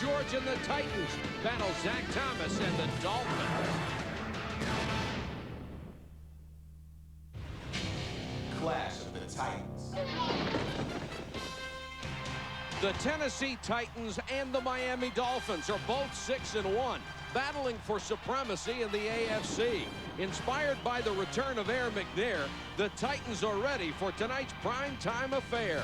George and the Titans battle Zach Thomas and the Dolphins. Clash of the Titans. The Tennessee Titans and the Miami Dolphins are both 6-1, battling for supremacy in the AFC. Inspired by the return of Air McNair, the Titans are ready for tonight's primetime affair.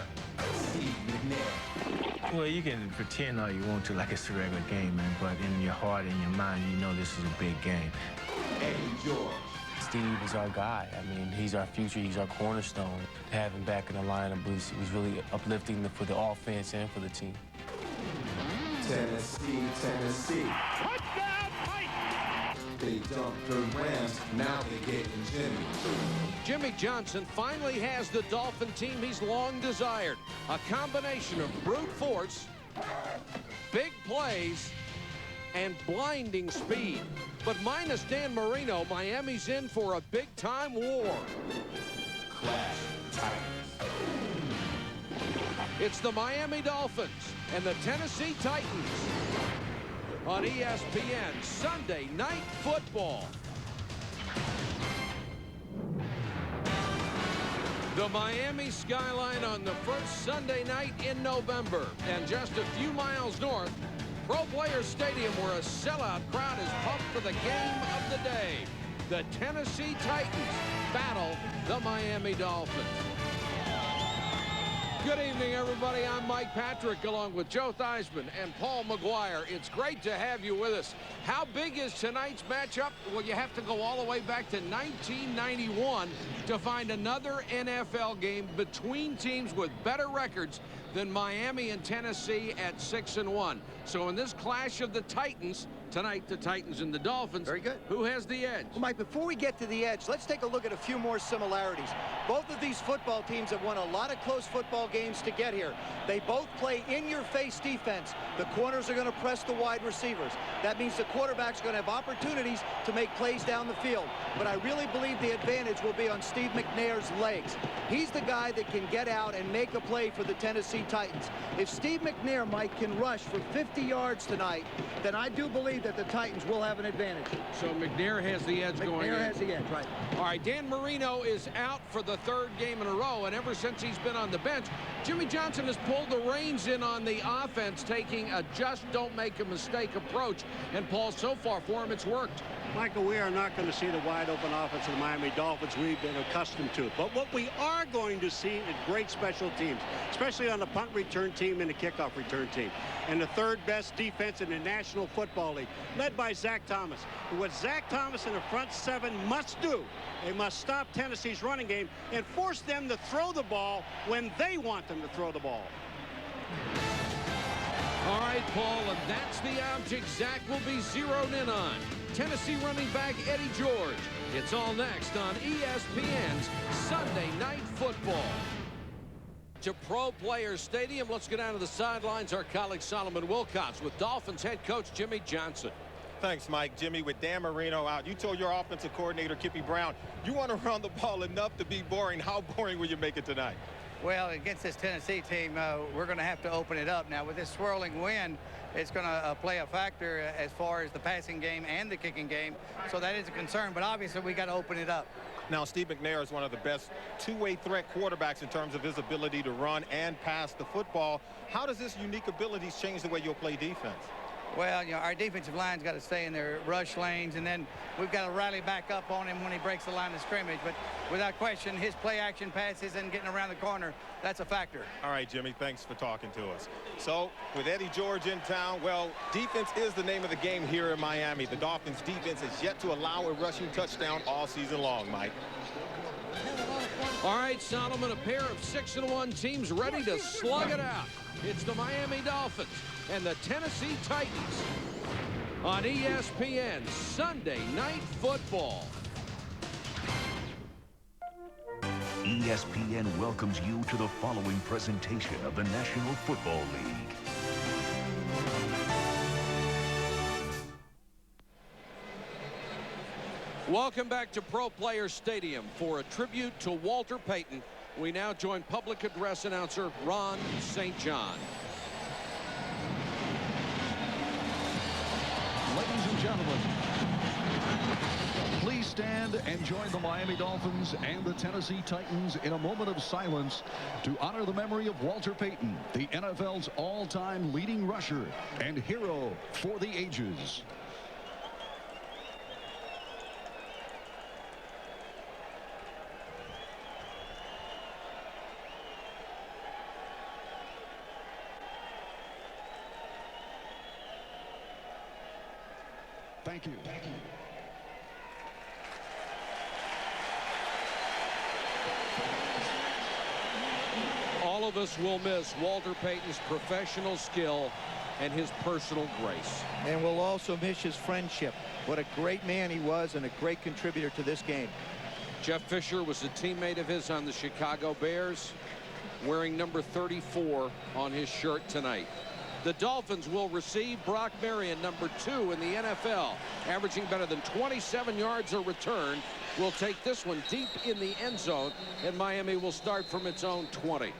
Steve McNair. Well, you can pretend all you want to like it's a regular game, man, but in your heart and your mind, you know this is a big game. Eddie George. Steve is our guy. I mean, he's our future. He's our cornerstone. To have him back in the lineup was really uplifting for the offense and for the team. Tennessee. Touchdown, Titans! They dumped the Rams. Now they're getting Jimmy. Jimmy Johnson finally has the Dolphin team he's long desired. A combination of brute force, big plays, and blinding speed. But minus Dan Marino, Miami's in for a big-time war. Clash Titans. It's the Miami Dolphins and the Tennessee Titans on ESPN Sunday Night Football. The Miami skyline on the first Sunday night in November, and just a few miles north, Pro Players Stadium, where a sellout crowd is pumped for the game of the day. The Tennessee Titans battle the Miami Dolphins. Good evening, everybody. I'm Mike Patrick, along with Joe Theismann and Paul McGuire. It's great to have you with us. How big is tonight's matchup? Well, you have to go all the way back to 1991 to find another NFL game between teams with better records than Miami and Tennessee at 6-1. So in this clash of the Titans, tonight the Titans and the Dolphins. Very good. Who has the edge? Well, Mike, before we get to the edge, let's take a look at a few more similarities. Both of these football teams have won a lot of close football games to get here. They both play in-your-face defense. The corners are going to press the wide receivers. That means the quarterback's going to have opportunities to make plays down the field. But I really believe the advantage will be on Steve McNair's legs. He's the guy that can get out and make a play for the Tennessee Titans. If Steve McNair, Mike, can rush for 50 yards tonight, then I do believe that the Titans will have an advantage. So McNair has the edge going in. McNair has the edge, right. All right, Dan Marino is out for the third game in a row, and ever since he's been on the bench, Jimmy Johnson has pulled the reins in on the offense, taking a just don't make a mistake approach. And Paul, so far for him, it's worked. Michael, we are not going to see the wide-open offense of the Miami Dolphins we've been accustomed to. But what we are going to see is great special teams, especially on the punt return team and the kickoff return team. And the third-best defense in the National Football League, led by Zach Thomas. And what Zach Thomas and the front seven must do, they must stop Tennessee's running game and force them to throw the ball when they want them to throw the ball. All right, Paul, and that's the object Zach will be zeroed in on. Tennessee running back Eddie George. It's all next on ESPN's Sunday Night Football. To Pro Players Stadium, let's go down to the sidelines. Our colleague Solomon Wilcox with Dolphins head coach Jimmy Johnson. Thanks, Mike. Jimmy, with Dan Marino out, you told your offensive coordinator, Kippy Brown, you want to run the ball enough to be boring. How boring will you make it tonight? Well, against this Tennessee team, we're going to have to open it up. Now, with this swirling wind, it's going to play a factor as far as the passing game and the kicking game. So that is a concern, but obviously we got to open it up. Now, Steve McNair is one of the best two-way threat quarterbacks in terms of his ability to run and pass the football. How does this unique abilities change the way you'll play defense? Well, you know, our defensive line's got to stay in their rush lanes, and then we've got to rally back up on him when he breaks the line of scrimmage. But without question, his play-action passes and getting around the corner, that's a factor. All right, Jimmy, thanks for talking to us. So, with Eddie George in town, well, defense is the name of the game here in Miami. The Dolphins' defense has yet to allow a rushing touchdown all season long, Mike. All right, Solomon, a pair of 6-1 teams ready to slug it out. It's the Miami Dolphins and the Tennessee Titans on ESPN Sunday Night Football. ESPN welcomes you to the following presentation of the National Football League. Welcome back to Pro Players Stadium for a tribute to Walter Payton. We now join public address announcer Ron St. John. gentlemen, please stand and join the Miami Dolphins and the Tennessee Titans in a moment of silence to honor the memory of Walter Payton, the NFL's all-time leading rusher and hero for the ages. Thank you. Thank you. All of us will miss Walter Payton's professional skill and his personal grace. And we'll also miss his friendship. What a great man he was and a great contributor to this game. Jeff Fisher was a teammate of his on the Chicago Bears, wearing number 34 on his shirt tonight. The Dolphins will receive Brock Marion, number 2 in the NFL, averaging better than 27 yards a return. Will take this one deep in the end zone, and Miami will start from its own 20.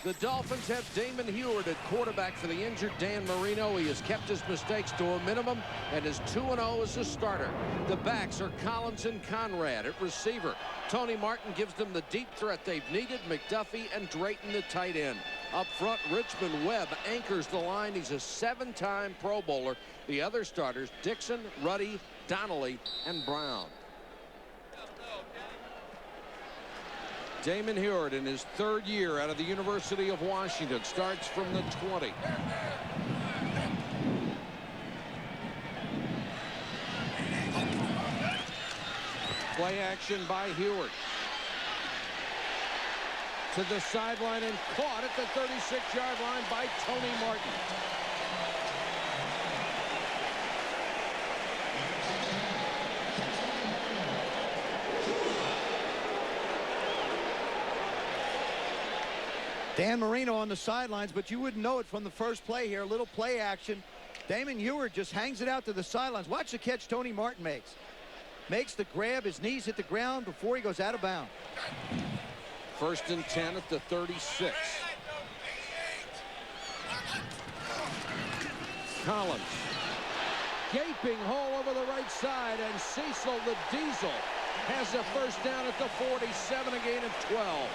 The Dolphins have Damon Heward at quarterback for the injured Dan Marino. He has kept his mistakes to a minimum and is 2-0 as a starter. The backs are Collins and Conrad at receiver. Tony Martin gives them the deep threat they've needed. McDuffie and Drayton the tight end. Up front, Richmond Webb anchors the line. He's a 7-time Pro Bowler. The other starters, Dixon, Ruddy, Donnelly, and Brown. Damon Heward in his 3rd year out of the University of Washington starts from the 20. Play action by Heward. To the sideline and caught at the 36-yard line by Tony Martin. Dan Marino on the sidelines, but you wouldn't know it from the first play here. A little play action. Damon Heward just hangs it out to the sidelines. Watch the catch Tony Martin makes. Makes the grab. His knees hit the ground before he goes out of bounds. 1st and 10 at the 36. Collins. Gaping hole over the right side, and Cecil the Diesel has a first down at the 47, a gain of 12.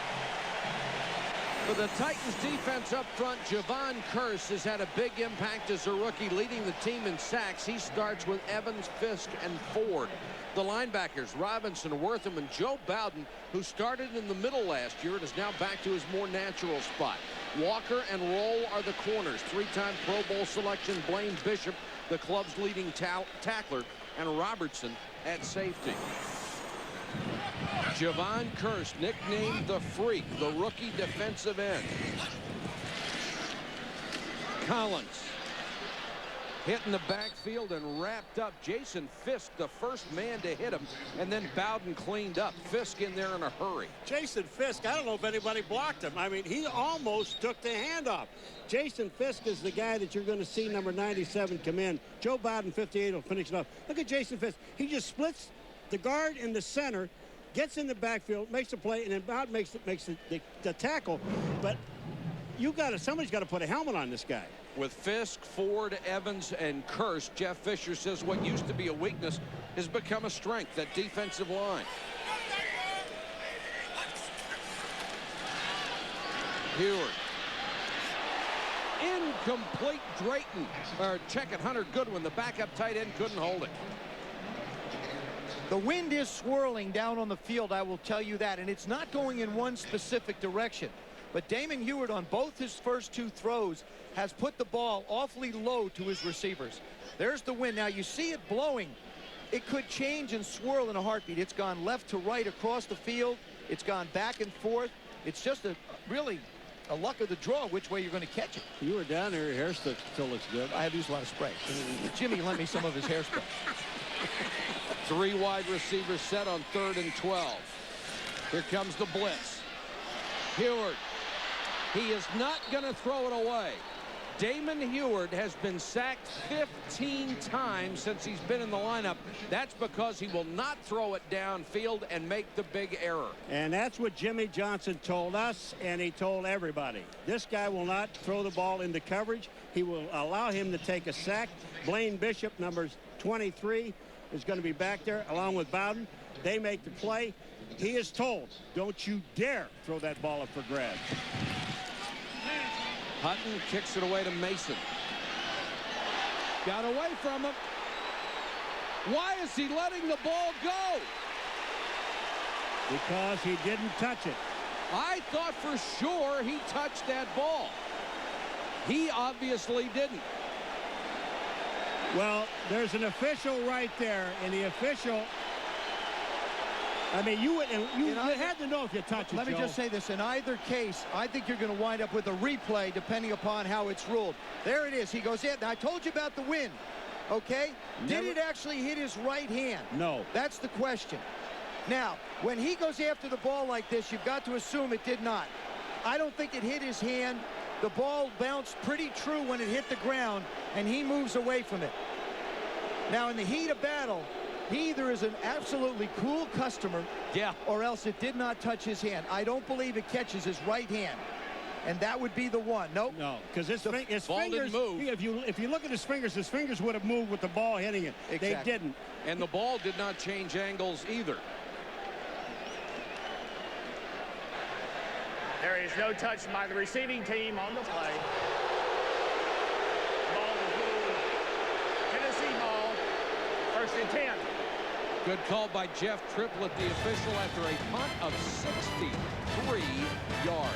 For the Titans defense up front, Javon Curse has had a big impact as a rookie, leading the team in sacks. He starts with Evans, Fisk, and Ford. The linebackers, Robinson, Wortham, and Joe Bowden, who started in the middle last year and is now back to his more natural spot. Walker and Roll are the corners. 3-time Pro Bowl selection Blaine Bishop, the club's leading tackler, and Robertson at safety. Javon Curse, nicknamed the Freak, the rookie defensive end. Collins hit in the backfield and wrapped up. Jason Fisk, the first man to hit him, and then Bowden cleaned up. Fisk in there in a hurry. Jason Fisk, I don't know if anybody blocked him. I mean, he almost took the handoff. Jason Fisk is the guy that you're going to see, number 97, come in. Joe Bowden, 58, will finish it up. Look at Jason Fisk. He just splits the guard in the center, gets in the backfield, makes a play, and then Bowden makes the tackle. But somebody's got to put a helmet on this guy. With Fisk, Ford, Evans, and Curse, Jeff Fisher says what used to be a weakness has become a strength, that defensive line. Heward. Incomplete. Drayton. Or check it, Hunter Goodwin, the backup tight end, couldn't hold it. The wind is swirling down on the field, I will tell you that, and it's not going in one specific direction. But Damon Heward on both his first 2 throws has put the ball awfully low to his receivers. There's the wind. Now you see it blowing. It could change and swirl in a heartbeat. It's gone left to right across the field. It's gone back and forth. It's just really a luck of the draw which way you're going to catch it. You were down there. Your hair still looks good. I have used a lot of spray. Jimmy lent me some of his hairspray. 3 wide receivers set on 3rd and 12. Here comes the blitz. Heward. He is not going to throw it away. Damon Heward has been sacked 15 times since he's been in the lineup. That's because he will not throw it downfield and make the big error. And that's what Jimmy Johnson told us, and he told everybody. This guy will not throw the ball into coverage. He will allow him to take a sack. Blaine Bishop, numbers 23, is going to be back there along with Bowden. They make the play. He is told, don't you dare throw that ball up for grabs. Hutton kicks it away to Mason. Got away from him. Why is he letting the ball go? Because he didn't touch it. I thought for sure he touched that ball. He obviously didn't. Well, there's an official right there, and the official, I mean, you had to know if you touch it, Let me just say this. In either case, I think you're going to wind up with a replay depending upon how it's ruled. There it is. He goes in. I told you about the wind. Okay? Did it actually hit his right hand? No. That's the question. Now, when he goes after the ball like this, you've got to assume it did not. I don't think it hit his hand. The ball bounced pretty true when it hit the ground, and he moves away from it. Now, in the heat of battle, he either is an absolutely cool customer, or else it did not touch his hand. I don't believe it catches his right hand, and that would be the one. Nope. No, because his fingers didn't move. If you look at his fingers would have moved with the ball hitting it. Exactly. They didn't. And the ball did not change angles either. There is no touch by the receiving team on the play. Ball is ruled Tennessee ball. 1st and 10. Good call by Jeff Triplett, the official, after a punt of 63 yards.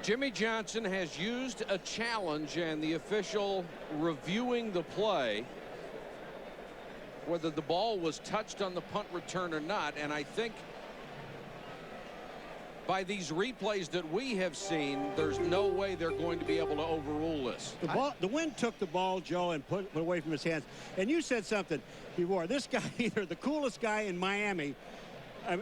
Jimmy Johnson has used a challenge, and the official reviewing the play, whether the ball was touched on the punt return or not. And I think by these replays that we have seen, there's no way they're going to be able to overrule this. The wind took the ball, Joe, and put it away from his hands. And you said something before. This guy, either the coolest guy in Miami,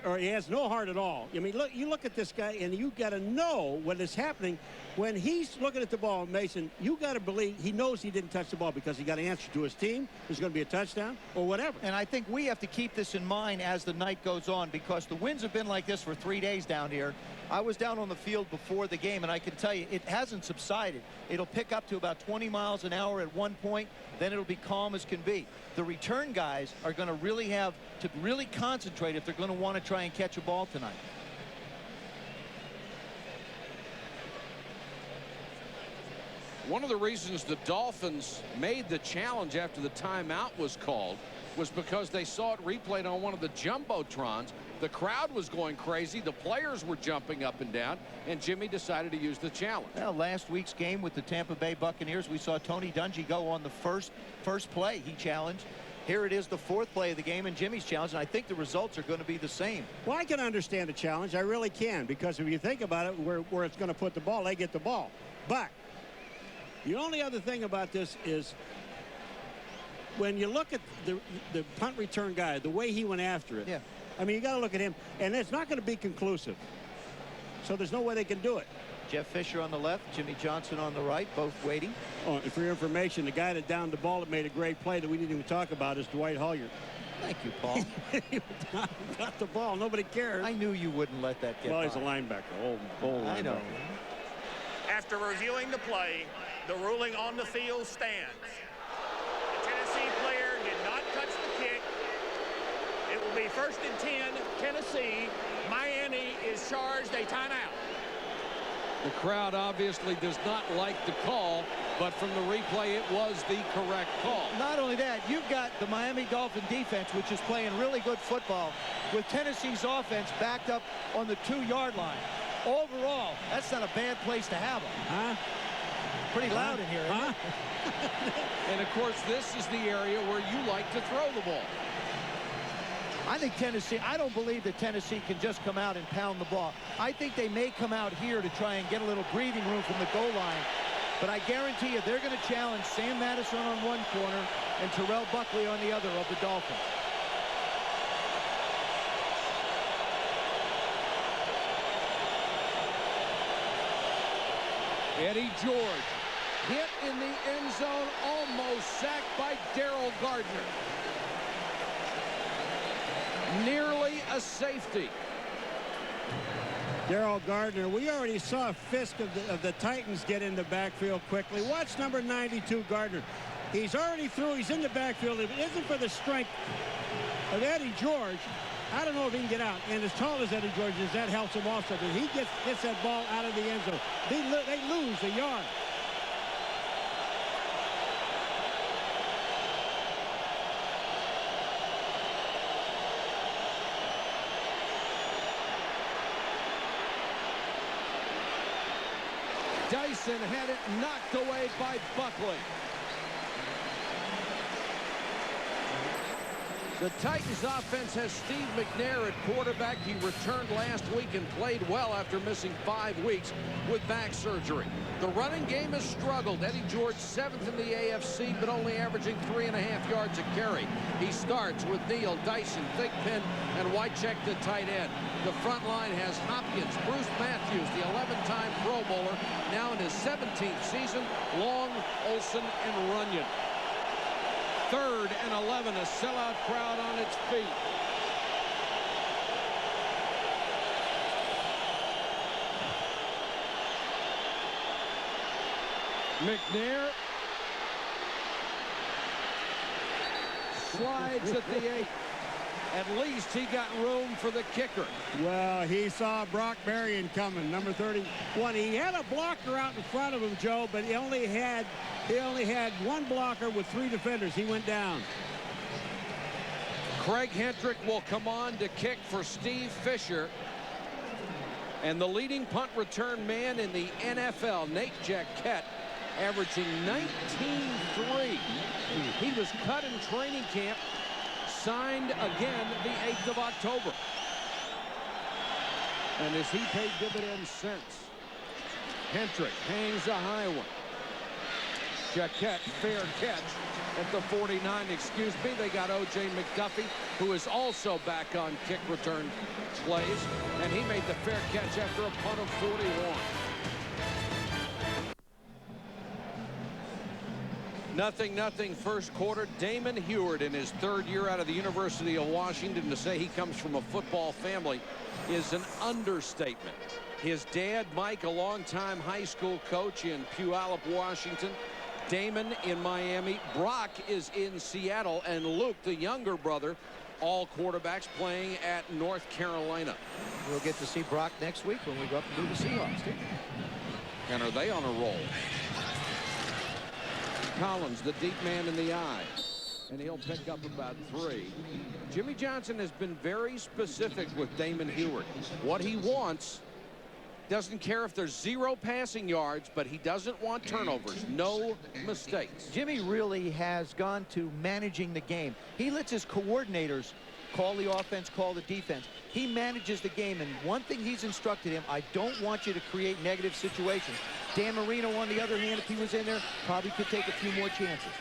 or he has no heart at all. I mean, look, you look at this guy, and you got to know what is happening when he's looking at the ball. Mason, you got to believe he knows he didn't touch the ball because he got to answer to his team. There's going to be a touchdown or whatever. And I think we have to keep this in mind as the night goes on, because the winds have been like this for 3 days down here. I was down on the field before the game, and I can tell you it hasn't subsided. It'll pick up to about 20 miles an hour at one point, then it'll be calm as can be. The return guys are going to really have to really concentrate if they're going to want to try and catch a ball tonight. One of the reasons the Dolphins made the challenge after the timeout was called was because they saw it replayed on one of the jumbotrons. The crowd was going crazy. The players were jumping up and down, and Jimmy decided to use the challenge. Well, last week's game with the Tampa Bay Buccaneers, we saw Tony Dungy go on the first play. He challenged. Here it is, the 4th play of the game, and Jimmy's challenge, and I think the results are going to be the same. Well, I can understand a challenge. I really can, because if you think about it, where it's going to put the ball, they get the ball. But the only other thing about this is when you look at the punt return guy, the way he went after it. Yeah. I mean, you got to look at him, and it's not going to be conclusive. So there's no way they can do it. Jeff Fisher on the left, Jimmy Johnson on the right, both waiting. Oh, and for your information, the guy that downed the ball that made a great play that we didn't even talk about is Dwight Hollier. Thank you, Paul. He got the ball. Nobody cares. I knew you wouldn't let that get by. Well, he's a linebacker. Old I know. After reviewing the play, the ruling on the field stands. The Tennessee player did not touch the kick. It will be 1st and 10, Tennessee. Miami is charged a timeout. The crowd obviously does not like the call, but from the replay, it was the correct call. Not only that, you've got the Miami Dolphin defense, which is playing really good football, with Tennessee's offense backed up on the 2-yard line. Overall, that's not a bad place to have them. Huh? Pretty loud in here, isn't it? And, of course, this is the area where you like to throw the ball. I think Tennessee, I don't believe that Tennessee can just come out and pound the ball. I think they may come out here to try and get a little breathing room from the goal line. But I guarantee you they're going to challenge Sam Madison on one corner and Terrell Buckley on the other of the Dolphins. Eddie George hit in the end zone, almost sacked by Darrell Gardner. Nearly a safety. Darrell Gardner, we already saw Fisk of the Titans get in the backfield quickly. Watch number 92, Gardner. He's already through. He's in the backfield. If it isn't for the strength of Eddie George, I don't know if he can get out. And as tall as Eddie George is, that helps him also. But he gets that ball out of the end zone. They lose a yard. Dyson had it knocked away by Buckley. The Titans offense has Steve McNair at quarterback. He returned last week and played well after missing 5 weeks with back surgery. The running game has struggled. Eddie George 7th in the AFC, but only averaging 3.5 yards a carry. He starts with Neal, Dyson, Thigpen, and Wycheck, the tight end. The front line has Hopkins, Bruce Matthews, the 11-time Pro Bowler, now in his 17th season, Long, Olsen, and Runyon. 3rd and 11, a sellout crowd on its feet. McNair slides at the 8. At least he got room for the kicker. Well, he saw Brock Marion coming, number 31. He had a blocker out in front of him, Joe, but he only had one blocker with 3 defenders. He went down. Craig Hendrick will come on to kick for Steve Fisher. And the leading punt return man in the NFL, Nate Jaquette, averaging 19-3. He was cut in training camp, signed again the 8th of October. And has he paid dividends since? Hendrick hangs a high one. Jaquette, fair catch at the 49. Excuse me, they got O.J. McDuffie, who is also back on kick return plays, and he made the fair catch after a punt of 41. Nothing first quarter. Damon Heward, in his 3rd year out of the University of Washington, to say he comes from a football family is an understatement. His dad, Mike, a longtime high school coach in Puyallup, Washington. Damon in Miami. Brock is in Seattle. And Luke, the younger brother, all quarterbacks playing at North Carolina. We'll get to see Brock next week when we go up and do the Seahawks, too. And are they on a roll? Collins, the deep man in the eye, and he'll pick up about 3. Jimmy Johnson has been very specific with Damon Heward. What he wants, doesn't care if there's 0 passing yards, but he doesn't want turnovers. No mistakes. Jimmy really has gone to managing the game. He lets his coordinators call the offense, call the defense. He manages the game, and one thing he's instructed him, I don't want you to create negative situations. Dan Marino, on the other hand, if he was in there, probably could take a few more chances.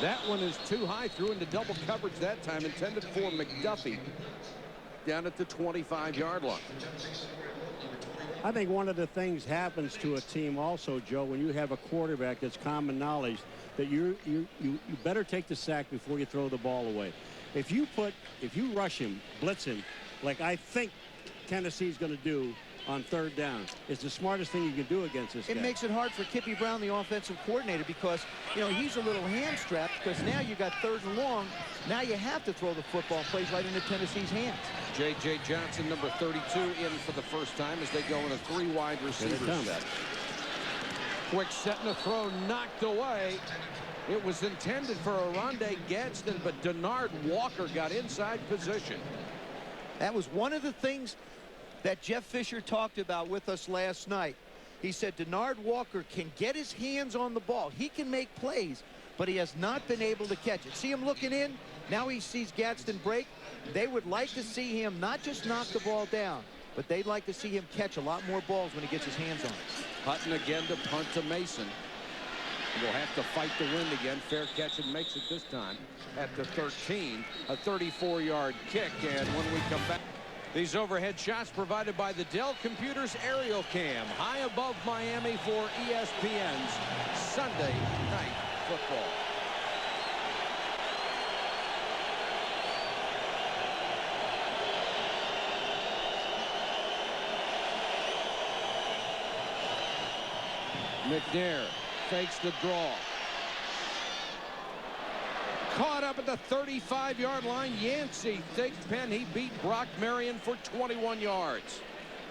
That one is too high, threw into double coverage that time, intended for McDuffie down at the 25-yard line. I think one of the things happens to a team also, Joe, when you have a quarterback that's common knowledge that you better take the sack before you throw the ball away. If you rush him, blitz him, like I think Tennessee's going to do on 3rd down, it's the smartest thing you can do against this guy. It makes it hard for Kippy Brown, the offensive coordinator, because, you know, he's a little hand-strapped because now you got 3rd and long. Now you have to throw the football, plays right into Tennessee's hands. J.J. Johnson, number 32, in for the first time as they go in a 3 wide receiver set. Quick set and a throw knocked away. It was intended for Oronde Gadsden, but Denard Walker got inside position. That was one of the things that Jeff Fisher talked about with us last night. He said Denard Walker can get his hands on the ball. He can make plays, but he has not been able to catch it. See him looking in? Now he sees Gadsden break. They would like to see him not just knock the ball down, but they'd like to see him catch a lot more balls when he gets his hands on it. Hutton again to punt to Mason. Will have to fight the wind again. Fair catch and makes it this time at the 13. A 34-yard kick. And when we come back, these overhead shots provided by the Dell Computers Aerial Cam. High above Miami for ESPN's Sunday Night Football. McNair fakes the draw. Caught up at the 35-yard line. Yancey, thick pen. He beat Brock Marion for 21 yards.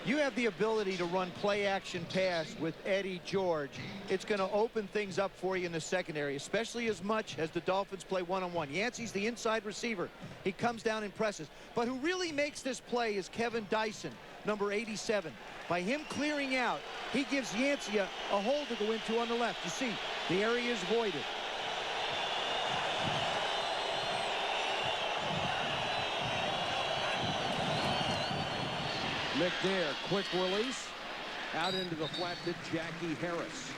You have the ability to run play-action pass with Eddie George. It's going to open things up for you in the secondary, especially as much as the Dolphins play one-on-one. Yancey's the inside receiver. He comes down and presses. But who really makes this play is Kevin Dyson, number 87. By him clearing out, he gives Yancey a hole to go into on the left. You see, the area is voided. McNair, quick release. Out into the flat to Jackie Harris.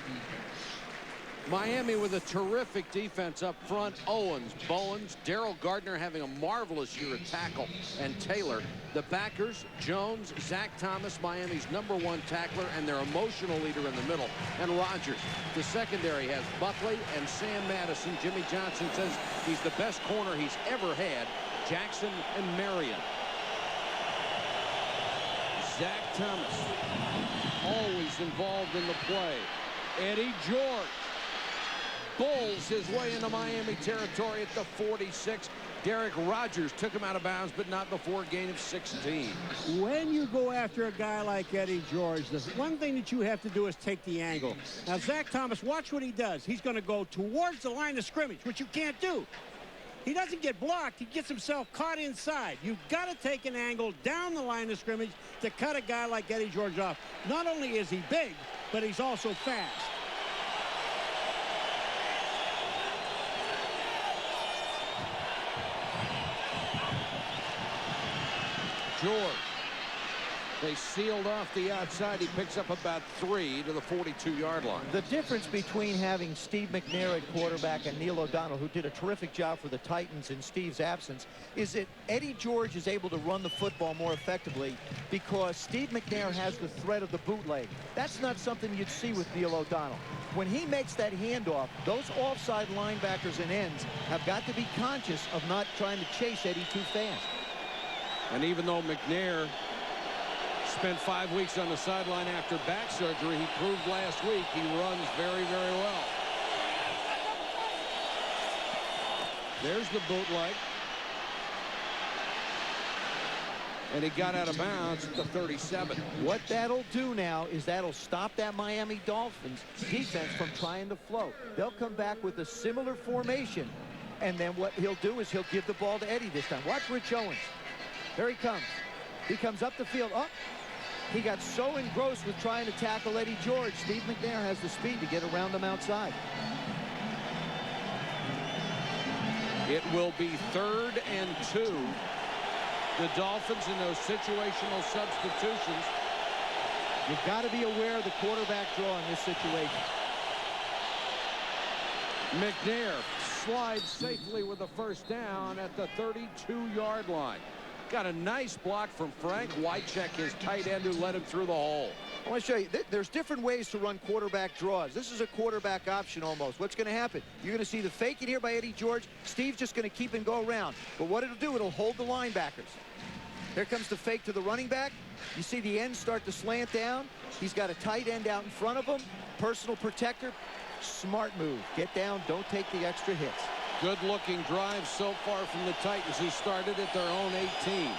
Miami with a terrific defense up front. Owens, Bowens, Daryl Gardner having a marvelous year at tackle. And Taylor, the backers, Jones, Zach Thomas, Miami's #1 tackler and their emotional leader in the middle. And Rodgers. The secondary has Buckley and Sam Madison. Jimmy Johnson says he's the best corner he's ever had. Jackson and Marion. Zach Thomas, always involved in the play. Eddie George bulls his way into Miami territory at the 46. Derek Rogers took him out of bounds, but not before a gain of 16. When you go after a guy like Eddie George, the one thing that you have to do is take the angle. Now, Zach Thomas, watch what he does. He's going to go towards the line of scrimmage, which you can't do. He doesn't get blocked. He gets himself caught inside. You've got to take an angle down the line of scrimmage to cut a guy like Eddie George off. Not only is he big, but he's also fast. George. They sealed off the outside. He picks up about 3 to the 42-yard line. The difference between having Steve McNair at quarterback and Neil O'Donnell, who did a terrific job for the Titans in Steve's absence, is that Eddie George is able to run the football more effectively because Steve McNair has the threat of the bootleg. That's not something you'd see with Neil O'Donnell. When he makes that handoff, those offside linebackers and ends have got to be conscious of not trying to chase Eddie too fast. And even though McNair spent 5 weeks on the sideline after back surgery, he proved last week he runs very, very well. There's the bootleg. And he got out of bounds at the 37. What that'll do now is that'll stop that Miami Dolphins defense from trying to flow. They'll come back with a similar formation, and then what he'll do is he'll give the ball to Eddie this time. Watch Rich Owens. There he comes. He comes up the field. Oh, he got so engrossed with trying to tackle Eddie George. Steve McNair has the speed to get around him outside. It will be 3rd and 2. The Dolphins in those situational substitutions. You've got to be aware of the quarterback draw in this situation. McNair slides safely with a first down at the 32-yard line. Got a nice block from Frank Wycheck, his tight end, who led him through the hole. I want to show you, there's different ways to run quarterback draws. This is a quarterback option almost. What's going to happen? You're going to see the fake it here by Eddie George. Steve's just going to keep and go around. But what it'll do, it'll hold the linebackers. Here comes the fake to the running back. You see the ends start to slant down. He's got a tight end out in front of him. Personal protector. Smart move. Get down. Don't take the extra hits. Good-looking drive so far from the Titans, who started at their own 18.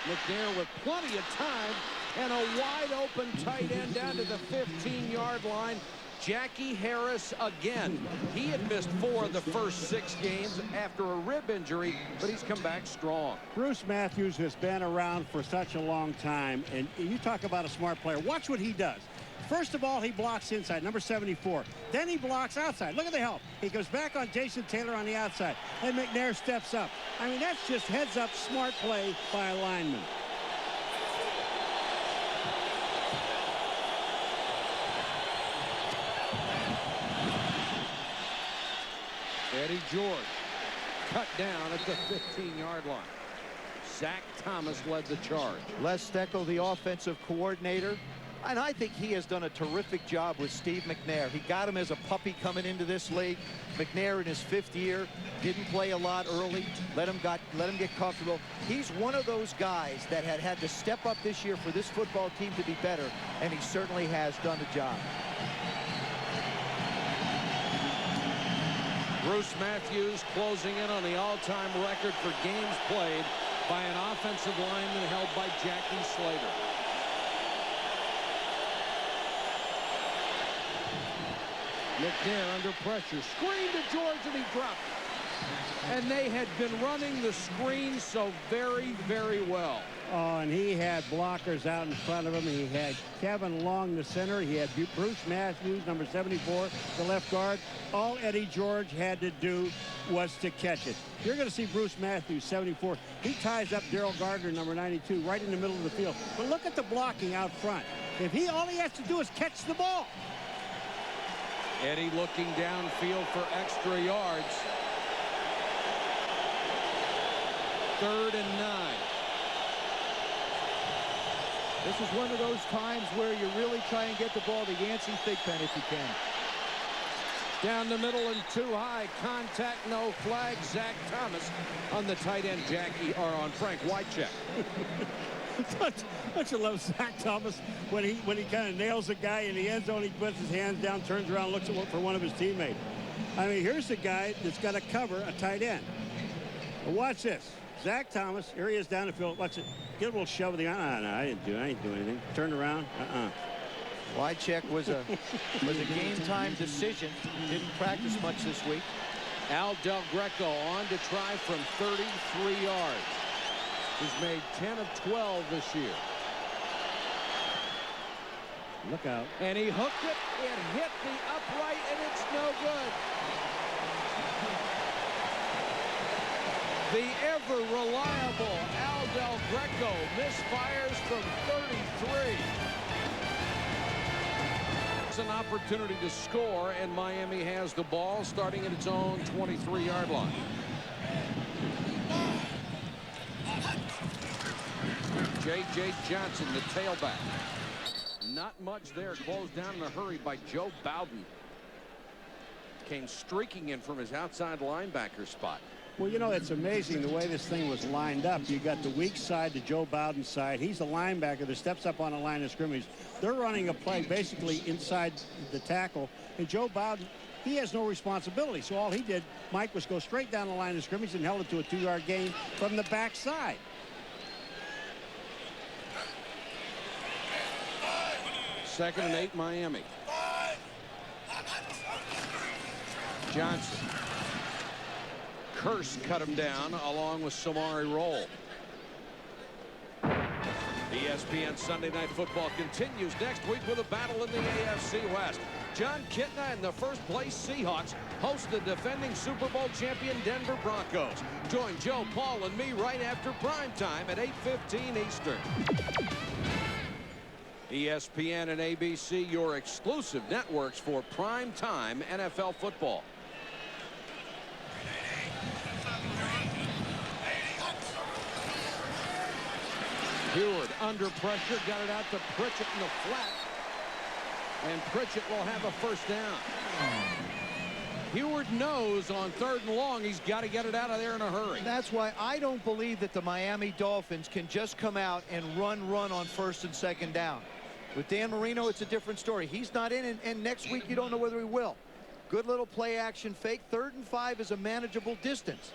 McNair with plenty of time and a wide-open tight end down to the 15-yard line. Jackie Harris again. He had missed 4 of the first 6 games after a rib injury, but he's come back strong. Bruce Matthews has been around for such a long time, and you talk about a smart player. Watch what he does. First of all, he blocks inside, number 74. Then he blocks outside. Look at the help. He goes back on Jason Taylor on the outside. And McNair steps up. I mean, that's just heads-up smart play by a lineman. Eddie George cut down at the 15-yard line. Zach Thomas led the charge. Les Steckel, the offensive coordinator, and I think he has done a terrific job with Steve McNair. He got him as a puppy coming into this league. McNair in his 5th year, didn't play a lot early, let him get comfortable. He's one of those guys that had to step up this year for this football team to be better, and he certainly has done the job. Bruce Matthews closing in on the all-time record for games played by an offensive lineman held by Jackie Slater. McNair under pressure. Screen to George, and he dropped it. And they had been running the screen so very, very well. Oh, and he had blockers out in front of him. He had Kevin Long, the center. He had Bruce Matthews, number 74, the left guard. All Eddie George had to do was to catch it. You're going to see Bruce Matthews, 74. He ties up Daryl Gardner, number 92, right in the middle of the field. But look at the blocking out front. All he has to do is catch the ball. Eddie looking downfield for extra yards. 3rd and 9. This is one of those times where you really try and get the ball to Yancey Thigpen if you can. Down the middle and too high. Contact, no flag. Zach Thomas on the tight end, on Frank Wycheck. Don't you love Zach Thomas when he kind of nails a guy in the end zone? He puts his hands down, turns around, looks for one of his teammates. I mean, here's the guy that's got to cover a tight end. But watch this. Zach Thomas, here he is down the field. Watch it. Get a little shove of the eye. No, I didn't do anything. Turn around. Wycheck was a game-time decision. Didn't practice much this week. Al Del Greco on to try from 33 yards. He's made 10 of 12 this year. Look out. And he hooked it. It hit the upright, and it's no good. The ever-reliable Al Del Greco misfires from 33. It's an opportunity to score, and Miami has the ball starting at its own 23-yard line. J.J. Johnson, the tailback. Not much there. Closed down in a hurry by Joe Bowden. Came streaking in from his outside linebacker spot. Well, you know, it's amazing the way this thing was lined up. You got the weak side to Joe Bowden's side. He's the linebacker that steps up on a line of scrimmage. They're running a play basically inside the tackle. And Joe Bowden, he has no responsibility. So all he did, Mike, was go straight down the line of scrimmage and held it to a 2-yard gain from the backside. Second and 8, Miami. Johnson. Curse cut him down along with Samari Roll. ESPN Sunday Night Football continues next week with a battle in the AFC West. John Kitna and the first-place Seahawks host the defending Super Bowl champion Denver Broncos. Join Joe, Paul, and me right after prime time at 8:15 Eastern. ESPN and ABC, your exclusive networks for prime time NFL football. Heward under pressure, got it out to Pritchett in the flat. And Pritchett will have a first down. Heward knows on 3rd and long he's got to get it out of there in a hurry. That's why I don't believe that the Miami Dolphins can just come out and run on 1st and 2nd down. With Dan Marino, it's a different story. He's not in, and next week you don't know whether he will. Good little play action fake. 3rd and 5 is a manageable distance.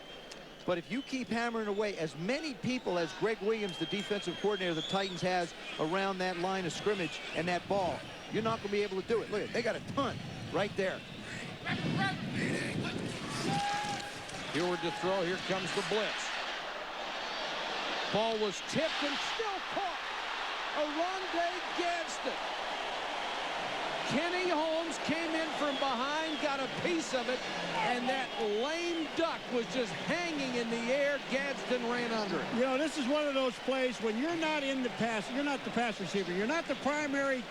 But if you keep hammering away, as many people as Greg Williams, the defensive coordinator of the Titans, has around that line of scrimmage and that ball, you're not going to be able to do it. Look, they got a ton right there. Heward to throw. Here comes the blitz. Ball was tipped and still caught. Arondé Gadsden. Kenny Holmes came in from behind, got a piece of it, and that lame duck was just hanging in the air. Gadsden ran under it. You know, this is one of those plays when you're not in the pass, you're not the pass receiver, you're not the primary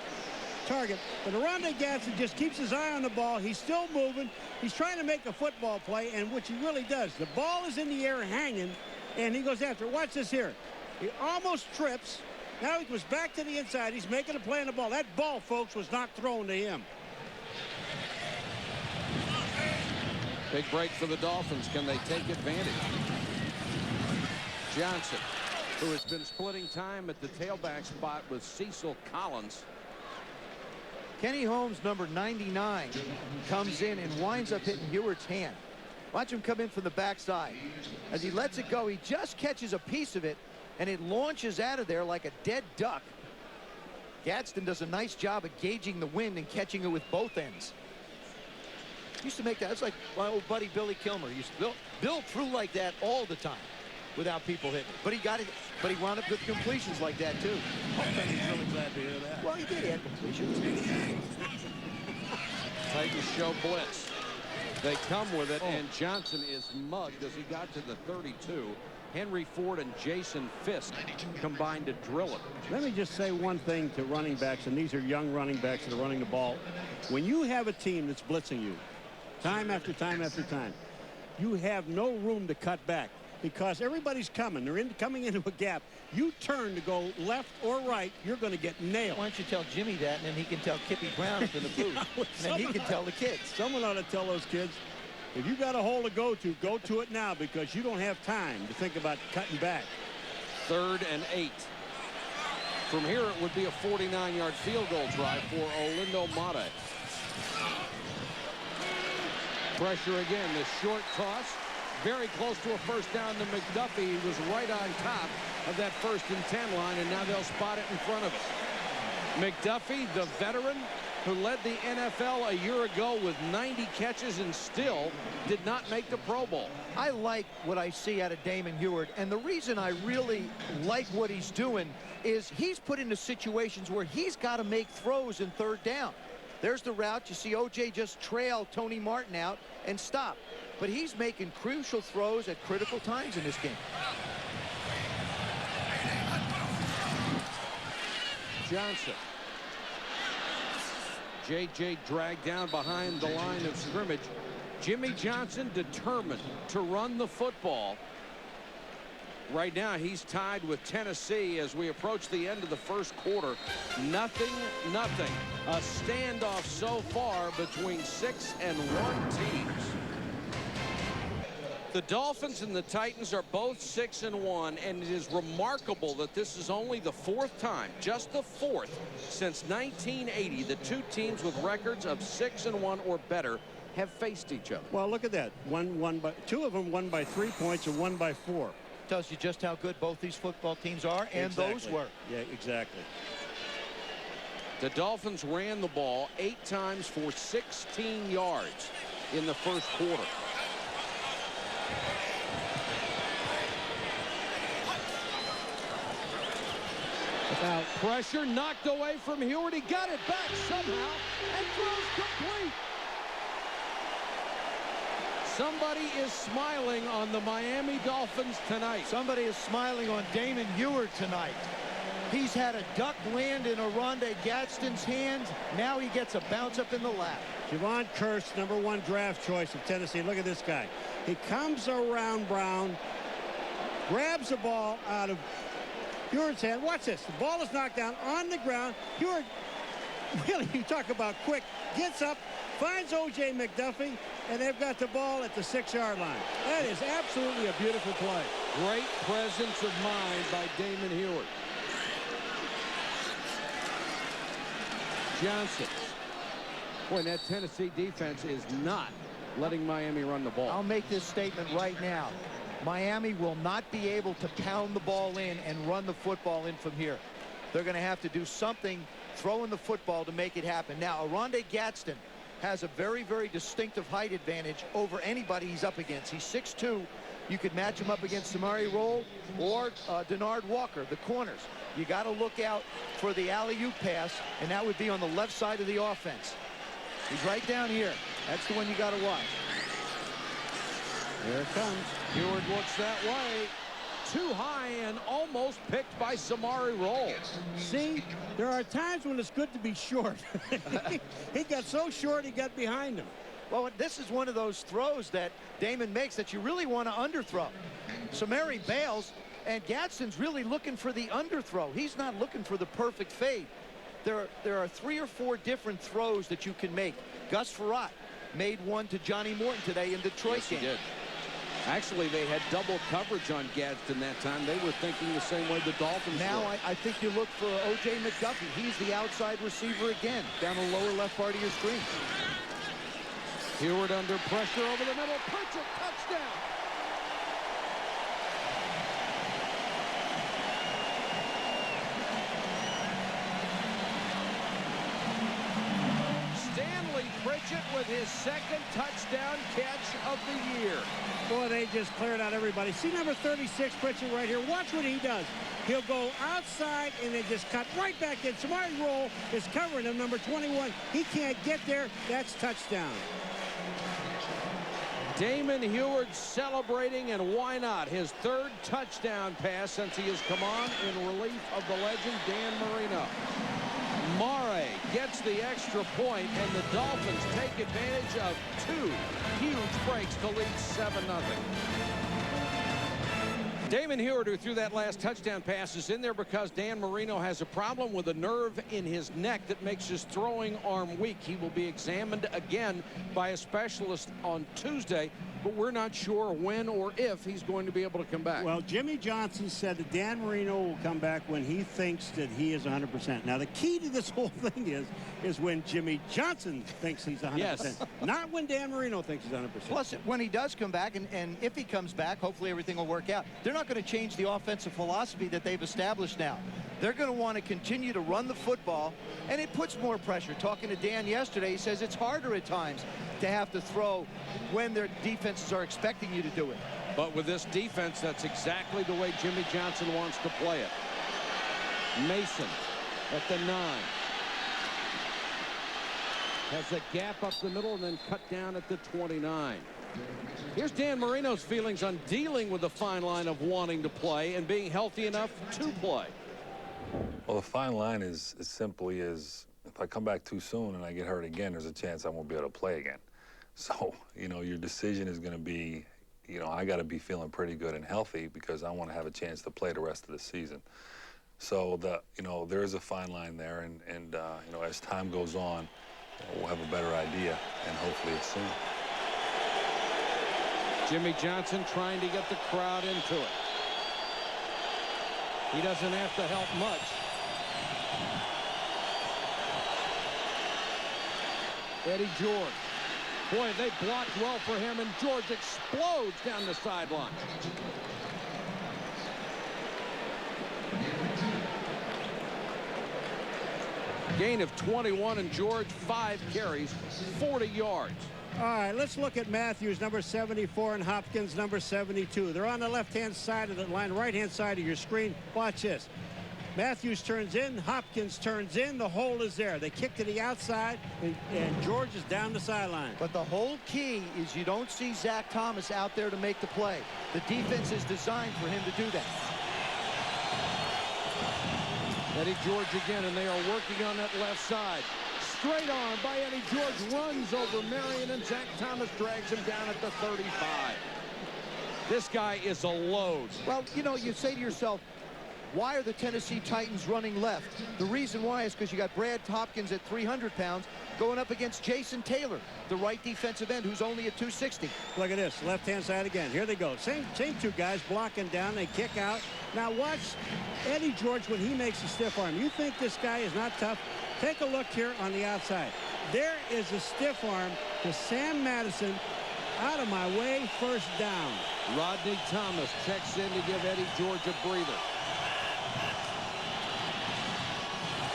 target. But Oronde Gadsden just keeps his eye on the ball. He's still moving. He's trying to make a football play, and which he really does. The ball is in the air hanging, and he goes after it. Watch this here. He almost trips. Now he goes back to the inside. He's making a play on the ball. That ball, folks, was not thrown to him. Big break for the Dolphins. Can they take advantage? Johnson, who has been splitting time at the tailback spot with Cecil Collins. Kenny Holmes, number 99, comes in and winds up hitting Hewitt's hand. Watch him come in from the backside. As he lets it go, he just catches a piece of it, and it launches out of there like a dead duck. Gadsden does a nice job of gauging the wind and catching it with both ends. Used to make that. It's like my old buddy Billy Kilmer. Bill threw like that all the time without people hitting it. But he got it. But he wound up with completions like that too. He's really glad to hear that. Well, he did. He had completions. Titans show blitz. They come with it, and Johnson is mugged as he got to the 32. Henry Ford and Jason Fisk combined to drill it. Let me just say one thing to running backs, and these are young running backs that are running the ball. When you have a team that's blitzing you, time after time after time, you have no room to cut back because everybody's coming. They're coming into a gap. You turn to go left or right, you're going to get nailed. Why don't you tell Jimmy that, and then he can tell Kippy Brown up in the booth. And then he can tell the kids. Someone ought to tell those kids, if you got a hole to go to it now because you don't have time to think about cutting back. 3rd and 8. From here, it would be a 49-yard field goal try for Olindo Mate. Pressure again, the short toss. Very close to a first down to McDuffie. He was right on top of that 1st and 10 line, and now they'll spot it in front of us. McDuffie, the veteran who led the NFL a year ago with 90 catches and still did not make the Pro Bowl. I like what I see out of Damon Huard, and the reason I really like what he's doing is he's put into situations where he's got to make throws in 3rd down. There's the route. You see O.J. just trail Tony Martin out and stop. But he's making crucial throws at critical times in this game. Johnson. J.J. dragged down behind the line of scrimmage. Jimmy Johnson determined to run the football. Right now, he's tied with Tennessee as we approach the end of the 1st quarter. Nothing. A standoff so far between 6 and 1 teams. The Dolphins and the Titans are both 6 and 1, and it is remarkable that this is only the 4th time, just the 4th, since 1980, the 2 teams with records of 6 and 1 or better have faced each other. Well, look at that. 2 of them won by 3 points and 1 by 4. Tells you just how good both these football teams are, and exactly. Those were. Yeah, exactly. The Dolphins ran the ball 8 times for 16 yards in the 1st quarter. Without pressure, knocked away from Huard. He got it back somehow and throws complete. Somebody is smiling on the Miami Dolphins tonight. Somebody is smiling on Damon Huard tonight. He's had a duck land in Oronde Gadsden's hands. Now he gets a bounce up in the lap. Javon Curse, #1 draft choice of Tennessee. Look at this guy. He comes around Brown, grabs the ball out of Huard's hand. Watch this. The ball is knocked down on the ground. Huard, really, you talk about quick, gets up, finds O.J. McDuffie, and they've got the ball at the 6-yard line. That is absolutely a beautiful play. Great presence of mind by Damon Huard. Johnson. Boy, that Tennessee defense is not letting Miami run the ball. I'll make this statement right now. Miami will not be able to pound the ball in and run the football in from here. They're going to have to do something throwing the football to make it happen. Now, Oronde Gadsden has a very, very distinctive height advantage over anybody he's up against. He's 6'2". You could match him up against Samari Rolle or Denard Walker, the corners. You got to look out for the alley-oop pass, and that would be on the left side of the offense. He's right down here. That's the one you got to watch. Here it comes. Huard looks that way. too high and almost picked by Samari Roll. See, there are times when it's good to be short. He got so short he got behind him. Well, this is one of those throws that Damon makes that you really want to underthrow. Samari bails, and Gadsden's really looking for the underthrow. He's not looking for the perfect fade. There are 3 or 4 different throws that you can make. Gus Frerotte made one to Johnny Morton today in Detroit Yes, he game. did. Actually, they had double coverage on Gadsden that time. They were thinking the same way the Dolphins Now were. I think you look for O.J. McDuffie. He's the outside receiver again, down the lower left part of your screen. Heward under pressure over the middle. Pritchett, touchdown. Stanley Pritchett with his second touchdown catch of the year. Boy, they just cleared out everybody. See number 36, Pritchett, right here. Watch what he does. He'll go outside and then just cut right back in. Samari Roll is covering him, number 21. He can't get there. That's touchdown. Damon Heward celebrating, and why not? His 3rd touchdown pass since he has come on in relief of the legend Dan Marino. Mare gets the extra point, and the Dolphins take advantage of 2 huge breaks to lead 7-0. Damon Heward, who threw that last touchdown pass, is in there because Dan Marino has a problem with a nerve in his neck that makes his throwing arm weak. He will be examined again by a specialist on Tuesday, but we're not sure when or if he's going to be able to come back. Well, Jimmy Johnson said that Dan Marino will come back when he thinks that he is 100%. Now, the key to this whole thing is when Jimmy Johnson thinks he's 100%. Yes. Not when Dan Marino thinks he's 100%. Plus, when he does come back, and if he comes back, hopefully everything will work out. They're not going to change the offensive philosophy that they've established now. They're going to want to continue to run the football, and it puts more pressure. Talking to Dan yesterday, he says it's harder at times to have to throw when their defenses are expecting you to do it. But with this defense, that's exactly the way Jimmy Johnson wants to play it. Mason at the 9. Has a gap up the middle and then cut down at the 29. Here's Dan Marino's feelings on dealing with the fine line of wanting to play and being healthy enough to play. Well, the fine line is as simply as if I come back too soon and I get hurt again, there's a chance I won't be able to play again. So, you know, your decision is going to be, you know, I got to be feeling pretty good and healthy because I want to have a chance to play the rest of the season. So, you know, there is a fine line there, and you know, as time goes on, we'll have a better idea, and hopefully it's soon. Jimmy Johnson trying to get the crowd into it. He doesn't have to help much. Eddie George. Boy, they blocked well for him, and George explodes down the sideline. Gain of 21, and George 5 carries, 40 yards. All right, let's look at Matthews, number 74, and Hopkins, number 72. They're on the left-hand side of the line, right-hand side of your screen. Watch this. Matthews turns in, Hopkins turns in, the hole is there. They kick to the outside, and George is down the sideline. But the whole key is you don't see Zach Thomas out there to make the play. The defense is designed for him to do that. Eddie George again, and they are working on that left side. Straight on by Eddie George, runs over Marion, and Zach Thomas drags him down at the 35. This guy is a load. Well, you know, you say to yourself, why are the Tennessee Titans running left? The reason why is because you got Brad Hopkins at 300 pounds going up against Jason Taylor, the right defensive end, who's only at 260. Look at this, left-hand side again. Here they go. Same 2 guys blocking down. They kick out. Now watch Eddie George when he makes a stiff arm. You think this guy is not tough? Take a look here on the outside. There is a stiff arm to Sam Madison. Out of my way, first down. Rodney Thomas checks in to give Eddie George a breather.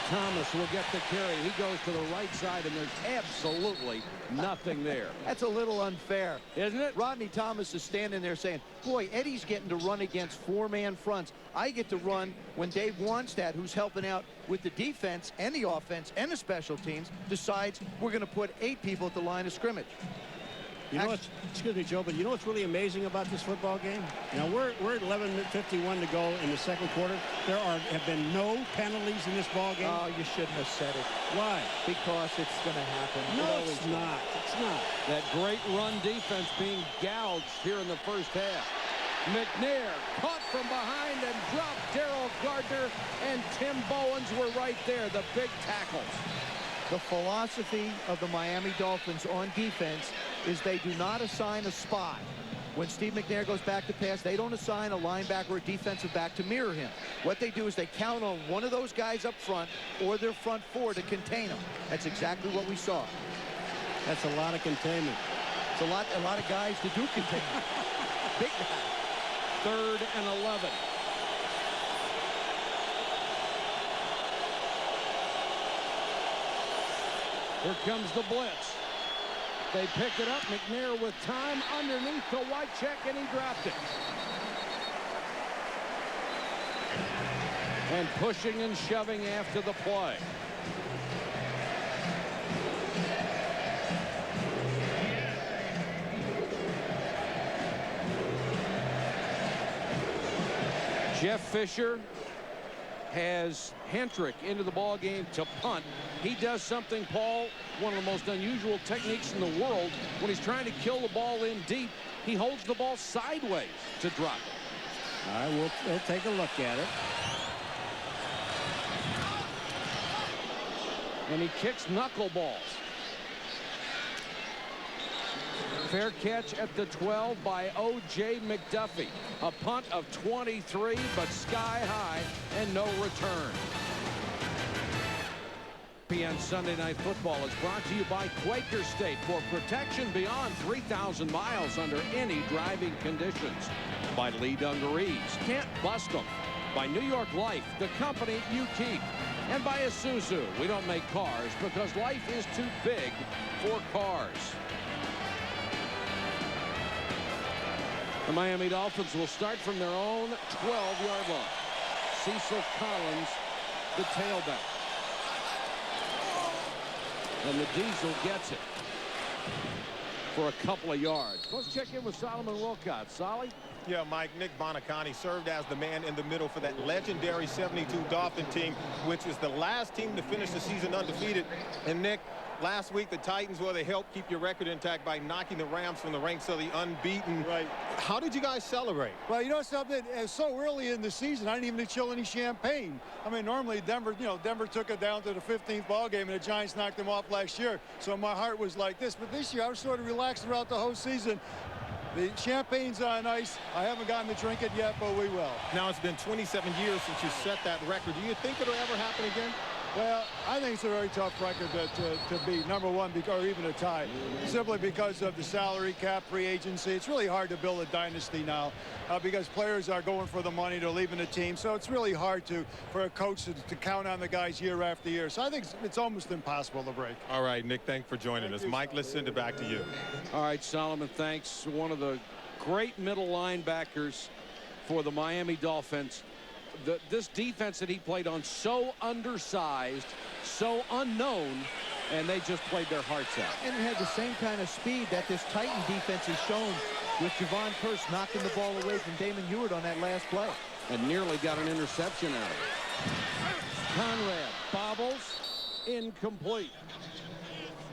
Thomas will get the carry. He goes to the right side, and there's absolutely nothing there. That's a little unfair, isn't it? Rodney Thomas is standing there saying, boy, Eddie's getting to run against 4-man fronts. I get to run when Dave Wanstad, who's helping out with the defense and the offense and the special teams, decides we're going to put 8 people at the line of scrimmage. You know what's, excuse me, Joe, but you know what's really amazing about this football game? Now, we're at 11:51 to go in the second quarter. There have been no penalties in this ball game. Oh, you shouldn't have said it. Why? Because it's going to happen. No, it's not. It's not. That great run defense being gouged here in the first half. McNair caught from behind and dropped. Darryl Gardner and Tim Bowens were right there, the big tackles. The philosophy of the Miami Dolphins on defense is they do not assign a spot. When Steve McNair goes back to pass, they don't assign a linebacker or a defensive back to mirror him. What they do is they count on one of those guys up front or their front four to contain him. That's exactly what we saw. That's a lot of containment. It's a lot of guys to do containment. Big guy. 3rd and 11. Here comes the blitz. They pick it up. McNair with time underneath the white check, and he dropped it. And pushing and shoving after the play. Jeff Fisher has Hentrick into the ball game to punt. He does something, Paul, one of the most unusual techniques in the world. When he's trying to kill the ball in deep, he holds the ball sideways to drop it. All right, we'll take a look at it. And he kicks knuckleballs. Fair catch at the 12 by O.J. McDuffie. A punt of 23, but sky high and no return. ESPN Sunday Night Football is brought to you by Quaker State for protection beyond 3,000 miles under any driving conditions. By Lee Dungarees, can't bust them. By New York Life, the company you keep. And by Isuzu, we don't make cars because life is too big for cars. The Miami Dolphins will start from their own 12-yard line. Cecil Collins, the tailback. And the Diesel gets it for a couple of yards. Let's check in with Solomon Wilcott. Solly? Yeah, Mike, Nick Bonacani served as the man in the middle for that legendary 72 Dolphin team, which is the last team to finish the season undefeated. And Nick, last week the Titans, well, they helped keep your record intact by knocking the Rams from the ranks of the unbeaten. Right. How did you guys celebrate? Well, you know something, so early in the season, I didn't even chill any champagne. I mean, normally Denver took it down to the 15th ball game, and the Giants knocked them off last year. So my heart was like this. But this year, I was sort of relaxed throughout the whole season. The champagne's on ice. I haven't gotten to drink it yet, but we will. Now, it's been 27 years since you set that record. Do you think it'll ever happen again? Well, I think it's a very tough record to beat, number one, or even a tie, simply because of the salary cap, free agency. It's really hard to build a dynasty now because players are going for the money, they're leaving the team. So it's really hard for a coach to count on the guys year after year. So I think it's almost impossible to break. All right, Nick, thanks for joining us. Mike, let's send it back to you. All right, Solomon, thanks. One of the great middle linebackers for the Miami Dolphins. This defense that he played on, so undersized, so unknown, and they just played their hearts out. And it had the same kind of speed that this Titan defense has shown with Javon Curse knocking the ball away from Damon Ewart on that last play. And nearly got an interception out of it. Conrad bobbles, incomplete.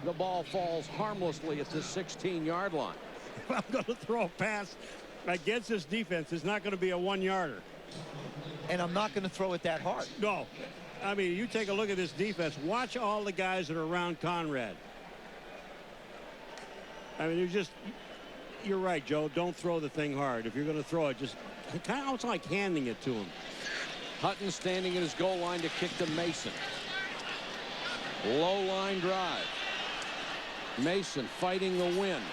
The ball falls harmlessly at the 16-yard line. I'm going to throw a pass against this defense. It's not going to be a one-yarder. And I'm not going to throw it that hard. No. I mean, you take a look at this defense. Watch all the guys that are around Conrad. I mean, you're right, Joe. Don't throw the thing hard. If you're going to throw it, just kind of almost like handing it to him. Hutton standing at his goal line to kick to Mason. Low line drive. Mason fighting the wind.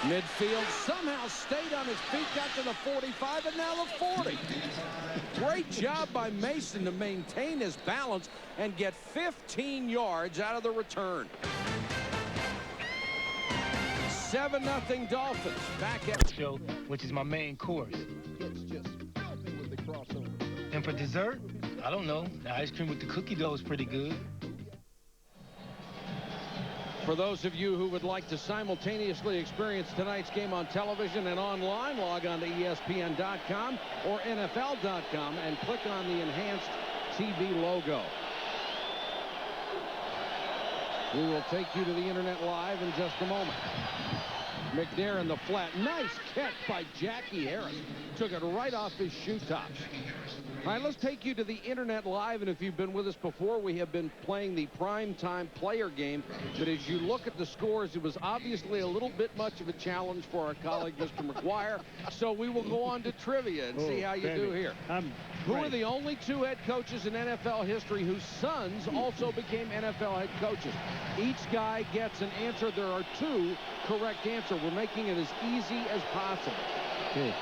Midfield somehow stayed on his feet, got to the 45, and now the 40. Great job by Mason to maintain his balance and get 15 yards out of the return. 7-0 Dolphins back at show, which is my main course. And for dessert, I don't know. The ice cream with the cookie dough is pretty good. For those of you who would like to simultaneously experience tonight's game on television and online, log on to ESPN.com or NFL.com and click on the enhanced TV logo. We will take you to the internet live in just a moment. McNair in the flat. Nice catch by Jackie Harris. Took it right off his shoe tops. All right, let's take you to the internet live. And if you've been with us before, we have been playing the primetime player game. But as you look at the scores, it was obviously a little bit much of a challenge for our colleague, Mr. McGuire. So we will go on to trivia and see how you do here. Who are the only two head coaches in NFL history whose sons also became NFL head coaches? Each guy gets an answer. There are two correct answers. We're making it as easy as possible. Okay.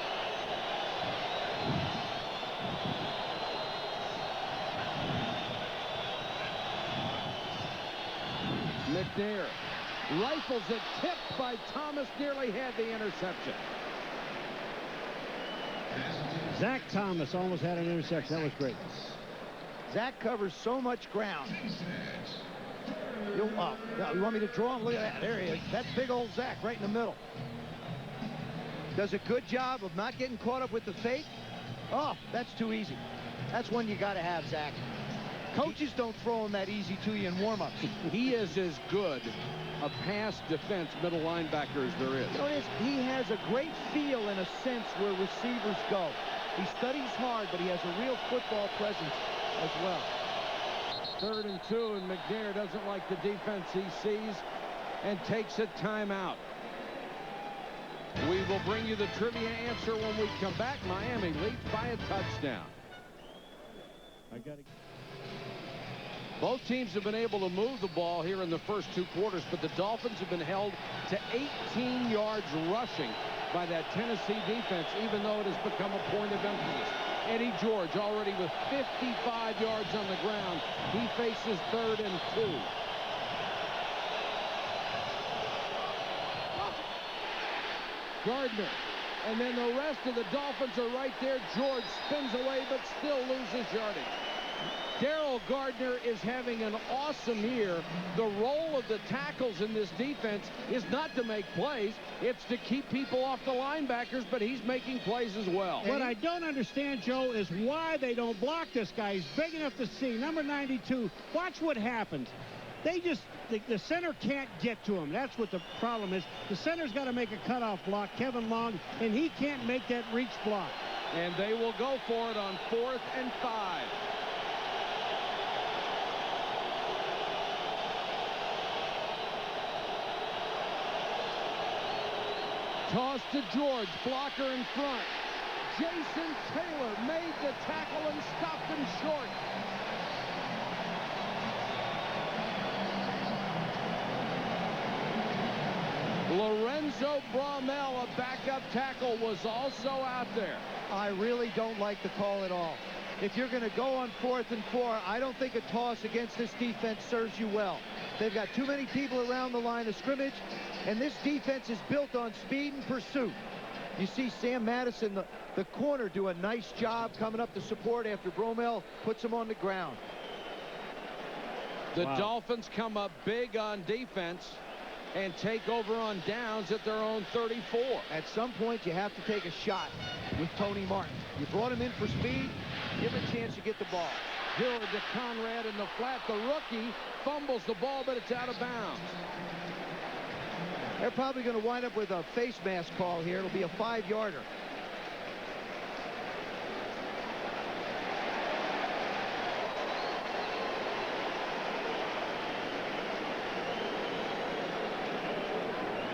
McNair rifles it, tipped by Thomas, nearly had the interception. Zach Thomas almost had an interception. That was great. Zach covers so much ground. You want me to draw him? Look at that. There he is. That's big old Zach right in the middle. Does a good job of not getting caught up with the fake. Oh, that's too easy. That's one you got to have, Zach. Coaches don't throw him that easy to you in warm-ups. He is as good a pass defense middle linebacker as there is. You know, he has a great feel in a sense where receivers go. He studies hard, but he has a real football presence as well. 3rd and 2, and McNair doesn't like the defense he sees and takes a timeout. We will bring you the trivia answer when we come back. Miami leads by a touchdown. Both teams have been able to move the ball here in the first 2 quarters, but the Dolphins have been held to 18 yards rushing by that Tennessee defense, even though it has become a point of emphasis. Eddie George already with 55 yards on the ground. He faces 3rd and 2. Gardner. And then the rest of the Dolphins are right there. George spins away but still loses yardage. Darrell Gardner is having an awesome year. The role of the tackles in this defense is not to make plays. It's to keep people off the linebackers, but he's making plays as well. What I don't understand, Joe, is why they don't block this guy. He's big enough to see. Number 92, watch what happens. They just, the center can't get to him. That's what the problem is. The center's got to make a cutoff block, Kevin Long, and he can't make that reach block. And they will go for it on 4th and 5. Toss to George, blocker in front. Jason Taylor made the tackle and stopped him short. Lorenzo Bromell, a backup tackle, was also out there. I really don't like the call at all. If you're going to go on 4th and 4, I don't think a toss against this defense serves you well. They've got too many people around the line of scrimmage, and this defense is built on speed and pursuit. You see Sam Madison, the corner, do a nice job coming up to support after Bromell puts him on the ground. The Dolphins come up big on defense and take over on downs at their own 34. At some point, you have to take a shot with Tony Martin. You brought him in for speed, give him a chance to get the ball. Hillard to Conrad in the flat. The rookie fumbles the ball, but it's out of bounds. They're probably going to wind up with a face mask call here. It'll be a 5-yarder.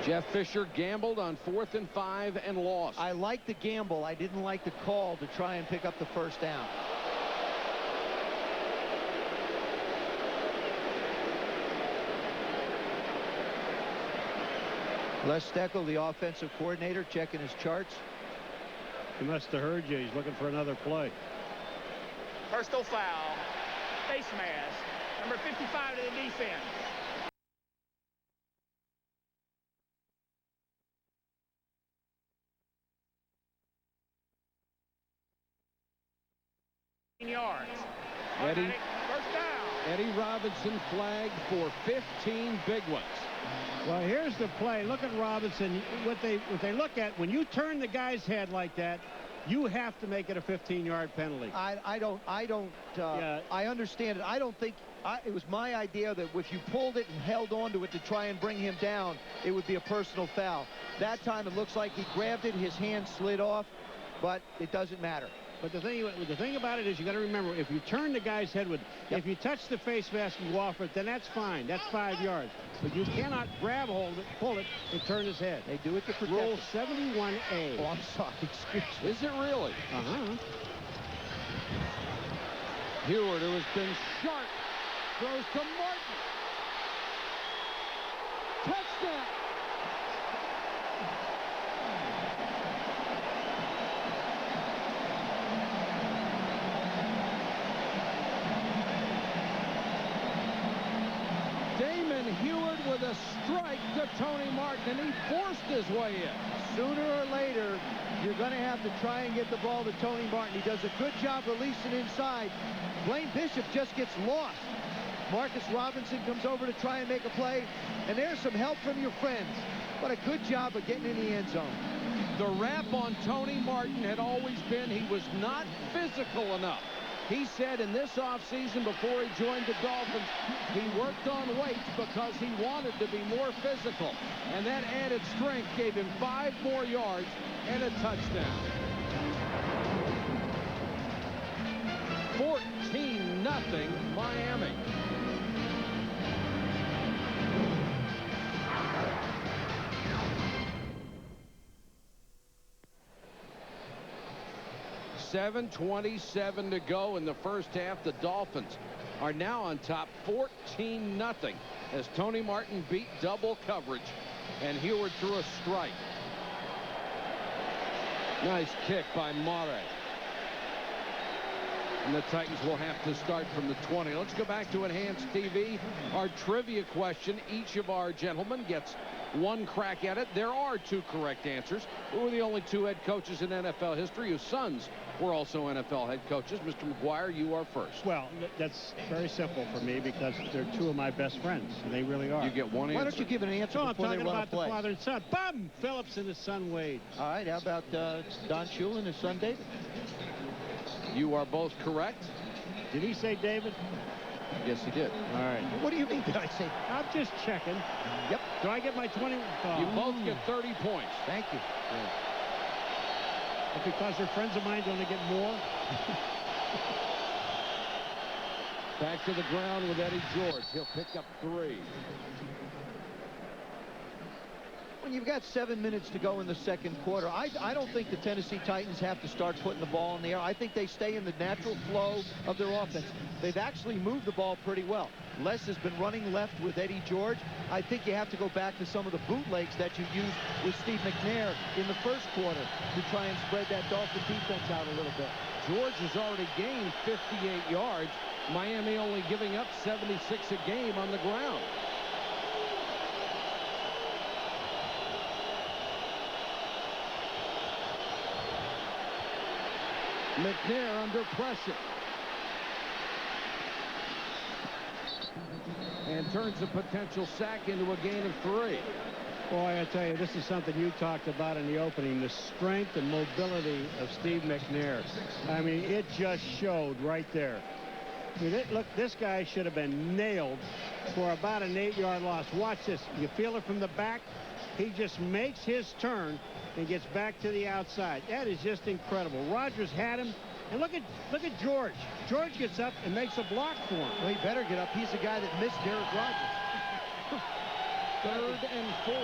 Jeff Fisher gambled on 4th and 5 and lost. I like the gamble. I didn't like the call to try and pick up the first down. Les Steckel, the offensive coordinator, checking his charts. He must have heard you. He's looking for another play. Personal foul. Face mask. Number 55 to the defense. Yards. Eddie. First down. Eddie Robinson flagged for 15 big ones. Well, here's the play. Look at Robinson. What they look at, when you turn the guy's head like that, you have to make it a 15-yard penalty. I understand it. I don't think it was my idea that if you pulled it and held on to it to try and bring him down, it would be a personal foul. That time it looks like he grabbed it, his hand slid off, but it doesn't matter. But the thing about it is, you got to remember, if you turn the guy's head with, if you touch the face mask and go off it, then that's fine. That's 5 yards. But you cannot grab hold of it, pull it, and turn his head. They do it to protect Rule him. 71A. Oh, I'm sorry. Excuse me. Is it really? Uh-huh. Heward, who has been sharp, throws to Martin. Touchdown. Heward with a strike to Tony Martin, and he forced his way in. Sooner or later, you're going to have to try and get the ball to Tony Martin. He does a good job releasing inside. Blaine Bishop just gets lost. Marcus Robinson comes over to try and make a play, and there's some help from your friends. What a good job of getting in the end zone. The rap on Tony Martin had always been he was not physical enough. He said in this offseason, before he joined the Dolphins, he worked on weight because he wanted to be more physical. And that added strength gave him 5 more yards and a touchdown. 14-0 Miami. .27 to go in the first half. The Dolphins are now on top 14-0 as Tony Martin beat double coverage and Heward threw a strike. Nice kick by Mare. And the Titans will have to start from the 20. Let's go back to Enhanced TV. Our trivia question. Each of our gentlemen gets 1 crack at it. There are 2 correct answers. Who are the only 2 head coaches in NFL history whose sons were also NFL head coaches? Mr. McGuire, you are first. Well, that's very simple for me because they're 2 of my best friends. And they really are. You get 1 answer. Why don't you give an answer No, I'm before they talking run about a play? the father and son. Bum! Phillips and his son Wade. All right, how about Don Shula and his son David? You are both correct. Did he say David? Yes, he did. All right. What do you mean, did I say? I'm just checking. Yep. Do I get my 20? You both get 30 points. Thank you. Yeah. Because they're friends of mine, don't they get more? Back to the ground with Eddie George. He'll pick up 3. When you've got 7 minutes to go in the second quarter, I don't think the Tennessee Titans have to start putting the ball in the air. I think they stay in the natural flow of their offense. They've actually moved the ball pretty well. Les has been running left with Eddie George. I think you have to go back to some of the bootlegs that you used with Steve McNair in the first quarter to try and spread that Dolphin defense out a little bit. George has already gained 58 yards. Miami only giving up 76 a game on the ground. McNair under pressure. And turns a potential sack into a gain of 3. Boy, I tell you, this is something you talked about in the opening, the strength and mobility of Steve McNair. I mean, it just showed right there. I mean, look, this guy should have been nailed for about an 8-yard loss. Watch this. You feel it from the back. He just makes his turn and gets back to the outside. That is just incredible. Rodgers had him. And look at George. George gets up and makes a block for him. Well, he better get up. He's the guy that missed Derek Rodgers. 3rd and 4.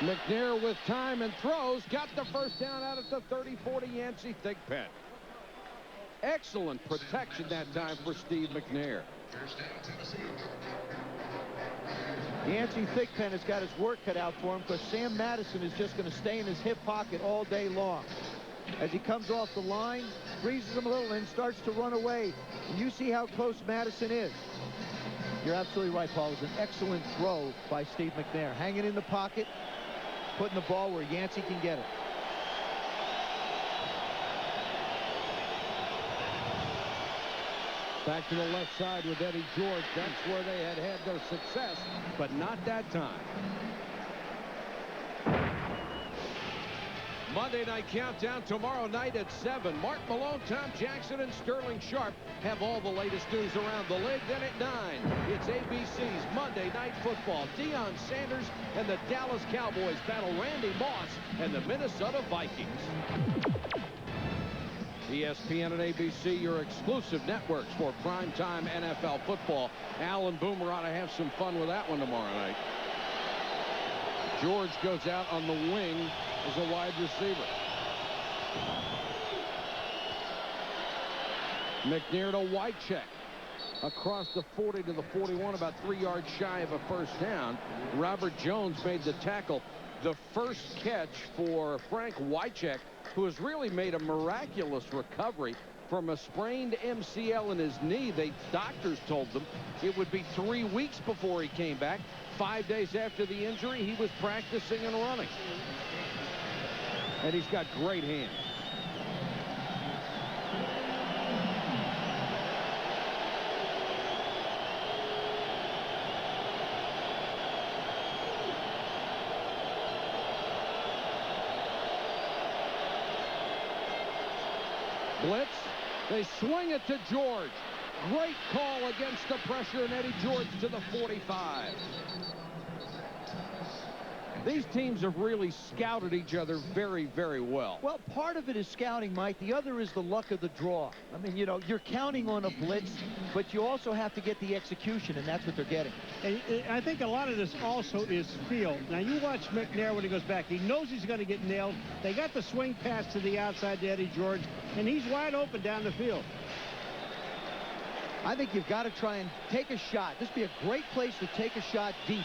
McNair with time and throws. Got the first down out at the 30-40 Yancey Thigpen. Excellent protection that time for Steve McNair. Yancey Thigpen has got his work cut out for him because Sam Madison is just going to stay in his hip pocket all day long. As he comes off the line, freezes him a little and starts to run away. And you see how close Madison is. You're absolutely right, Paul. It was an excellent throw by Steve McNair. Hanging in the pocket. putting the ball where Yancey can get it. Back to the left side with Eddie George. That's where they had their success, but not that time. Monday Night Countdown tomorrow night at 7. Mark Malone, Tom Jackson, and Sterling Sharp have all the latest news around the league. Then at 9, it's ABC's Monday Night Football. Deion Sanders and the Dallas Cowboys battle Randy Moss and the Minnesota Vikings. ESPN and ABC, your exclusive networks for primetime NFL football. Al and Boomer ought to have some fun with that one tomorrow night. George goes out on the wing as a wide receiver. McNair to Wycheck. Across the 40 to the 41, about 3 yards shy of a first down. Robert Jones made the tackle. The first catch for Frank Wycheck, who has really made a miraculous recovery from a sprained MCL in his knee. Doctors told them it would be 3 weeks before he came back. 5 days after the injury, he was practicing and running. And he's got great hands. Blitz. They swing it to George. Great call against the pressure, and Eddie George to the 45. These teams have really scouted each other very, very well. Well, part of it is scouting, Mike. The other is the luck of the draw. I mean, you know, you're counting on a blitz, but you also have to get the execution, and that's what they're getting. And I think a lot of this also is feel. Now, you watch McNair when he goes back. He knows he's going to get nailed. They got the swing pass to the outside to Eddie George, and he's wide open down the field. I think you've got to try and take a shot. This would be a great place to take a shot deep.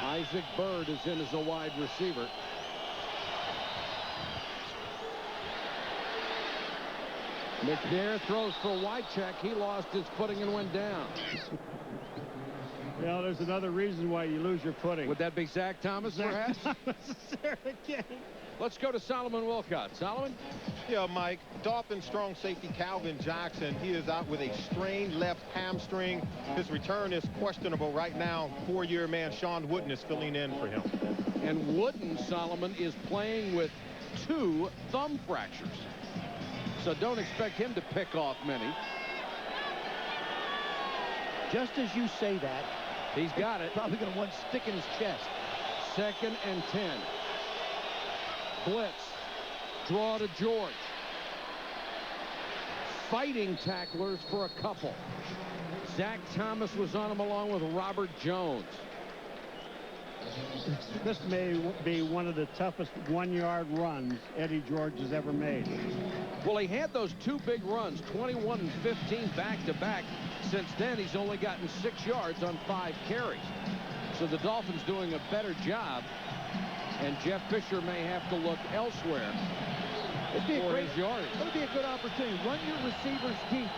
Isaac Bird is in as a wide receiver. McNair throws for Wycheck. He lost his footing and went down. Well, there's another reason why you lose your footing. Would that be Zach Thomas, perhaps? Thomas is there again. Let's go to Solomon Wilcott. Solomon? Yeah, Mike. Dolphins strong safety Calvin Jackson. He is out with a strained left hamstring. His return is questionable right now. 4-year man Sean Wooden is filling in for him. And Wooden, Solomon, is playing with 2 thumb fractures. So don't expect him to pick off many. Just as you say that, he's got it. Probably going to want to stick in his chest. 2nd and 10. Blitz. Draw to George. Fighting tacklers for a couple. Zach Thomas was on him along with Robert Jones. This may be one of the toughest 1-yard runs Eddie George has ever made. Well, he had those 2 big runs, 21 and 15 back-to-back. Since then, he's only gotten 6 yards on 5 carries. So the Dolphins doing a better job, and Jeff Fisher may have to look elsewhere for his yardage. It'll be a good opportunity. Run your receivers deep,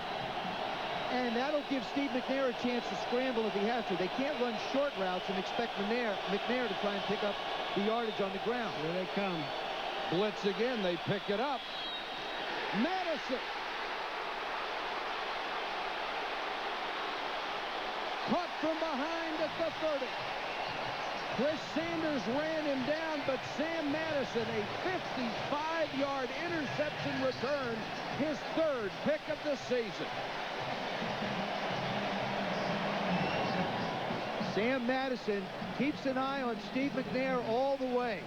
and that'll give Steve McNair a chance to scramble if he has to. They can't run short routes and expect McNair to try and pick up the yardage on the ground. Here they come. Blitz again. They pick it up. Madison. Caught from behind at the 30. Chris Sanders ran him down, but Sam Madison, a 55-yard interception return, his 3rd pick of the season. Sam Madison keeps an eye on Steve McNair all the way.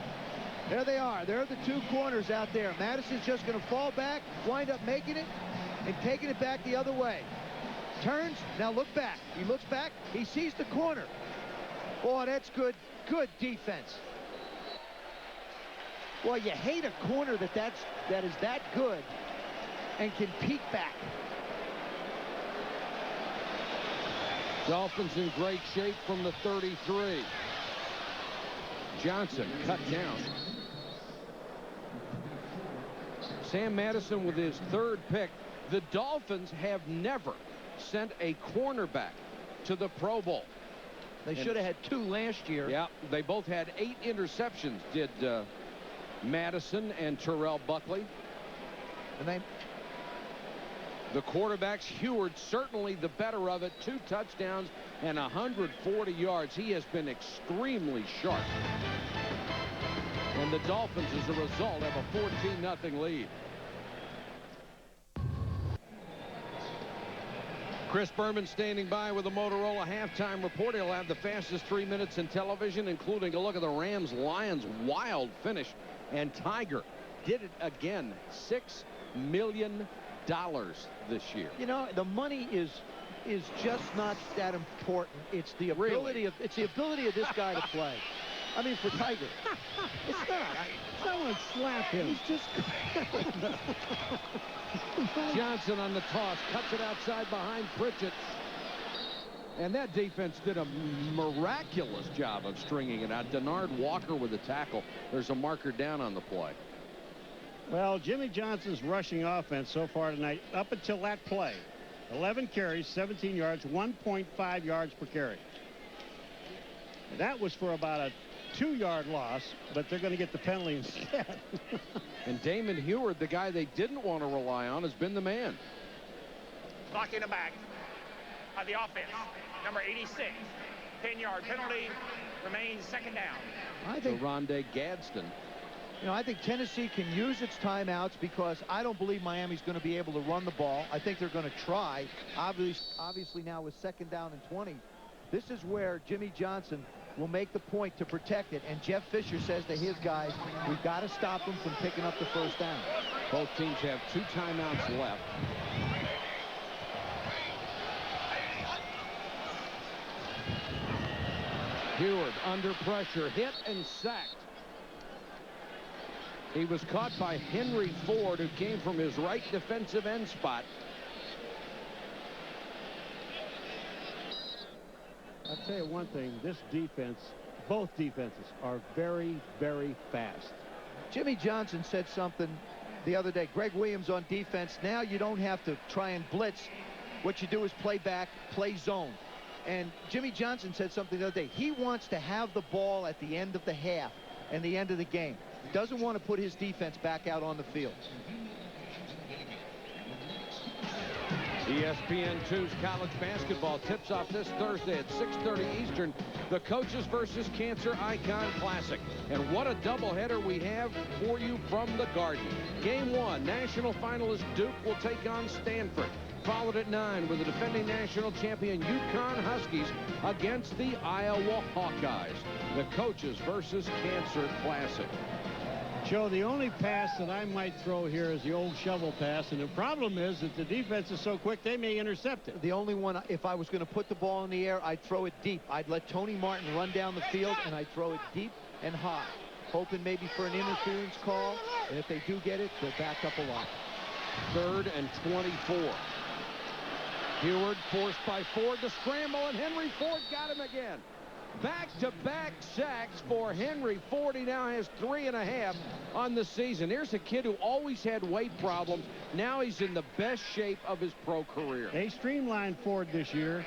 There they are. There are the 2 corners out there. Madison's just going to fall back, wind up making it, and taking it back the other way. Turns, now look back. He looks back, he sees the corner. Boy, that's good defense. Well, you hate a corner that is that good and can peek back. Dolphins in great shape from the 33. Johnson cut down. Sam Madison with his 3rd pick. The Dolphins have never sent a cornerback to the Pro Bowl. They should have had 2 last year. Yeah, they both had 8 interceptions, did Madison and Terrell Buckley. And the quarterbacks, Heward, certainly the better of it. 2 touchdowns and 140 yards. He has been extremely sharp. And the Dolphins, as a result, have a 14-0 lead. Chris Berman standing by with a Motorola halftime report. He'll have the fastest 3 minutes in television, including a look at the Rams-Lions wild finish. And Tiger did it again. $6 million this year. You know, the money is just not that important. It's the ability of this guy to play. I mean, for Tiger. It's not. Someone slap him. He's just... Johnson on the toss. Cuts it outside behind Pritchett. And that defense did a miraculous job of stringing it out. Denard Walker with a tackle. There's a marker down on the play. Well, Jimmy Johnson's rushing offense so far tonight, up until that play, 11 carries, 17 yards, 1.5 yards per carry. That was for about a 2-yard loss, but they're going to get the penalty instead. And Damon Heward, the guy they didn't want to rely on, has been the man. Blocking the back of the offense, number 86. 10-yard penalty, remains second down. I think Rondé Gadsden. You know, I think Tennessee can use its timeouts because I don't believe Miami's going to be able to run the ball. I think they're going to try. Obviously now with 2nd down and 20. This is where Jimmy Johnson will make the point to protect it. And Jeff Fisher says to his guys, we've got to stop them from picking up the 1st down. Both teams have 2 timeouts left. Heward under pressure, hit and sacked. He was caught by Henry Ford, who came from his right defensive end spot. I'll tell you one thing, this defense, both defenses are very, very fast. Jimmy Johnson said something the other day. Greg Williams on defense. Now you don't have to try and blitz. What you do is play back, play zone. And Jimmy Johnson said something the other day. He wants to have the ball at the end of the half and the end of the game. Doesn't want to put his defense back out on the field. ESPN2's college basketball tips off this Thursday at 6:30 Eastern. The Coaches versus Cancer Icon Classic. And what a doubleheader we have for you from the Garden. Game 1, national finalist Duke will take on Stanford. Followed at 9 with the defending national champion UConn Huskies against the Iowa Hawkeyes. The Coaches versus Cancer Classic. Joe, the only pass that I might throw here is the old shovel pass, and the problem is that the defense is so quick they may intercept it. The only one, if I was going to put the ball in the air, I'd throw it deep. I'd let Tony Martin run down the field, and I'd throw it deep and high, hoping maybe for an interference call, and if they do get it, they'll back up a lot. 3rd and 24. Heward forced by Ford to scramble, and Henry Ford got him again. Back-to-back sacks for Henry Ford. He now has 3.5 on the season. Here's a kid who always had weight problems. Now he's in the best shape of his pro career. They streamlined Ford this year.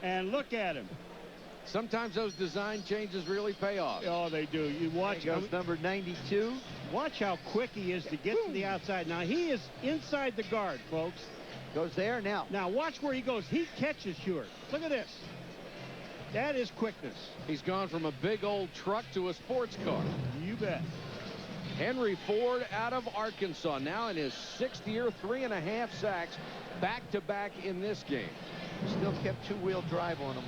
And look at him. Sometimes those design changes really pay off. Oh, they do. You watch. There goes number 92. Watch how quick he is to get to the outside. Now, he is inside the guard, folks. Goes there now. Now, watch where he goes. He catches Heward. Look at this. That is quickness. He's gone from a big old truck to a sports car. You bet. Henry Ford out of Arkansas, now in his 6th year, 3.5 sacks, back-to-back in this game. Still kept 2-wheel drive on him,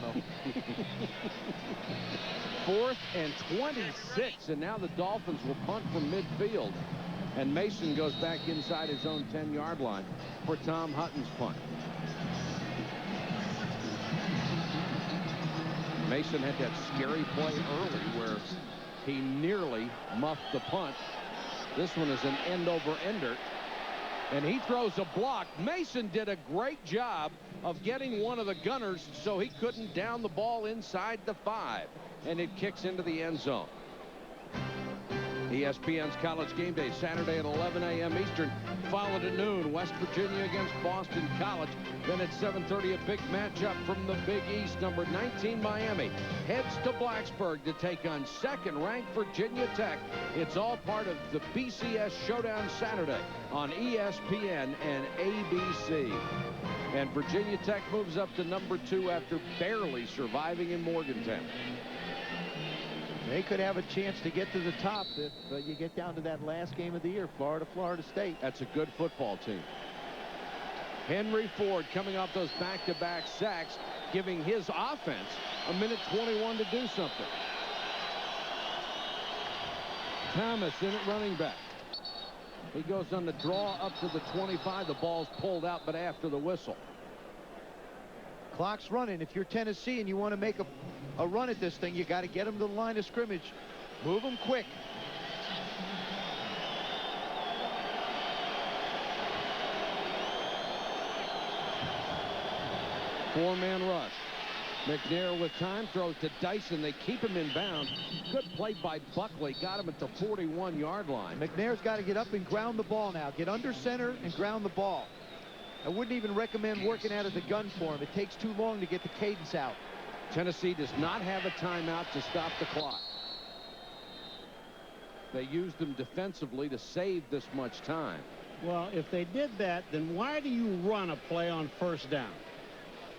though. 4th and 26, and now the Dolphins will punt from midfield. And Mason goes back inside his own 10-yard line for Tom Hutton's punt. Mason had that scary play early where he nearly muffed the punt. This one is an end-over-ender. And he throws a block. Mason did a great job of getting one of the gunners so he couldn't down the ball inside the 5. And it kicks into the end zone. ESPN's College Game Day, Saturday at 11 a.m. Eastern. Followed at noon, West Virginia against Boston College. Then at 7:30, a big matchup from the Big East. Number 19, Miami, heads to Blacksburg to take on second-ranked Virginia Tech. It's all part of the BCS Showdown Saturday on ESPN and ABC. And Virginia Tech moves up to number 2 after barely surviving in Morgantown. They could have a chance to get to the top if you get down to that last game of the year, Florida State. That's a good football team. Henry Ford coming off those back-to-back sacks, giving his offense a minute 21 to do something. Thomas in at running back. He goes on the draw up to the 25. The ball's pulled out, but after the whistle. Clock's running. If you're Tennessee and you want to make a run at this thing, you got to get them to the line of scrimmage. Move them quick. Four-man rush. McNair with time, throws to Dyson. They keep him in bounds. Good play by Buckley. Got him at the 41-yard line. McNair's got to get up and ground the ball now. Get under center and ground the ball. I wouldn't even recommend working out of the gun for him. It takes too long to get the cadence out. Tennessee does not have a timeout to stop the clock. They used them defensively to save this much time. Well, if they did that, then why do you run a play on first down?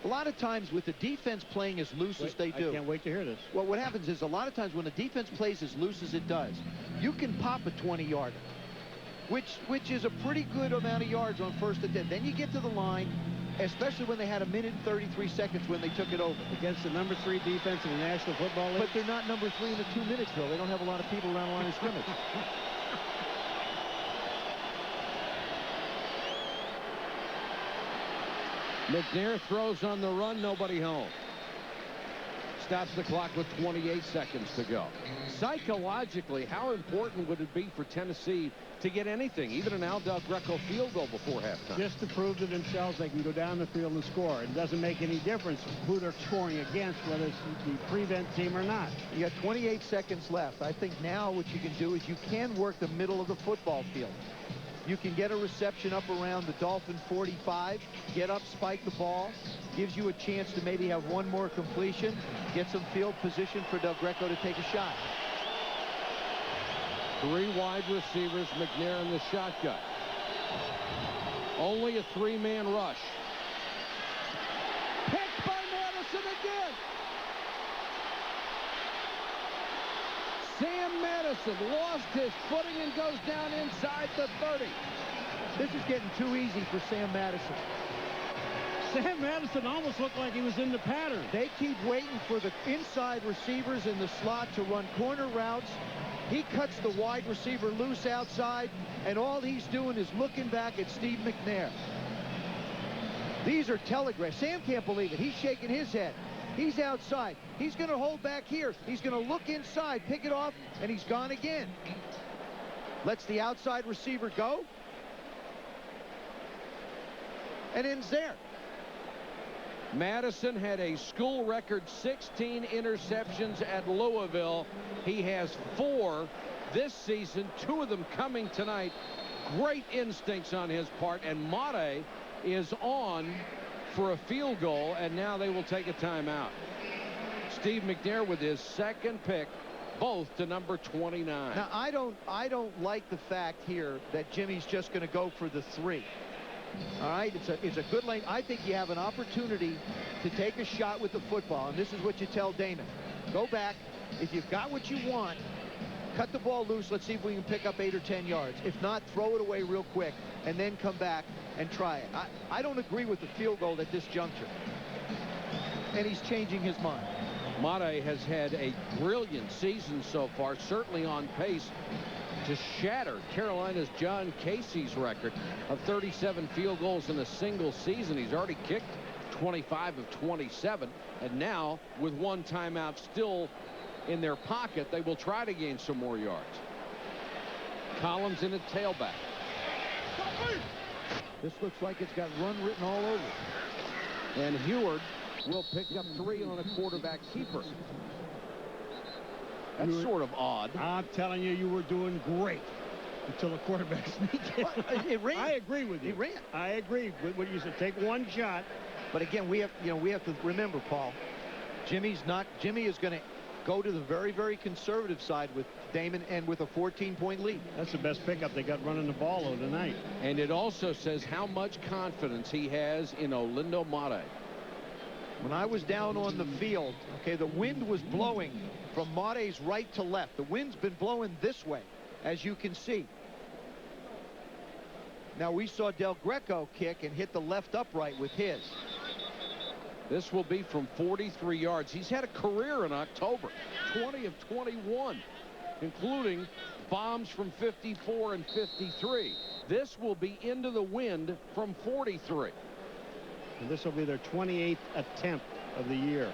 A lot of times with the defense playing as loose as they do. I can't wait to hear this. Well, what happens is a lot of times when the defense plays as loose as it does, you can pop a 20-yarder, which is a pretty good amount of yards on first and 10. Then you get to the line, especially when they had a minute and 33 seconds when they took it over. Against the number 3 defense in the National Football League. But they're not number 3 in the 2-minute drill. They don't have a lot of people around the line of scrimmage. McNair throws on the run, nobody home. Stops the clock with 28 seconds to go. Psychologically, how important would it be for Tennessee to get anything, even an Al Del Greco field goal before halftime? Just to prove to themselves they can go down the field and score. It doesn't make any difference who they're scoring against, whether it's the prevent team or not. You got 28 seconds left. I think now what you can do is you can work the middle of the football field. You can get a reception up around the Dolphin 45, get up, spike the ball, gives you a chance to maybe have one more completion, get some field position for Del Greco to take a shot. 3 wide receivers, McNair in the shotgun. Only a 3-man rush. Picked by Madison again. Sam Madison lost his footing and goes down inside the 30. This is getting too easy for Sam Madison. Sam Madison almost looked like he was in the pattern. They keep waiting for the inside receivers in the slot to run corner routes. He cuts the wide receiver loose outside, and all he's doing is looking back at Steve McNair. These are telegraphs. Sam can't believe it. He's shaking his head. He's outside. He's going to hold back here. He's going to look inside, pick it off, and he's gone again. Lets the outside receiver go. And ends there. Madison had a school record 16 interceptions at Louisville. He has 4 this season, 2 of them coming tonight. Great instincts on his part, and Mate is on for a field goal, and now they will take a timeout. Steve McNair with his second pick, both to number 29. Now, I don't like the fact here that Jimmy's just going to go for the 3. All right, it's a good lane. I think you have an opportunity to take a shot with the football, and this is what you tell Damon. Go back. If you've got what you want, cut the ball loose. Let's see if we can pick up 8 or 10 yards. If not, throw it away real quick and then come back and try it. I don't agree with the field goal at this juncture. And he's changing his mind. Mate has had a brilliant season so far, certainly on pace to shatter Carolina's John Casey's record of 37 field goals in a single season. He's already kicked 25 of 27, and now with 1 timeout still in their pocket, they will try to gain some more yards. Collins in at tailback. This looks like it's got run written all over it. And Heward will pick up 3 on a quarterback keeper. That's sort of odd. I'm telling you, you were doing great until the quarterback sneaked in. It ran. I agree with you. It ran. I agree with what you said. Take one shot. But again, we have to remember, Paul, Jimmy is going to go to the very, very conservative side with Damon and with a 14-point lead. That's the best pickup they got running the ball over tonight. And it also says how much confidence he has in Olindo Mate. When I was down on the field, okay, the wind was blowing from Mate's right to left. The wind's been blowing this way, as you can see. Now we saw Del Greco kick and hit the left upright with his. This will be from 43 yards. He's had a career in October, 20 of 21, including bombs from 54 and 53. This will be into the wind from 43. And this will be their 28th attempt of the year.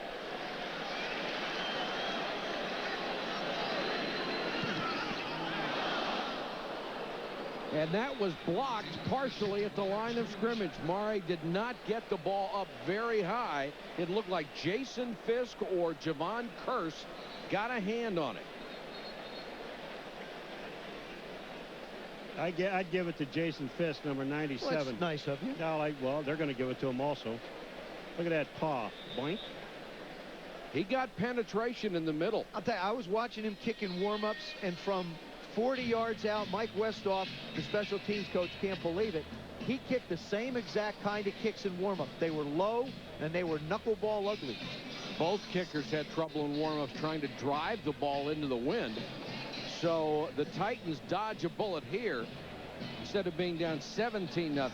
And that was blocked partially at the line of scrimmage. Murray did not get the ball up very high. It looked like Jason Fisk or Javon Curse got a hand on it. I'd give it to Jason Fisk, number 97. Well, that's nice of you. No, well, they're going to give it to him also. Look at that paw. Boink. He got penetration in the middle. I'll tell you, I was watching him kick in warm-ups, and from 40 yards out, Mike Westhoff, the special teams coach, can't believe it. He kicked the same exact kind of kicks in warm-ups. They were low, and they were knuckleball ugly. Both kickers had trouble in warm-ups trying to drive the ball into the wind. So the Titans dodge a bullet here. Instead of being down 17-0,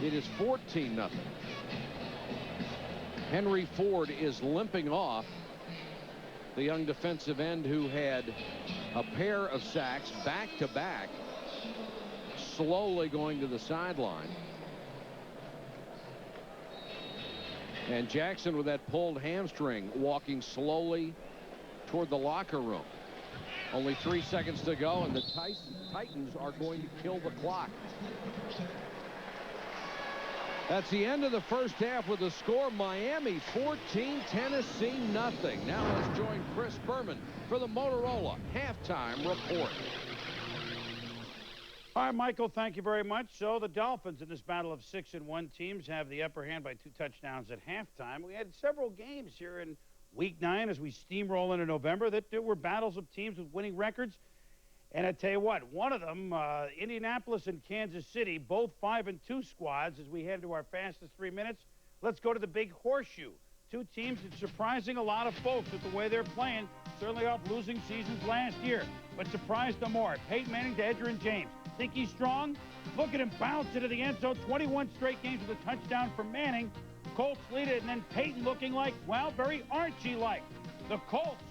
it is 14-0. Henry Ford is limping off. The young defensive end who had a pair of sacks back-to-back, slowly going to the sideline. And Jackson with that pulled hamstring walking slowly toward the locker room. Only 3 seconds to go, and the Titans are going to kill the clock. That's the end of the first half with the score Miami 14, Tennessee nothing. Now let's join Chris Berman for the Motorola halftime report. All right, Michael, thank you very much. So the Dolphins in this battle of 6-1 teams have the upper hand by 2 touchdowns at halftime. We had several games here in Week 9 as we steamroll into November that there were battles of teams with winning records. And I tell you what, one of them, Indianapolis and Kansas City, both 5-2 squads as we head to our fastest 3 minutes. Let's go to the big horseshoe. Two teams that's surprising a lot of folks with the way they're playing, certainly off losing seasons last year. But surprised them more. Peyton Manning to Edgerrin James. Think he's strong? Look at him bounce into the end zone. 21 straight games with a touchdown for Manning. Colts lead it, and then Peyton looking like, well, very Archie-like. The Colts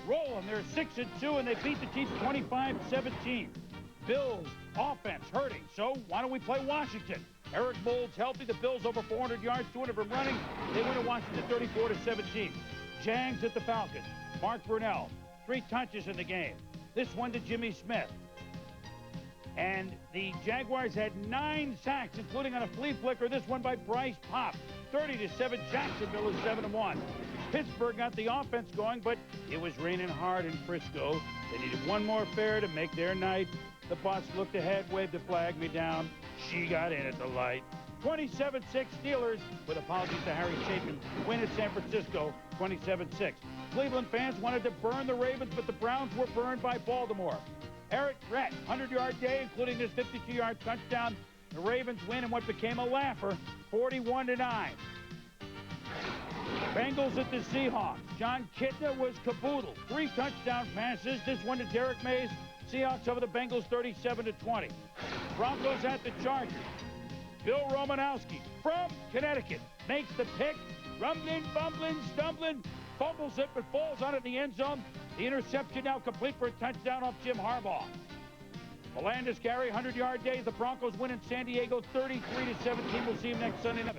rolling. They're 6-2, and they beat the Chiefs 25-17. Bills offense hurting, so why don't we play Washington? Eric Mold's healthy. The Bills over 400 yards, 200 from running. They win at Washington 34-17. Jags at the Falcons. Mark Brunell, 3 touches in the game. This one to Jimmy Smith. And the Jaguars had 9 sacks, including on a flea flicker. This one by Bryce Pop. 30-7. Jacksonville is 7-1. Pittsburgh got the offense going, but it was raining hard in Frisco. They needed one more fair to make their night. The boss looked ahead, waved the flag me down. She got in at the light. 27-6 Steelers, with apologies to Harry Chapin, win at San Francisco, 27-6. Cleveland fans wanted to burn the Ravens, but the Browns were burned by Baltimore. Eric Brett, 100-yard day, including this 52-yard touchdown. The Ravens win in what became a laugher, 41-9. Bengals at the Seahawks. John Kitna was caboodled. 3 touchdown passes. This one to Derek Mays. Seahawks over the Bengals 37-20. Broncos at the Chargers. Bill Romanowski from Connecticut makes the pick. Rumbling, bumbling, stumbling. Fumbles it, but falls out of the end zone. The interception now complete for a touchdown off Jim Harbaugh. Melendez carry, 100-yard day. The Broncos win in San Diego 33-17. We'll see him next Sunday night.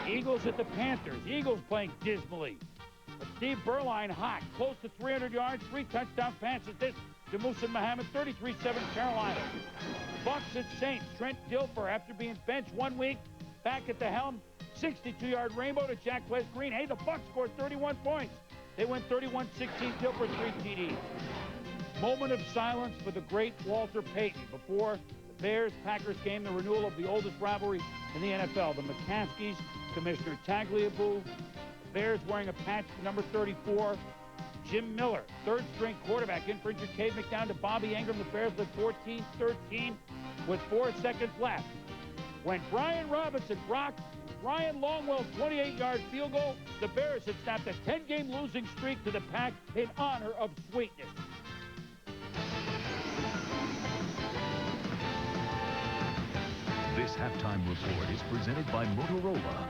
Eagles at the Panthers. Eagles playing dismally. But Steve Berline hot, close to 300 yards, 3 touchdown passes. This to Musa Muhammad, 33-7 Carolina. Bucks at Saints. Trent Dilfer, after being benched 1 week, back at the helm. 62-yard rainbow to Jack West Green. Hey, the Bucks scored 31 points. They went 31-16. Dilfer 3 TDs. moment of silence for the great Walter Payton before the Bears-Packers game, the renewal of the oldest rivalry in the NFL. The McCaskies, Commissioner Tagliabue, the Bears wearing a patch number 34. Jim Miller, third-string quarterback, in for injured Cade McNown to Bobby Ingram. The Bears led 14-13 with 4 seconds left. When Brian Robinson blocked Ryan Longwell's 28-yard field goal, the Bears had snapped a 10-game losing streak to the Pack in honor of sweetness. This halftime report is presented by Motorola.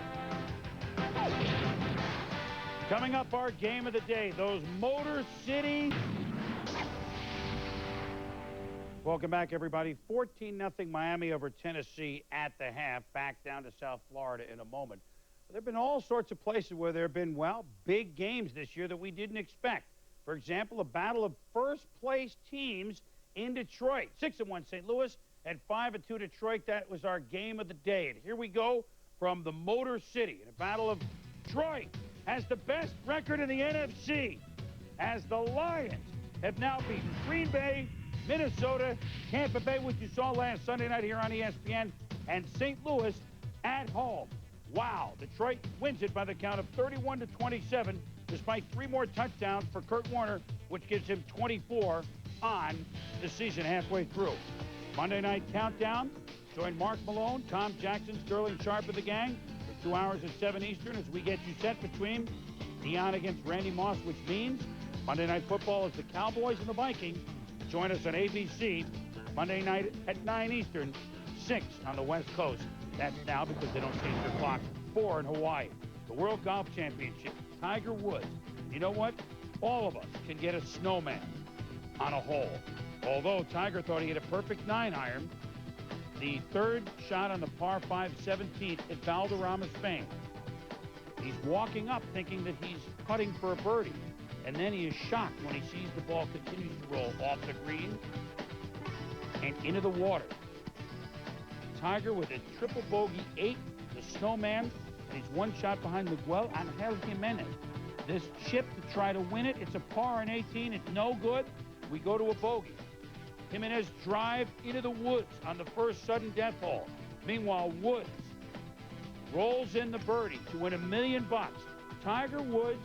Coming up, our game of the day, those Motor City. Welcome back, everybody. 14-0 Miami over Tennessee at the half. Back down to South Florida in a moment. There have been all sorts of places where there have been, well, big games this year that we didn't expect. For example, a battle of first-place teams in Detroit. 6-1 St. Louis and 5-2 Detroit. That was our game of the day. And here we go from the Motor City in a battle of Detroit. Has the best record in the NFC, as the Lions have now beaten Green Bay, Minnesota, Tampa Bay, which you saw last Sunday night here on ESPN, and St. Louis at home. Wow, Detroit wins it by the count of 31-27, despite 3 more touchdowns for Kurt Warner, which gives him 24 on the season halfway through. Monday Night Countdown. Join Mark Malone, Tom Jackson, Sterling Sharp of the gang. 2 hours at 7 Eastern as we get you set between Dion against Randy Moss, which means Monday Night Football is the Cowboys and the Vikings. Join us on ABC Monday night at 9 Eastern, 6 on the West Coast. That's now because they don't change their clock. 4 in Hawaii. The World Golf Championship, Tiger Woods. You know what? All of us can get a snowman on a hole. Although Tiger thought he had a perfect 9-iron, the third shot on the par 5 17th at Valderrama, Spain. He's walking up thinking that he's putting for a birdie. And then he is shocked when he sees the ball continues to roll off the green and into the water. Tiger with a triple bogey 8, the snowman, and he's 1 shot behind Miguel Angel Jimenez. This chip to try to win it, it's a par on 18, it's no good. We go to a bogey. Jimenez drive into the woods on the first sudden death hole. Meanwhile, Woods rolls in the birdie to win $1 million. Tiger Woods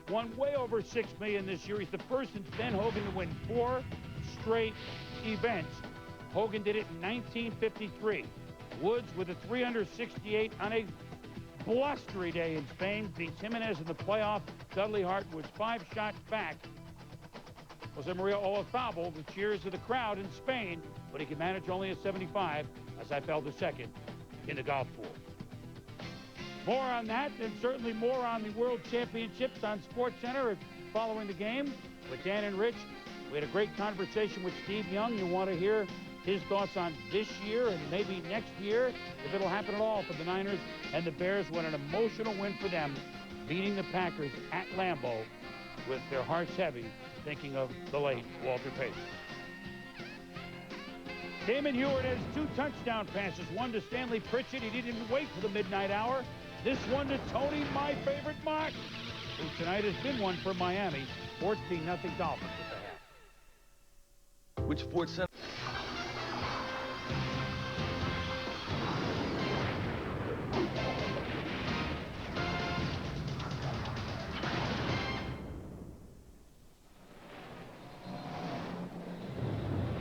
won way over $6 million this year. He's the first since Ben Hogan to win 4 straight events. Hogan did it in 1953. Woods with a 368 on a blustery day in Spain beats Jimenez in the playoff. Dudley Hart was 5 shots back. Jose Maria Olazabal, the cheers of the crowd in Spain, but he can manage only a 75 as I fell to second in the golf pool. More on that, and certainly more on the World Championships on SportsCenter following the game with Dan and Rich. We had a great conversation with Steve Young. You want to hear his thoughts on this year and maybe next year, if it'll happen at all for the Niners and the Bears. What an emotional win for them, beating the Packers at Lambeau with their hearts heavy, thinking of the late Walter Payton. Damon Heward has 2 touchdown passes, 1 to Stanley Pritchett. He didn't even wait for the midnight hour. This one to Tony, my favorite Mock, who tonight has been one for Miami. 14-0 Dolphins at the half. Which Sports Center?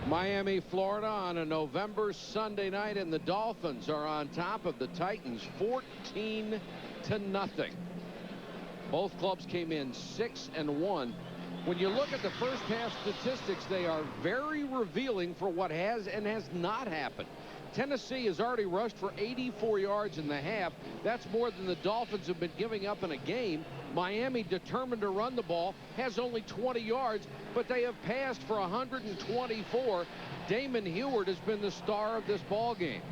Miami, Florida on a November Sunday night, and the Dolphins are on top of the Titans 14-0. Both clubs came in 6-1. When you look at the first half statistics, they are very revealing for what has and has not happened. Tennessee has already rushed for 84 yards in the half. That's more than the Dolphins have been giving up in a game. Miami, determined to run the ball, has only 20 yards, but they have passed for 124. Damon Heward has been the star of this ball game.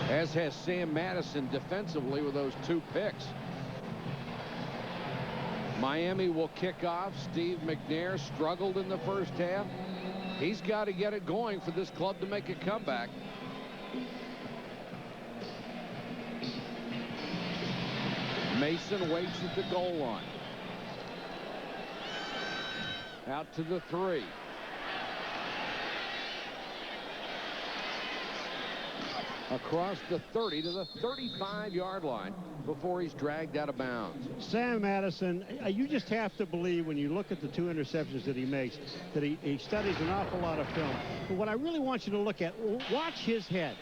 As has Sam Madison defensively with those 2 picks. Miami will kick off. Steve McNair struggled in the first half. He's got to get it going for this club to make a comeback. Mason waits at the goal line. Out to the 3. Across the 30 to the 35-yard line before he's dragged out of bounds. Sam Madison, you just have to believe when you look at the 2 interceptions that he makes that he studies an awful lot of film. But what I really want you to look at, watch his head.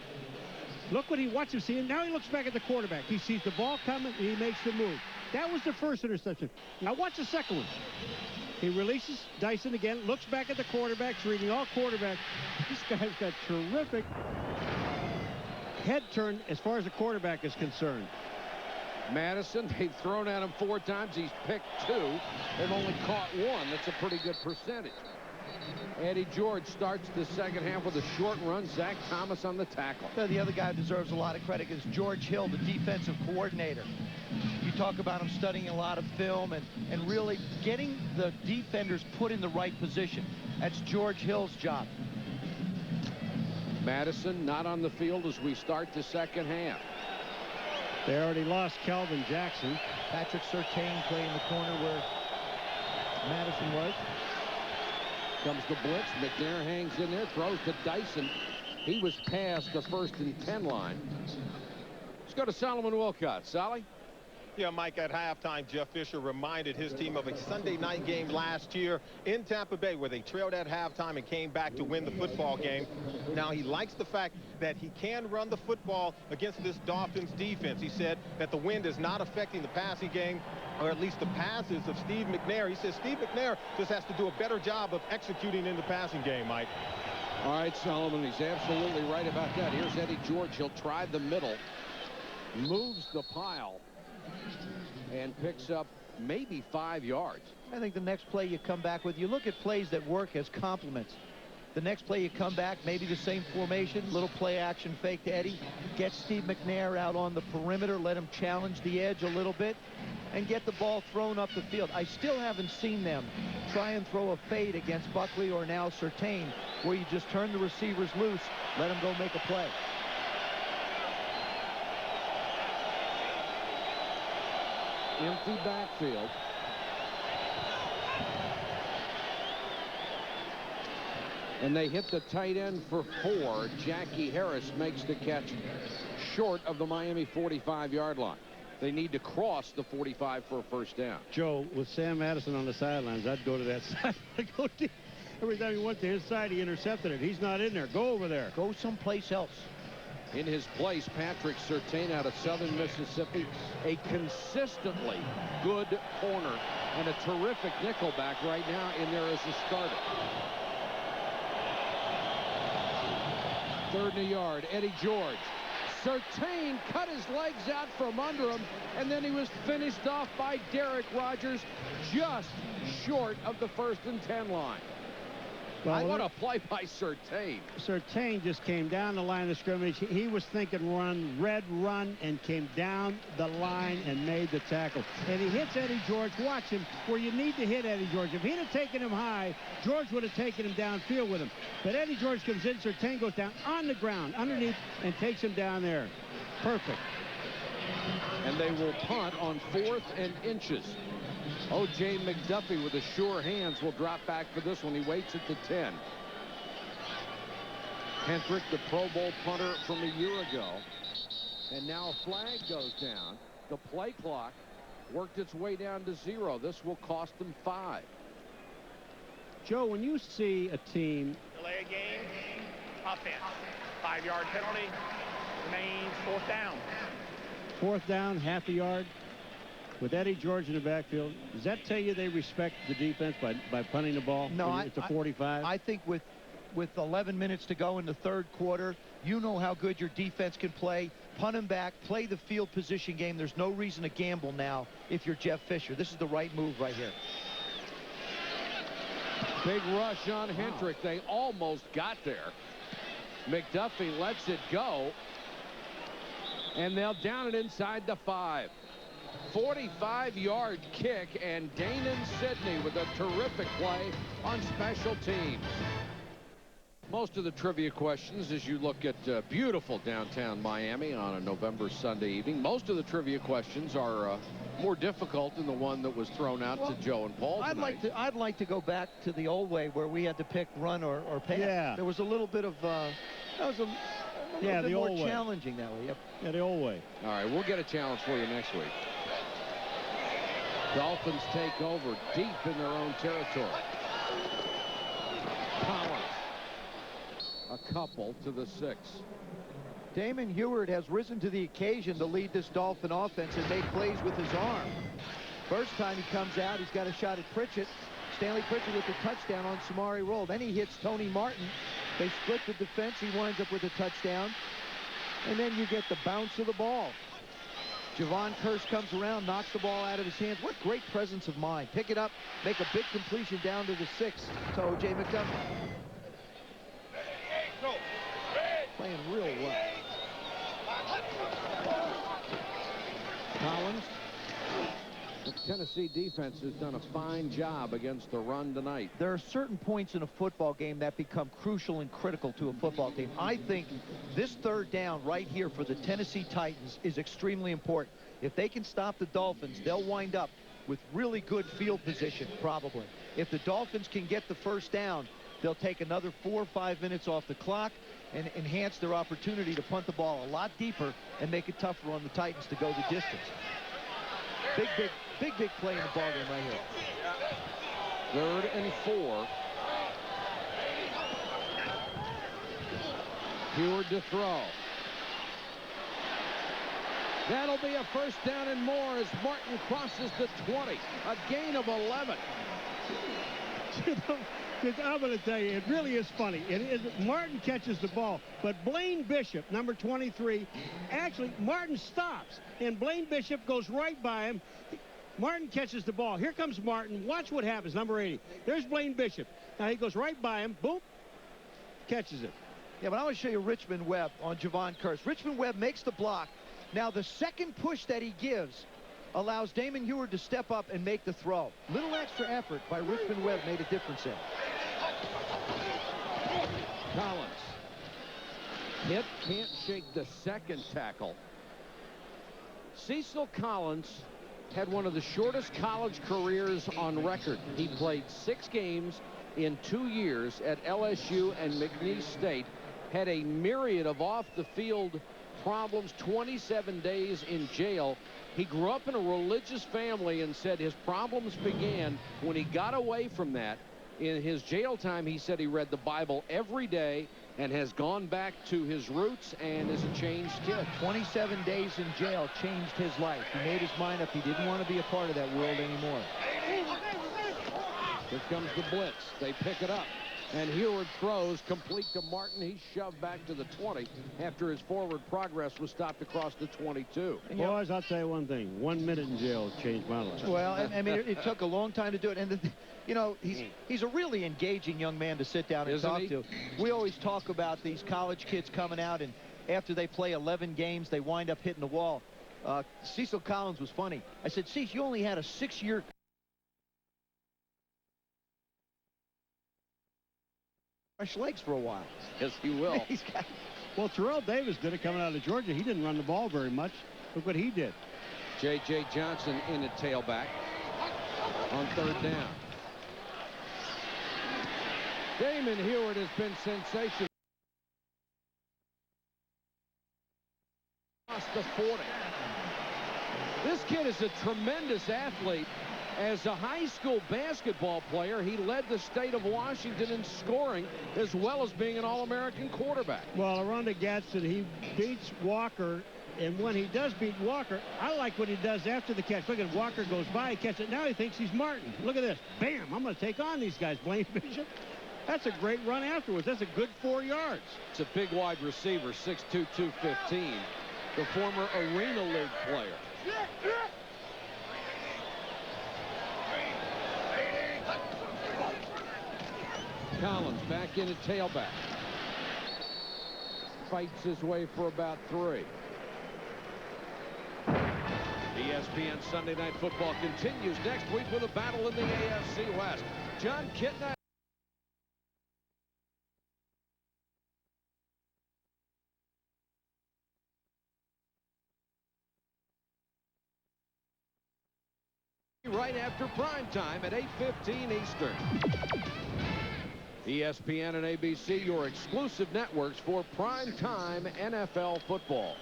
Look what watch him see. Now he looks back at the quarterback. He sees the ball coming and he makes the move. That was the first interception. Now watch the second one. He releases Dyson again, looks back at the quarterbacks, reading all quarterbacks. This guy's got terrific head turn as far as the quarterback is concerned. Madison, they've thrown at him 4 times. He's picked 2. They've only caught 1. That's a pretty good percentage. Eddie George starts the second half with a short run. Zach Thomas on the tackle. The other guy who deserves a lot of credit is George Hill, the defensive coordinator. You talk about him studying a lot of film and really getting the defenders put in the right position. That's George Hill's job. Madison not on the field as we start the second half. They already lost Kelvin Jackson. Patrick Surtain playing the corner where Madison was. Comes the blitz. McNair hangs in there, throws to Dyson. He was past the 1st and 10 line. Let's go to Solomon Wilcott. Solly? Yeah, Mike, at halftime, Jeff Fisher reminded his team of a Sunday night game last year in Tampa Bay where they trailed at halftime and came back to win the football game. Now, he likes the fact that he can run the football against this Dolphins defense. He said that the wind is not affecting the passing game, or at least the passes of Steve McNair. He says Steve McNair just has to do a better job of executing in the passing game, Mike. All right, Solomon, he's absolutely right about that. Here's Eddie George. He'll try the middle, moves the pile, and picks up maybe 5 yards. I think the next play you come back with, you look at plays that work as complements. The next play you come back, maybe the same formation, little play action fake to Eddie, get Steve McNair out on the perimeter, let him challenge the edge a little bit, and get the ball thrown up the field. I still haven't seen them try and throw a fade against Buckley or now Surtain, where you just turn the receivers loose, let them go make a play. Empty backfield. And they hit the tight end for 4. Jackie Harris makes the catch short of the Miami 45-yard line. They need to cross the 45 for a first down. Joe, with Sam Madison on the sidelines, I'd go to that side. Go deep. Every time he went to his side, he intercepted it. He's not in there. Go over there. Go someplace else. In his place, Patrick Surtain out of Southern Mississippi, a consistently good corner and a terrific nickelback right now in there as a starter. 3rd and a yard, Eddie George. Surtain cut his legs out from under him, and then he was finished off by Derek Rogers just short of the 1st and 10 line. Well, what a play by Surtain. Surtain just came down the line of scrimmage. He was thinking run, red run, and came down the line and made the tackle. And he hits Eddie George. Watch him where you need to hit Eddie George. If he'd have taken him high, George would have taken him downfield with him. But Eddie George comes in, Surtain goes down on the ground underneath and takes him down there. Perfect. And they will punt on 4th and inches. O.J. McDuffie with the sure hands will drop back for this one. He waits at the 10. Hendrick, the Pro Bowl punter from a year ago. And now a flag goes down. The play clock worked its way down to 0. This will cost them 5. Joe, when you see a team delay a game, offense, 5-yard penalty, remains 4th down. 4th down, half a yard. With Eddie George in the backfield, does that tell you they respect the defense by punting the ball? No, it's a 45. I think with 11 minutes to go in the 3rd quarter, you know how good your defense can play. Punt him back, play the field position game. There's no reason to gamble now if you're Jeff Fisher. This is the right move right here. Big rush on Hendrick. They almost got there. McDuffie lets it go. And they'll down it inside the 5. 45-yard kick, and Danon Sidney with a terrific play on special teams. Most of the trivia questions as you look at beautiful downtown Miami on a November Sunday evening, most of the trivia questions are more difficult than the one that was thrown out to Joe and Paul tonight. I'd like to go back to the old way where we had to pick run or pass. Yeah. There was a little bit of that was a little bit more challenging that way. Yep. Yeah, the old way. All right, we'll get a challenge for you next week. Dolphins take over deep in their own territory. Collins. A couple to the 6. Damon Heward has risen to the occasion to lead this Dolphin offense and make plays with his arm. First time he comes out, he's got a shot at Pritchett. Stanley Pritchett with the touchdown on Samari Roll. Then he hits Tony Martin. They split the defense. He winds up with a touchdown. And then you get the bounce of the ball. Javon Curse comes around, knocks the ball out of his hands. What great presence of mind. Pick it up, make a big completion down to the 6 to O.J. McDonough. Playing real well. Collins. The Tennessee defense has done a fine job against the run tonight. There are certain points in a football game that become crucial and critical to a football team. I think this third down right here for the Tennessee Titans is extremely important. If they can stop the Dolphins, they'll wind up with really good field position, probably. If the Dolphins can get the first down, they'll take another 4 or 5 minutes off the clock and enhance their opportunity to punt the ball a lot deeper and make it tougher on the Titans to go the distance. Big play in the ballgame right here. 3rd and 4. Heward to throw. That'll be a first down and more as Martin crosses the 20. A gain of 11. I'm going to tell you, it really is funny. Martin catches the ball, but Blaine Bishop, number 23, actually, Martin stops, and Blaine Bishop goes right by him. Martin catches the ball. Here comes Martin. Watch what happens, number 80. There's Blaine Bishop. Now he goes right by him. Boom. Catches it. Yeah, but I want to show you Richmond Webb on Javon Curse. Richmond Webb makes the block. Now the second push that he gives allows Damon Heward to step up and make the throw. Little extra effort by Richmond Webb made a difference there. Collins. Hit, can't shake the second tackle. Cecil Collins had one of the shortest college careers on record. He played 6 games in 2 years at LSU and McNeese State, had a myriad of off-the-field problems, 27 days in jail. He grew up in a religious family and said his problems began when he got away from that. In his jail time, he said he read the Bible every day and has gone back to his roots and is a changed kid. 27 days in jail changed his life. He made his mind up. He didn't want to be a part of that world anymore. Here comes the blitz. They pick it up. And Heward throws complete to Martin. He's shoved back to the 20 after his forward progress was stopped across the 22. Boys, I'll tell you one thing. 1 minute in jail changed my life. Well, I mean, it took a long time to do it. And, you know, he's a really engaging young man to sit down and talk to. We always talk about these college kids coming out, and after they play 11 games, they wind up hitting the wall. Cecil Collins was funny. I said, Cecil, you only had a 6-year fresh legs for a while. Yes, he will. Well, Terrell Davis did it coming out of Georgia. He didn't run the ball very much. Look what he did. J.J. Johnson in at tailback on 3rd down. Damon Heward has been sensational. Across the 40. This kid is a tremendous athlete. As a high school basketball player, he led the state of Washington in scoring as well as being an All-American quarterback. Well, Aranda Gadsden, he beats Walker, and when he does beat Walker, I like what he does after the catch. Look at Walker goes by, he catches it. Now he thinks he's Martin. Look at this. Bam, I'm going to take on these guys, Blaine Bishop. That's a great run afterwards. That's a good 4 yards. It's a big wide receiver, 6'2", 215, the former Arena League player. Collins back in at tailback. Fights his way for about 3. ESPN Sunday Night Football continues next week with a battle in the AFC West. John Kitna Right after prime time at 8:15 Eastern. ESPN and ABC, your exclusive networks for prime time NFL football.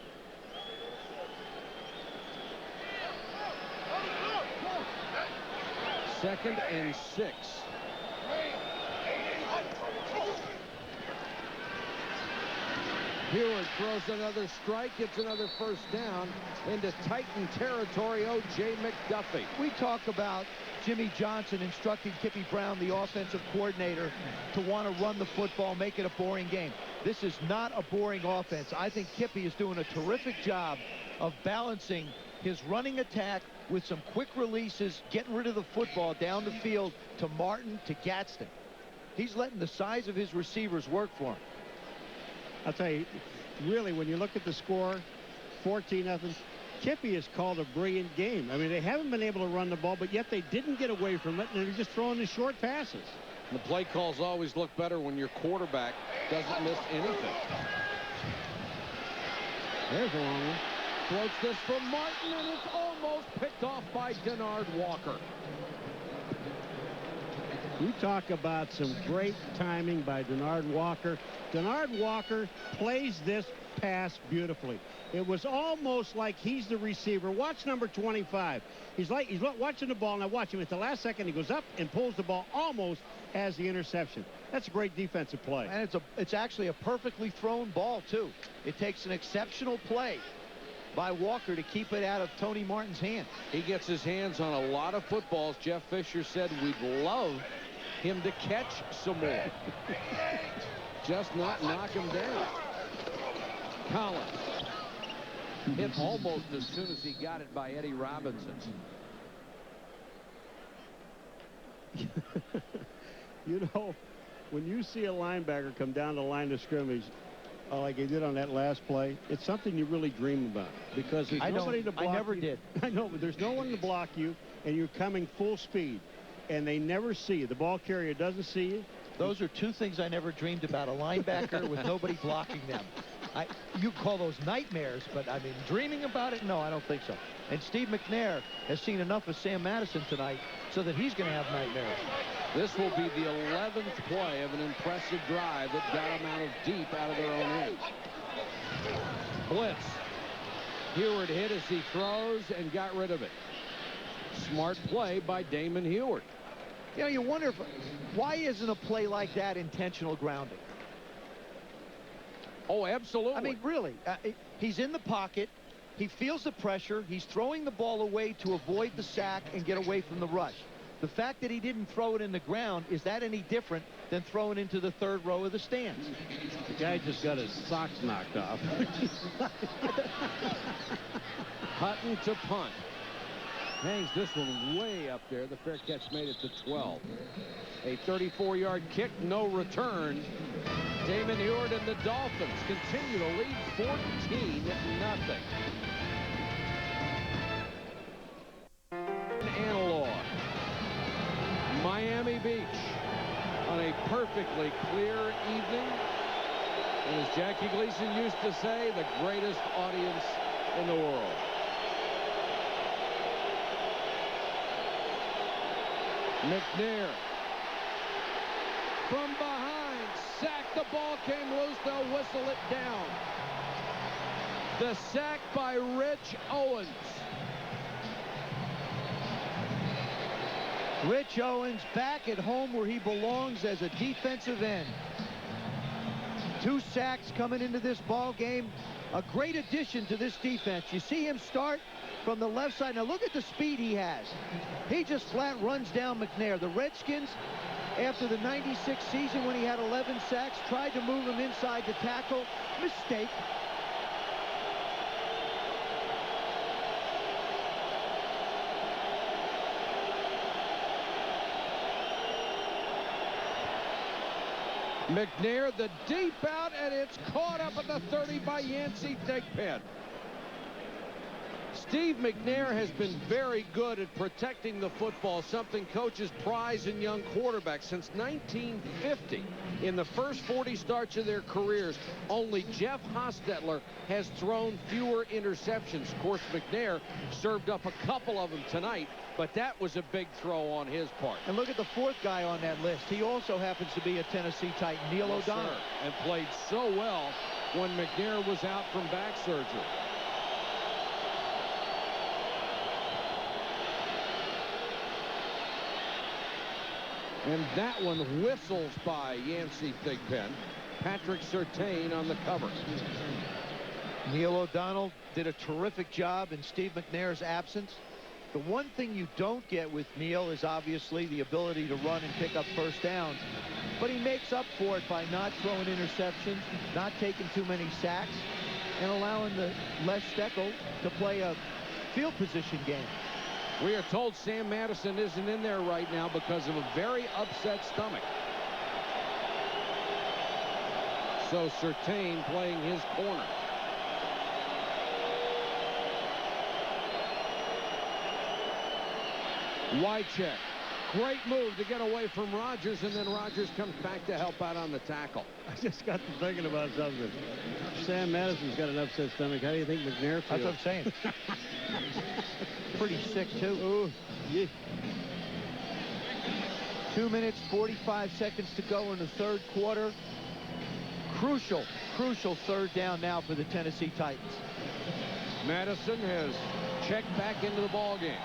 Second and 6. Hewitt throws another strike, gets another first down into Titan territory. O.J. McDuffie. We talk about Jimmy Johnson instructing Kippy Brown, the offensive coordinator, to want to run the football, make it a boring game. This is not a boring offense. I think Kippy is doing a terrific job of balancing his running attack with some quick releases, getting rid of the football down the field to Martin, to Gadsden. He's letting the size of his receivers work for him. I'll tell you, really, when you look at the score, 14-0, Kippy has called a brilliant game. I mean, they haven't been able to run the ball, but yet they didn't get away from it, and they're just throwing the short passes. The play calls always look better when your quarterback doesn't miss anything. There's a long one. Floats this from Martin, and it's almost picked off by Denard Walker. You talk about some great timing by Denard Walker. Denard Walker plays this pass beautifully. It was almost like he's the receiver. Watch number 25. He's watching the ball. Now watch him. At the last second, he goes up and pulls the ball, almost has the interception. That's a great defensive play. And it's actually a perfectly thrown ball, too. It takes an exceptional play by Walker to keep it out of Tony Martin's hand. He gets his hands on a lot of footballs. Jeff Fisher said we'd love him to catch some more. Just not knock him down. Collins hit almost as soon as he got it by Eddie Robinson. You know, when you see a linebacker come down the line of scrimmage like he did on that last play, it's something you really dream about, because there's nobody to block you. I never did. I know, but there's no one to block you, and you're coming full speed, and they never see you. The ball carrier doesn't see you. Those are two things I never dreamed about, a linebacker with nobody blocking them. You call those nightmares, but I mean, dreaming about it? No, I don't think so. And Steve McNair has seen enough of Sam Madison tonight so that he's going to have nightmares. This will be the 11th play of an impressive drive that got them out of deep out of their own end. Blitz. Heward hit as he throws and got rid of it. Smart play by Damon Heward. You know, you wonder why isn't a play like that intentional grounding? Oh, absolutely. I mean, really, he's in the pocket. He feels the pressure. He's throwing the ball away to avoid the sack and get away from the rush. The fact that he didn't throw it in the ground, is that any different than throwing into the third row of the stands? The guy just got his socks knocked off. Hutton to punt. Hangs this one way up there. The fair catch made it to 12. A 34-yard kick, no return. Damon Heward and the Dolphins continue to lead 14-0. Analog. Miami Beach on a perfectly clear evening. And as Jackie Gleason used to say, the greatest audience in the world. McNair from behind, sack. The ball came loose. They'll whistle it down. The sack by Rich Owens. Rich Owens back at home where he belongs as a defensive end. 2 sacks coming into this ball game. A great addition to this defense. You see him start from the left side. Now look at the speed he has. He just flat runs down McNair. The Redskins, after the '96 season when he had 11 sacks, tried to move him inside to tackle. Mistake. McNair, the deep out, and it's caught up at the 30 by Yancey Thigpen. Steve McNair has been very good at protecting the football, something coaches prize in young quarterbacks. Since 1950, in the first 40 starts of their careers, only Jeff Hostetler has thrown fewer interceptions. Of course, McNair served up a couple of them tonight, but that was a big throw on his part. And look at the fourth guy on that list. He also happens to be a Tennessee Titan, Neil O'Donnell. And played so well when McNair was out from back surgery. And that one whistles by Yancey Thigpen. Patrick Surtain on the cover. Neil O'Donnell did a terrific job in Steve McNair's absence. The one thing you don't get with Neil is obviously the ability to run and pick up first downs. But he makes up for it by not throwing interceptions, not taking too many sacks, and allowing the Les Steckel to play a field position game. We are told Sam Madison isn't in there right now because of a very upset stomach. So Surtain playing his corner. Wycheck. Great move to get away from Rodgers, and then Rodgers comes back to help out on the tackle. I just got to thinking about something. Sam Madison's got an upset stomach. How do you think McNair feels? That's what I'm saying. Pretty sick, too. Ooh, yeah. 2 minutes, 45 seconds to go in the third quarter. Crucial third down now for the Tennessee Titans. Madison has checked back into the ball game.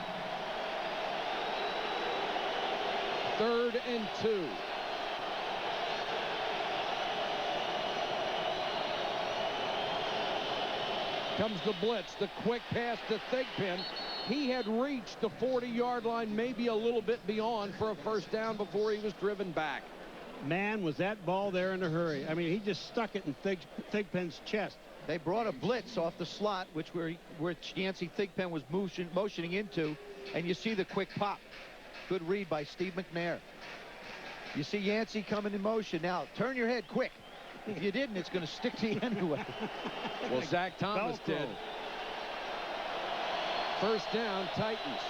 3rd and 2. Comes the blitz, the quick pass to Thigpen. He had reached the 40-yard line, maybe a little bit beyond for a first down before he was driven back. Man, was that ball there in a hurry. I mean, he just stuck it in Thigpen's chest. They brought a blitz off the slot, which Yancey Thigpen was motioning into, and you see the quick pop. Good read by Steve McNair. You see Yancey coming in motion. Now, turn your head quick. If you didn't, it's going to stick to you anyway. Well, Zach Thomas did. First down, Titans.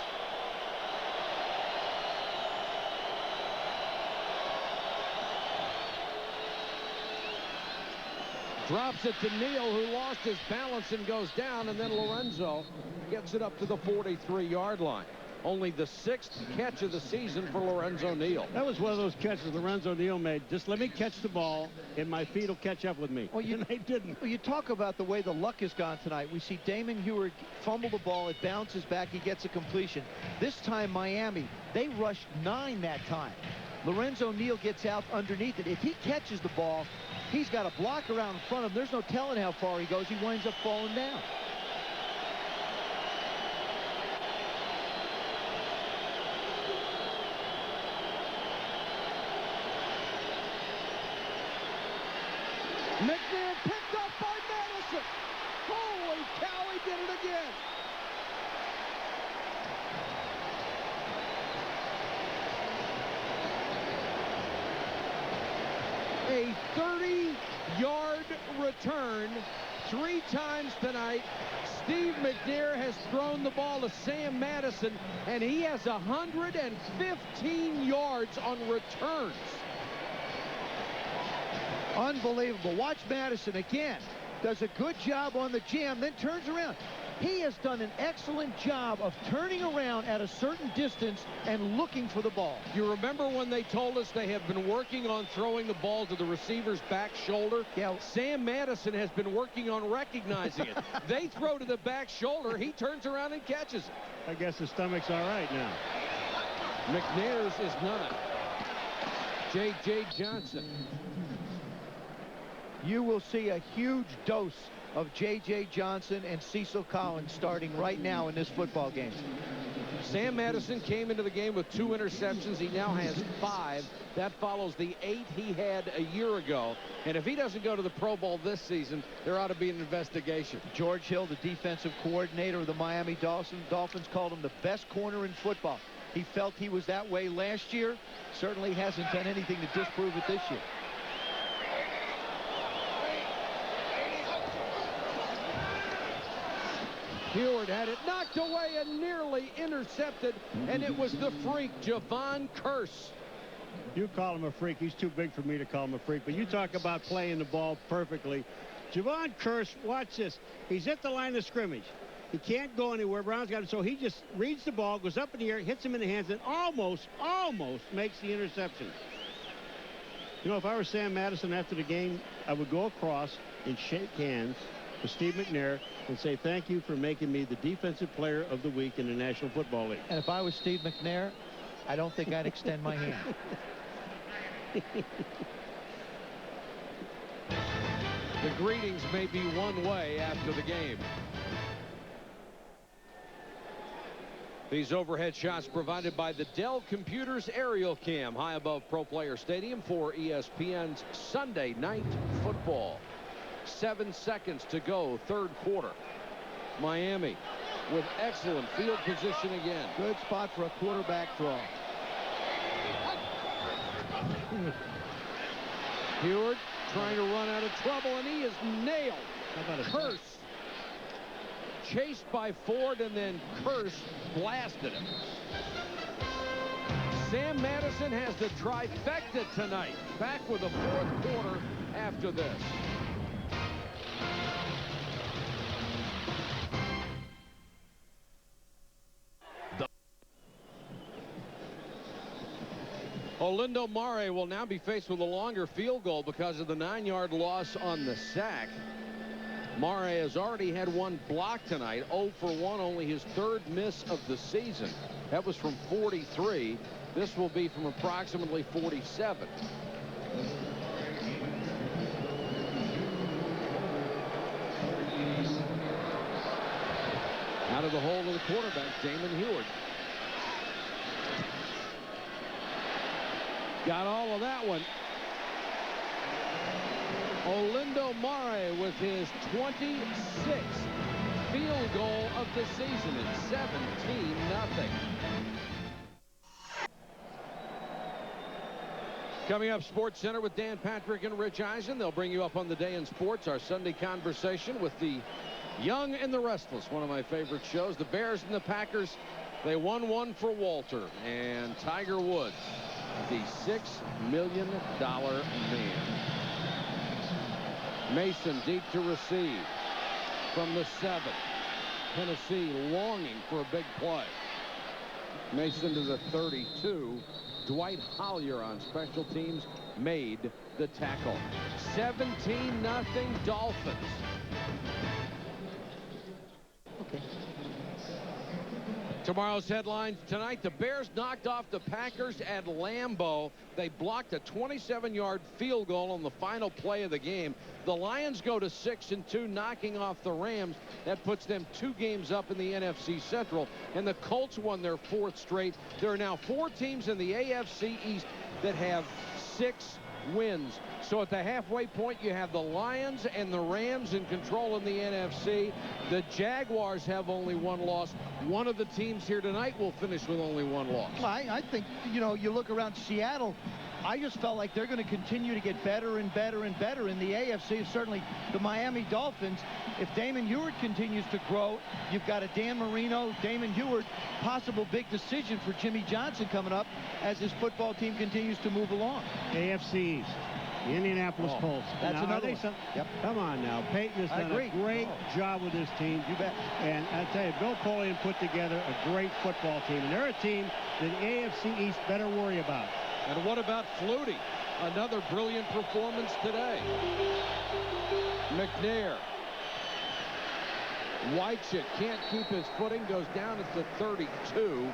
Drops it to Neal, who lost his balance and goes down, and then Lorenzo gets it up to the 43-yard line. Only the 6th catch of the season for Lorenzo Neal. That was one of those catches Lorenzo Neal made. Just let me catch the ball, and my feet will catch up with me. Well, they didn't. Well, you talk about the way the luck has gone tonight. We see Damon Heward fumble the ball. It bounces back. He gets a completion. This time, Miami, they rushed 9 that time. Lorenzo Neal gets out underneath it. If he catches the ball, he's got a block around in front of him. There's no telling how far he goes. He winds up falling down. McNair picked up by Madison. Holy cow, he did it again. A 30-yard return 3 times tonight. Steve McNair has thrown the ball to Sam Madison, and he has 115 yards on returns. Unbelievable. Watch Madison again. Does a good job on the jam, then turns around. He has done an excellent job of turning around at a certain distance and looking for the ball. You remember when they told us they have been working on throwing the ball to the receiver's back shoulder? Yeah. Sam Madison has been working on recognizing it. They throw to the back shoulder. He turns around and catches it. I guess his stomach's all right now. McNair's is not. J.J. Johnson. You will see a huge dose of J.J. Johnson and Cecil Collins starting right now in this football game. Sam Madison came into the game with 2 interceptions. He now has 5. That follows the 8 he had a year ago. And if he doesn't go to the Pro Bowl this season, there ought to be an investigation. George Hill, the defensive coordinator of the Miami Dolphins, called him the best corner in football. He felt he was that way last year. Certainly hasn't done anything to disprove it this year. Heward had it knocked away and nearly intercepted, and it was the freak, Javon Curse. You call him a freak. He's too big for me to call him a freak. But you talk about playing the ball perfectly. Javon Curse, watch this. He's at the line of scrimmage. He can't go anywhere. Brown's got it. So he just reads the ball, goes up in the air, hits him in the hands, and almost makes the interception. You know, if I were Sam Madison after the game, I would go across and shake hands with Steve McNair and say, thank you for making me the defensive player of the week in the National Football League. And if I was Steve McNair, I don't think I'd extend my hand. The greetings may be one way after the game. These overhead shots provided by the Dell Computers Aerial Cam high above Pro Player Stadium for ESPN's Sunday Night Football. 7 seconds to go, third quarter. Miami with excellent field position again. Good spot for a quarterback draw. Heward trying to run out of trouble, and he is nailed. How about a Curse chased by Ford, and then Curse blasted him. Sam Madison has the trifecta tonight. Back with the fourth quarter after this. Olindo Mare will now be faced with a longer field goal because of the 9-yard loss on the sack. Mare has already had one block tonight. 0 for 1, only his third miss of the season. That was from 43. This will be from approximately 47. Out of the hole of the quarterback, Damon Heward. Got all of that one. Olindo Mare with his 26th field goal of the season. It's 17-0. Coming up, Sports Center with Dan Patrick and Rich Eisen. They'll bring you up on the day in sports, our Sunday conversation with the Young and the Restless, one of my favorite shows. The Bears and the Packers, they won one for Walter and Tiger Woods, the $6 million man. Mason deep to receive from the 7. Tennessee longing for a big play. Mason to the 32. Dwight Hollier on special teams made the tackle. 17-0 Dolphins. Okay. Tomorrow's headlines tonight: the Bears knocked off the Packers at Lambeau. They blocked a 27-yard field goal on the final play of the game. The Lions go to 6-2, knocking off the Rams. That puts them 2 games up in the NFC Central. And the Colts won their 4th straight. There are now 4 teams in the AFC East that have 6 wins. So at the halfway point, you have the Lions and the Rams in control in the NFC. The Jaguars have only 1 loss. One of the teams here tonight will finish with only 1 loss. I think, you know, you look around Seattle, I just felt like they're going to continue to get better and better and better in the AFC. Certainly the Miami Dolphins, if Damon Heward continues to grow, you've got a Dan Marino, Damon Heward, possible big decision for Jimmy Johnson coming up as his football team continues to move along. AFC East. The Indianapolis Colts. That's now, another one. Yep. Come on now. Peyton has done a great job with this team. You bet. And I tell you, Bill Polian put together a great football team. And they're a team that the AFC East better worry about. And what about Flutie? Another brilliant performance today. McNair. Wycheck can't keep his footing. Goes down at the 32.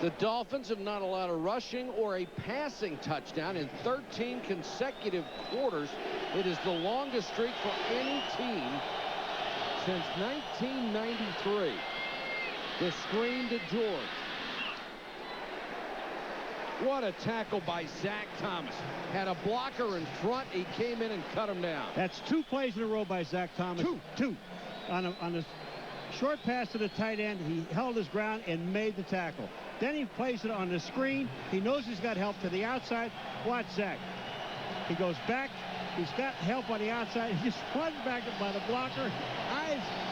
The Dolphins have not allowed a rushing or a passing touchdown in 13 consecutive quarters. It is the longest streak for any team since 1993. The screen to George. What a tackle by Zach Thomas. Had a blocker in front. He came in and cut him down. That's 2 plays in a row by Zach Thomas. Two. On a short pass to the tight end, he held his ground and made the tackle. Then he plays it on the screen. He knows he's got help to the outside. Watch Zach. He goes back, He's got help on the outside. He just runs back by the blocker.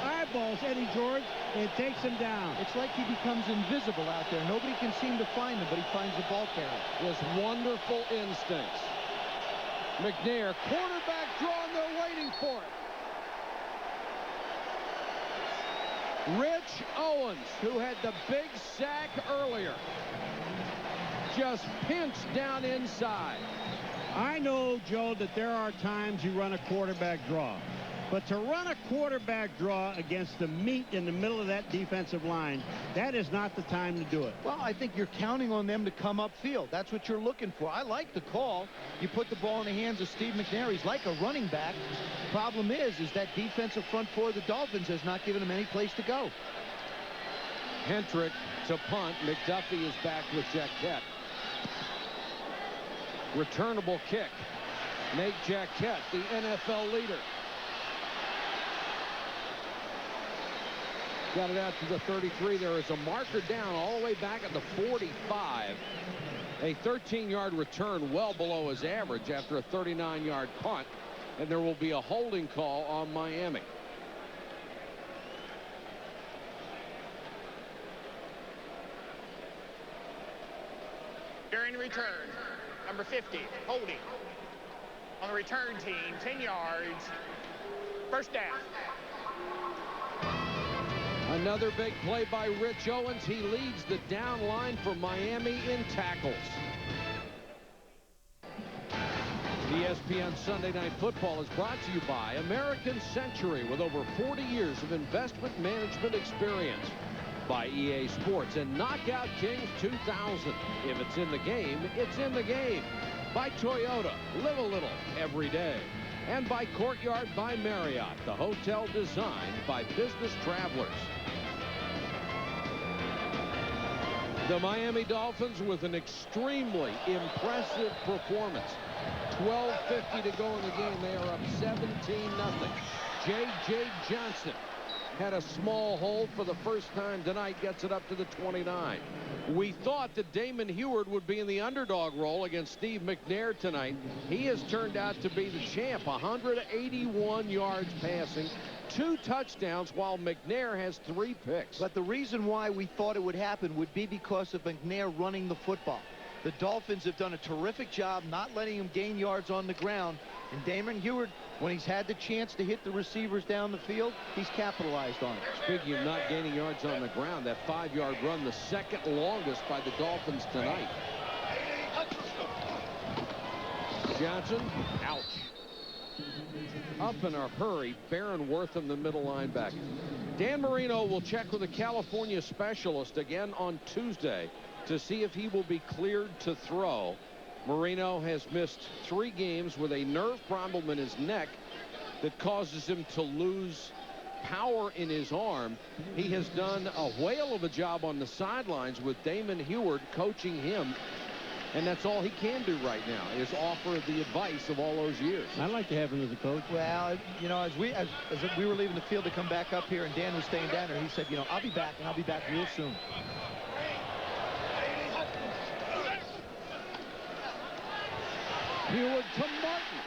Eyeballs Eddie George and takes him down. It's like he becomes invisible out there. Nobody can seem to find him, but he finds the ball carrier. Just wonderful instincts. McNair, quarterback draw, and they're waiting for it. Rich Owens, who had the big sack earlier, just pinched down inside. I know, Joe, that there are times you run a quarterback draw. But to run a quarterback draw against the meat in the middle of that defensive line, that is not the time to do it. Well, I think you're counting on them to come upfield. That's what you're looking for. I like the call. You put the ball in the hands of Steve McNair. He's like a running back. Problem is that defensive front four of the Dolphins has not given him any place to go. Hentrick to punt. McDuffie is back with Jacquette. Returnable kick. Nate Jacquette, the NFL leader. Got it out to the 33. There is a marker down all the way back at the 45. A 13-yard return well below his average after a 39-yard punt. And there will be a holding call on Miami. During return, number 50, holding. On the return team, 10 yards. First down. Another big play by Rich Owens. He leads the down line for Miami in tackles. ESPN Sunday Night Football is brought to you by American Century, with over 40 years of investment management experience. By EA Sports and Knockout Kings 2000. If it's in the game, it's in the game. By Toyota, live a little every day. And by Courtyard by Marriott, the hotel designed by business travelers. The Miami Dolphins with an extremely impressive performance. 12:50 to go in the game. They are up 17-0. J.J. Johnson had a small hole for the first time tonight, gets it up to the 29. We thought that Damon Heward would be in the underdog role against Steve McNair tonight. He has turned out to be the champ. 181 yards passing, 2 touchdowns, while McNair has 3 picks. But the reason why we thought it would happen would be because of McNair running the football. The Dolphins have done a terrific job not letting him gain yards on the ground. And Damon Heward, when he's had the chance to hit the receivers down the field, he's capitalized on it. Speaking of not gaining yards on the ground, that 5-yard run, the second longest by the Dolphins tonight. Johnson, ouch. Up in a hurry, Baron Wortham, the middle linebacker. Dan Marino will check with a California specialist again on Tuesday to see if he will be cleared to throw. Marino has missed 3 games with a nerve problem in his neck that causes him to lose power in his arm. He has done a whale of a job on the sidelines with Damon Heward coaching him, and that's all he can do right now is offer the advice of all those years. I'd like to have him as a coach. Well, you know, as we were leaving the field to come back up here and Dan was staying down there, he said, you know, I'll be back, and I'll be back real soon. Heward to Martin.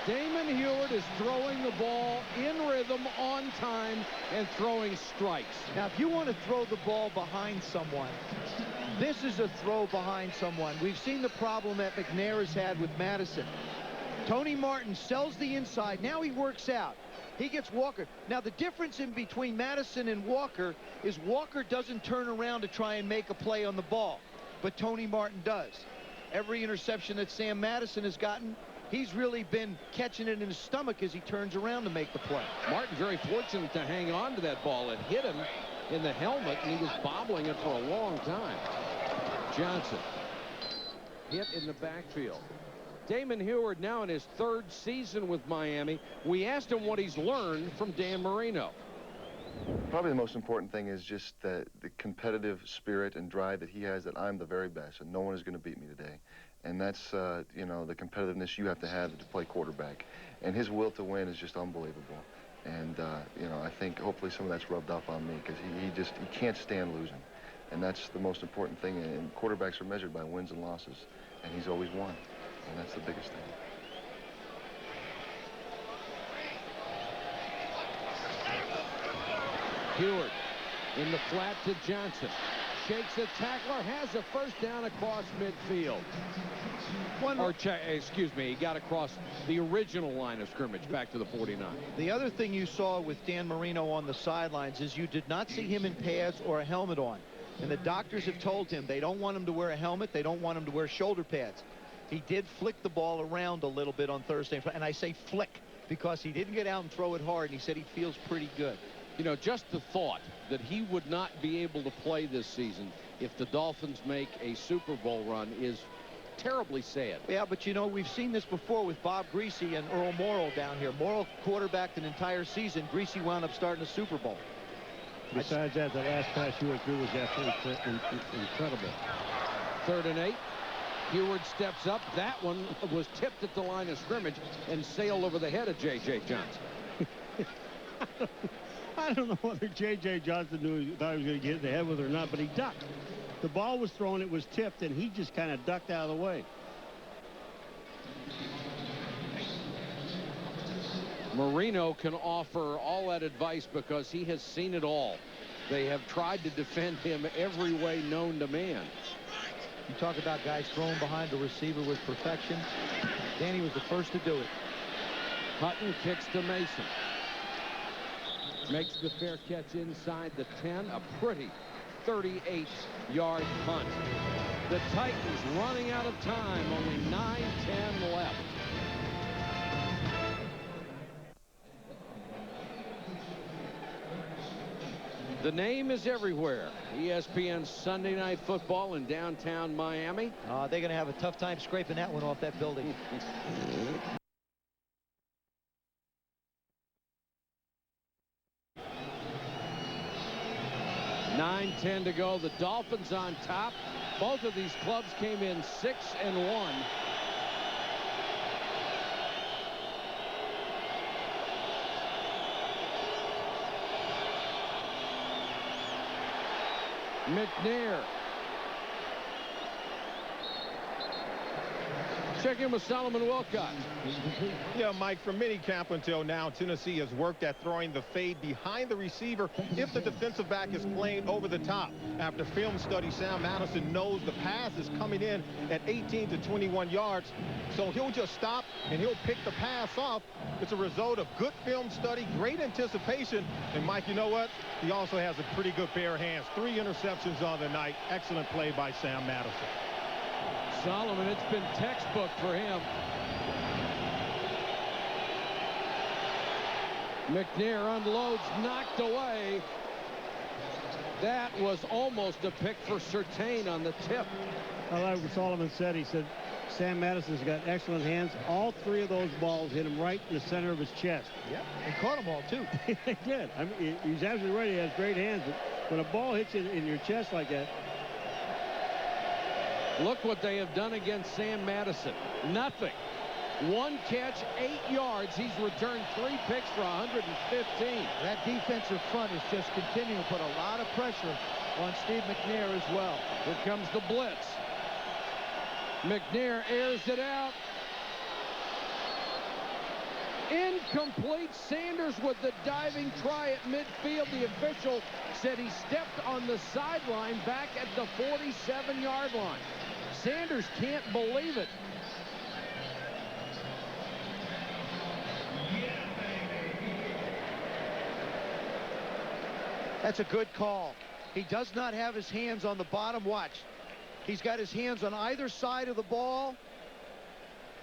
Damon Heward is throwing the ball in rhythm, on time, and throwing strikes. Now, if you want to throw the ball behind someone, this is a throw behind someone. We've seen the problem that McNair has had with Madison. Tony Martin sells the inside. Now he works out. He gets Walker. Now, the difference in between Madison and Walker is Walker doesn't turn around to try and make a play on the ball, but Tony Martin does. Every interception that Sam Madison has gotten, he's really been catching it in his stomach as he turns around to make the play. Martin very fortunate to hang on to that ball. It hit him in the helmet, and he was bobbling it for a long time. Johnson hit in the backfield. Damon Heward now in his 3rd season with Miami. We asked him what he's learned from Dan Marino. Probably the most important thing is just the competitive spirit and drive that he has, that I'm the very best and no one is going to beat me today. And that's, you know, the competitiveness you have to play quarterback. And his will to win is just unbelievable. And, you know, I think hopefully some of that's rubbed off on me because he can't stand losing. And that's the most important thing. And quarterbacks are measured by wins and losses. And he's always won. and that's the biggest thing. Heward in the flat to Johnson. Shakes a tackler, has a first down across midfield. Excuse me, he got across the original line of scrimmage back to the 49. The other thing you saw with Dan Marino on the sidelines is you did not see him in pads or a helmet on. And the doctors have told him they don't want him to wear a helmet. They don't want him to wear shoulder pads. He did flick the ball around a little bit on Thursday. And I say flick because he didn't get out and throw it hard. And he said he feels pretty good. You know, just the thought that he would not be able to play this season if the Dolphins make a Super Bowl run is terribly sad. Yeah, but you know, we've seen this before with Bob Greasy and Earl Morrall down here. Morrall quarterbacked an entire season. Greasy wound up starting a Super Bowl. Besides that, the last pass Heward threw was absolutely incredible. 3rd and 8. Heward steps up. That one was tipped at the line of scrimmage and sailed over the head of J.J. Johnson. I don't know whether J.J. Johnson thought he was going to get in the head with it or not, but he ducked. The ball was thrown, it was tipped, and he just kind of ducked out of the way. Marino can offer all that advice because he has seen it all. They have tried to defend him every way known to man. You talk about guys thrown behind the receiver with perfection. Danny was the first to do it. Hutton kicks to Mason. Makes the fair catch inside the 10. A pretty 38-yard punt. The Titans running out of time. Only 9:10 left. The name is everywhere. ESPN Sunday Night Football in downtown Miami. They're going to have a tough time scraping that one off that building. 9:10 to go. The Dolphins on top. Both of these clubs came in 6-1. McNair. Check in with Solomon Wilcott. Yeah, Mike, from minicamp until now, Tennessee has worked at throwing the fade behind the receiver if the defensive back is playing over the top. After film study, Sam Madison knows the pass is coming in at 18 to 21 yards, so he'll just stop and he'll pick the pass off. It's a result of good film study, great anticipation, and Mike, you know what? He also has a pretty good pair of hands. 3 interceptions on the night. Excellent play by Sam Madison. Solomon, it's been textbook for him. McNair unloads, knocked away. That was almost a pick for Surtain on the tip. I like what Solomon said. He said Sam Madison's got excellent hands. All 3 of those balls hit him right in the center of his chest. Yeah, and caught them all too. They did. I mean, he's absolutely right. He has great hands. But when a ball hits you in your chest like that. Look what they have done against Sam Madison. Nothing. 1 catch, 8 yards. He's returned 3 picks for 115. That defensive front is just continuing to put a lot of pressure on Steve McNair as well. Here comes the blitz. McNair airs it out. Incomplete. Sanders with the diving try at midfield. The official said he stepped on the sideline back at the 47-yard line. Sanders can't believe it. That's a good call. He does not have his hands on the bottom. Watch. He's got his hands on either side of the ball.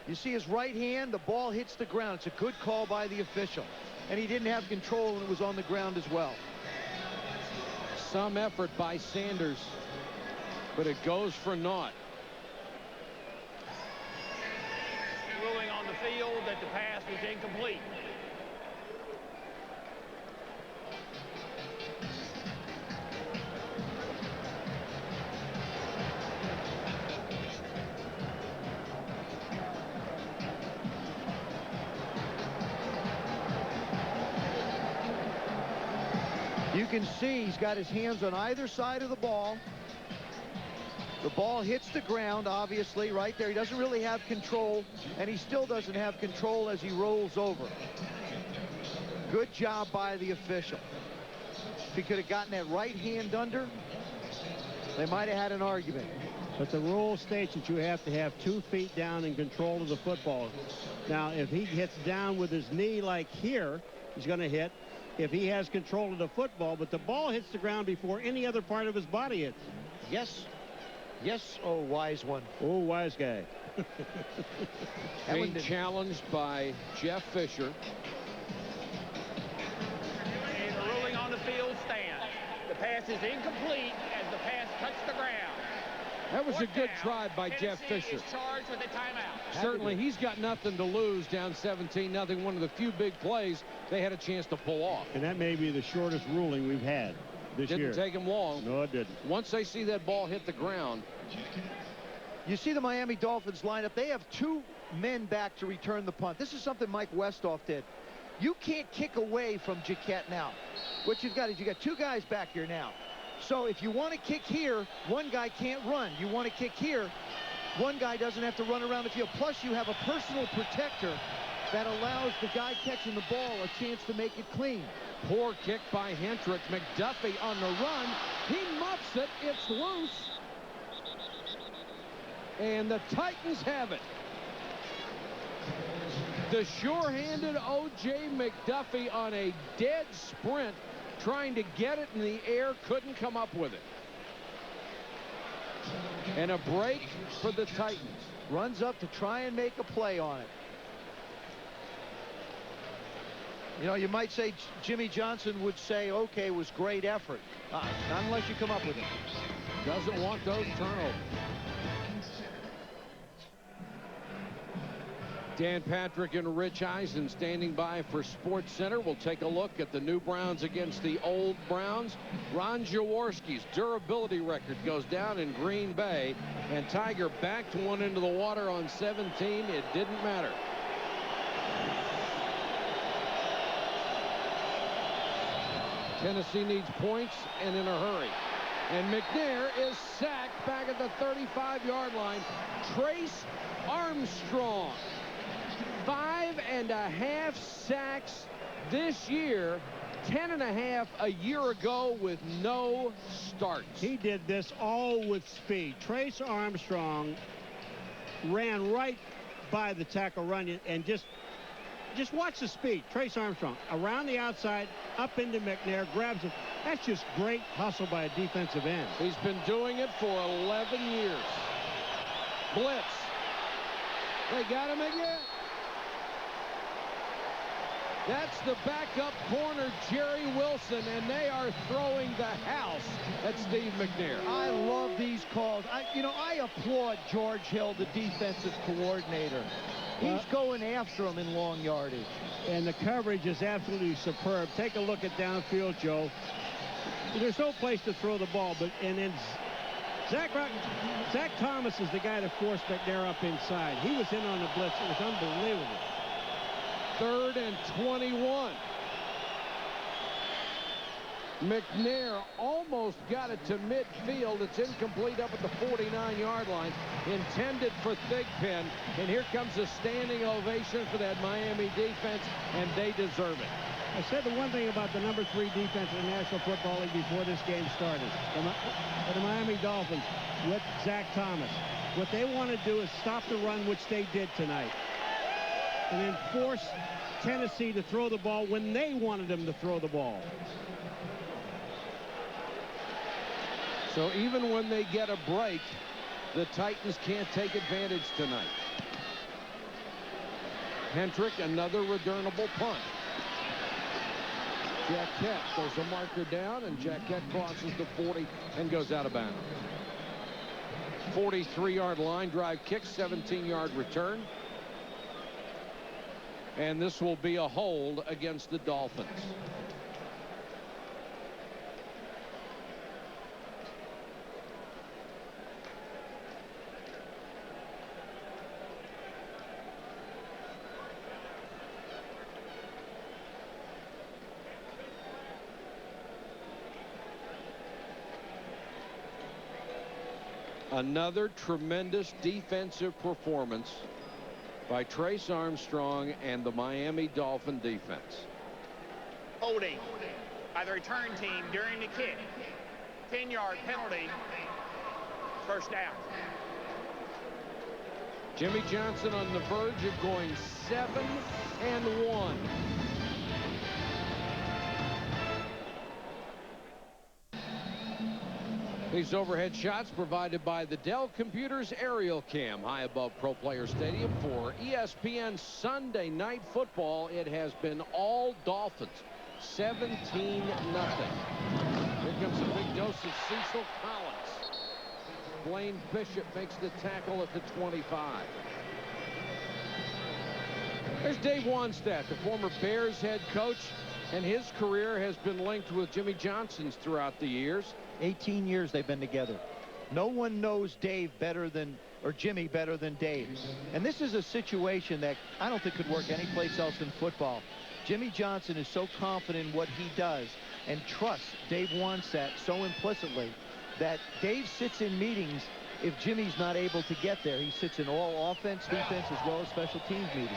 You see his right hand, the ball hits the ground. It's a good call by the official. And he didn't have control when it was on the ground as well. Some effort by Sanders, but it goes for naught. Ruling on the field that the pass was incomplete. You can see he's got his hands on either side of the ball. The ball hits the ground, obviously, right there. He doesn't really have control, and he still doesn't have control as he rolls over. Good job by the official. If he could have gotten that right hand under, they might have had an argument. But the rule states that you have to have 2 feet down in control of the football. Now, if he hits down with his knee like here, he's going to hit. If he has control of the football, but the ball hits the ground before any other part of his body hits. Yes. Yes. Oh, wise one. Oh, wise guy. Being challenged by Jeff Fisher. And the ruling on the field stands. The pass is incomplete as the pass touched the ground. That was a good try by Jeff Tennessee Fisher. is charged with a timeout. Certainly, he's got nothing to lose down 17-0. One of the few big plays they had a chance to pull off. And that may be the shortest ruling we've had this year. Didn't take him long. No, it didn't. Once they see that ball hit the ground. You see the Miami Dolphins lineup. They have 2 men back to return the punt. This is something Mike Westhoff did. You can't kick away from Jaquette now. What you've got is you got 2 guys back here now. So if you want to kick here, one guy can't run. You want to kick here, one guy doesn't have to run around the field. Plus, you have a personal protector that allows the guy catching the ball a chance to make it clean. Poor kick by Hendrick. McDuffie on the run. He muffs it. It's loose. And the Titans have it. The sure-handed O.J. McDuffie on a dead sprint, trying to get it in the air, couldn't come up with it. And a break for the Titans. Runs up to try and make a play on it. You know, you might say Jimmy Johnson would say, okay, it was great effort. Not unless you come up with it. Doesn't want those turnovers. Dan Patrick and Rich Eisen standing by for Sports Center. We'll take a look at the new Browns against the old Browns. Ron Jaworski's durability record goes down in Green Bay, and Tiger backed one into the water on 17. It didn't matter. Tennessee needs points and in a hurry. And McNair is sacked back at the 35-yard line. Trace Armstrong. 5.5 sacks this year, 10.5 a year ago with no starts. He did this all with speed. Trace Armstrong ran right by the tackle running, and just watch the speed. Trace Armstrong around the outside, up into McNair, grabs it. That's just great hustle by a defensive end. He's been doing it for 11 years. Blitz. They got him again. That's the backup corner, Jerry Wilson, and they are throwing the house at Steve McNair. I love these calls. I applaud George Hill, the defensive coordinator. He's going after him in long yardage. And the coverage is absolutely superb. Take a look at downfield, Joe. There's no place to throw the ball, and then Zach Thomas is the guy that forced McNair up inside. He was in on the blitz. It was unbelievable. 3rd and 21. McNair almost got it to midfield. It's incomplete up at the 49-yard line. Intended for Thigpen. And here comes a standing ovation for that Miami defense, and they deserve it. I said the one thing about the number 3 defense in the National Football League before this game started. The Miami Dolphins with Zach Thomas. What they want to do is stop the run, which they did tonight, and then force Tennessee to throw the ball when they wanted them to throw the ball. So even when they get a break, the Titans can't take advantage tonight. Hendrick, another returnable punt. Jaquette, there's a marker down, and Jaquette crosses the 40 and goes out of bounds. 43-yard line drive kick, 17-yard return. And this will be a hold against the Dolphins. Another tremendous defensive performance by Trace Armstrong and the Miami Dolphin defense. Holding by the return team during the kick. 10-yard penalty. First down. Jimmy Johnson on the verge of going 7-1. These overhead shots provided by the Dell Computers Aerial Cam high above Pro Player Stadium for ESPN Sunday Night Football. It has been all Dolphins. 17-0. Here comes a big dose of Cecil Collins. Blaine Bishop makes the tackle at the 25. There's Dave Wannstedt, the former Bears head coach, and his career has been linked with Jimmy Johnson's throughout the years. 18 years they've been together. No one knows Dave better than, or Jimmy better than Dave. And this is a situation that I don't think could work anyplace else in football. Jimmy Johnson is so confident in what he does and trusts Dave Wannstedt so implicitly that Dave sits in meetings if Jimmy's not able to get there. He sits in all offense, defense, as well as special teams meetings.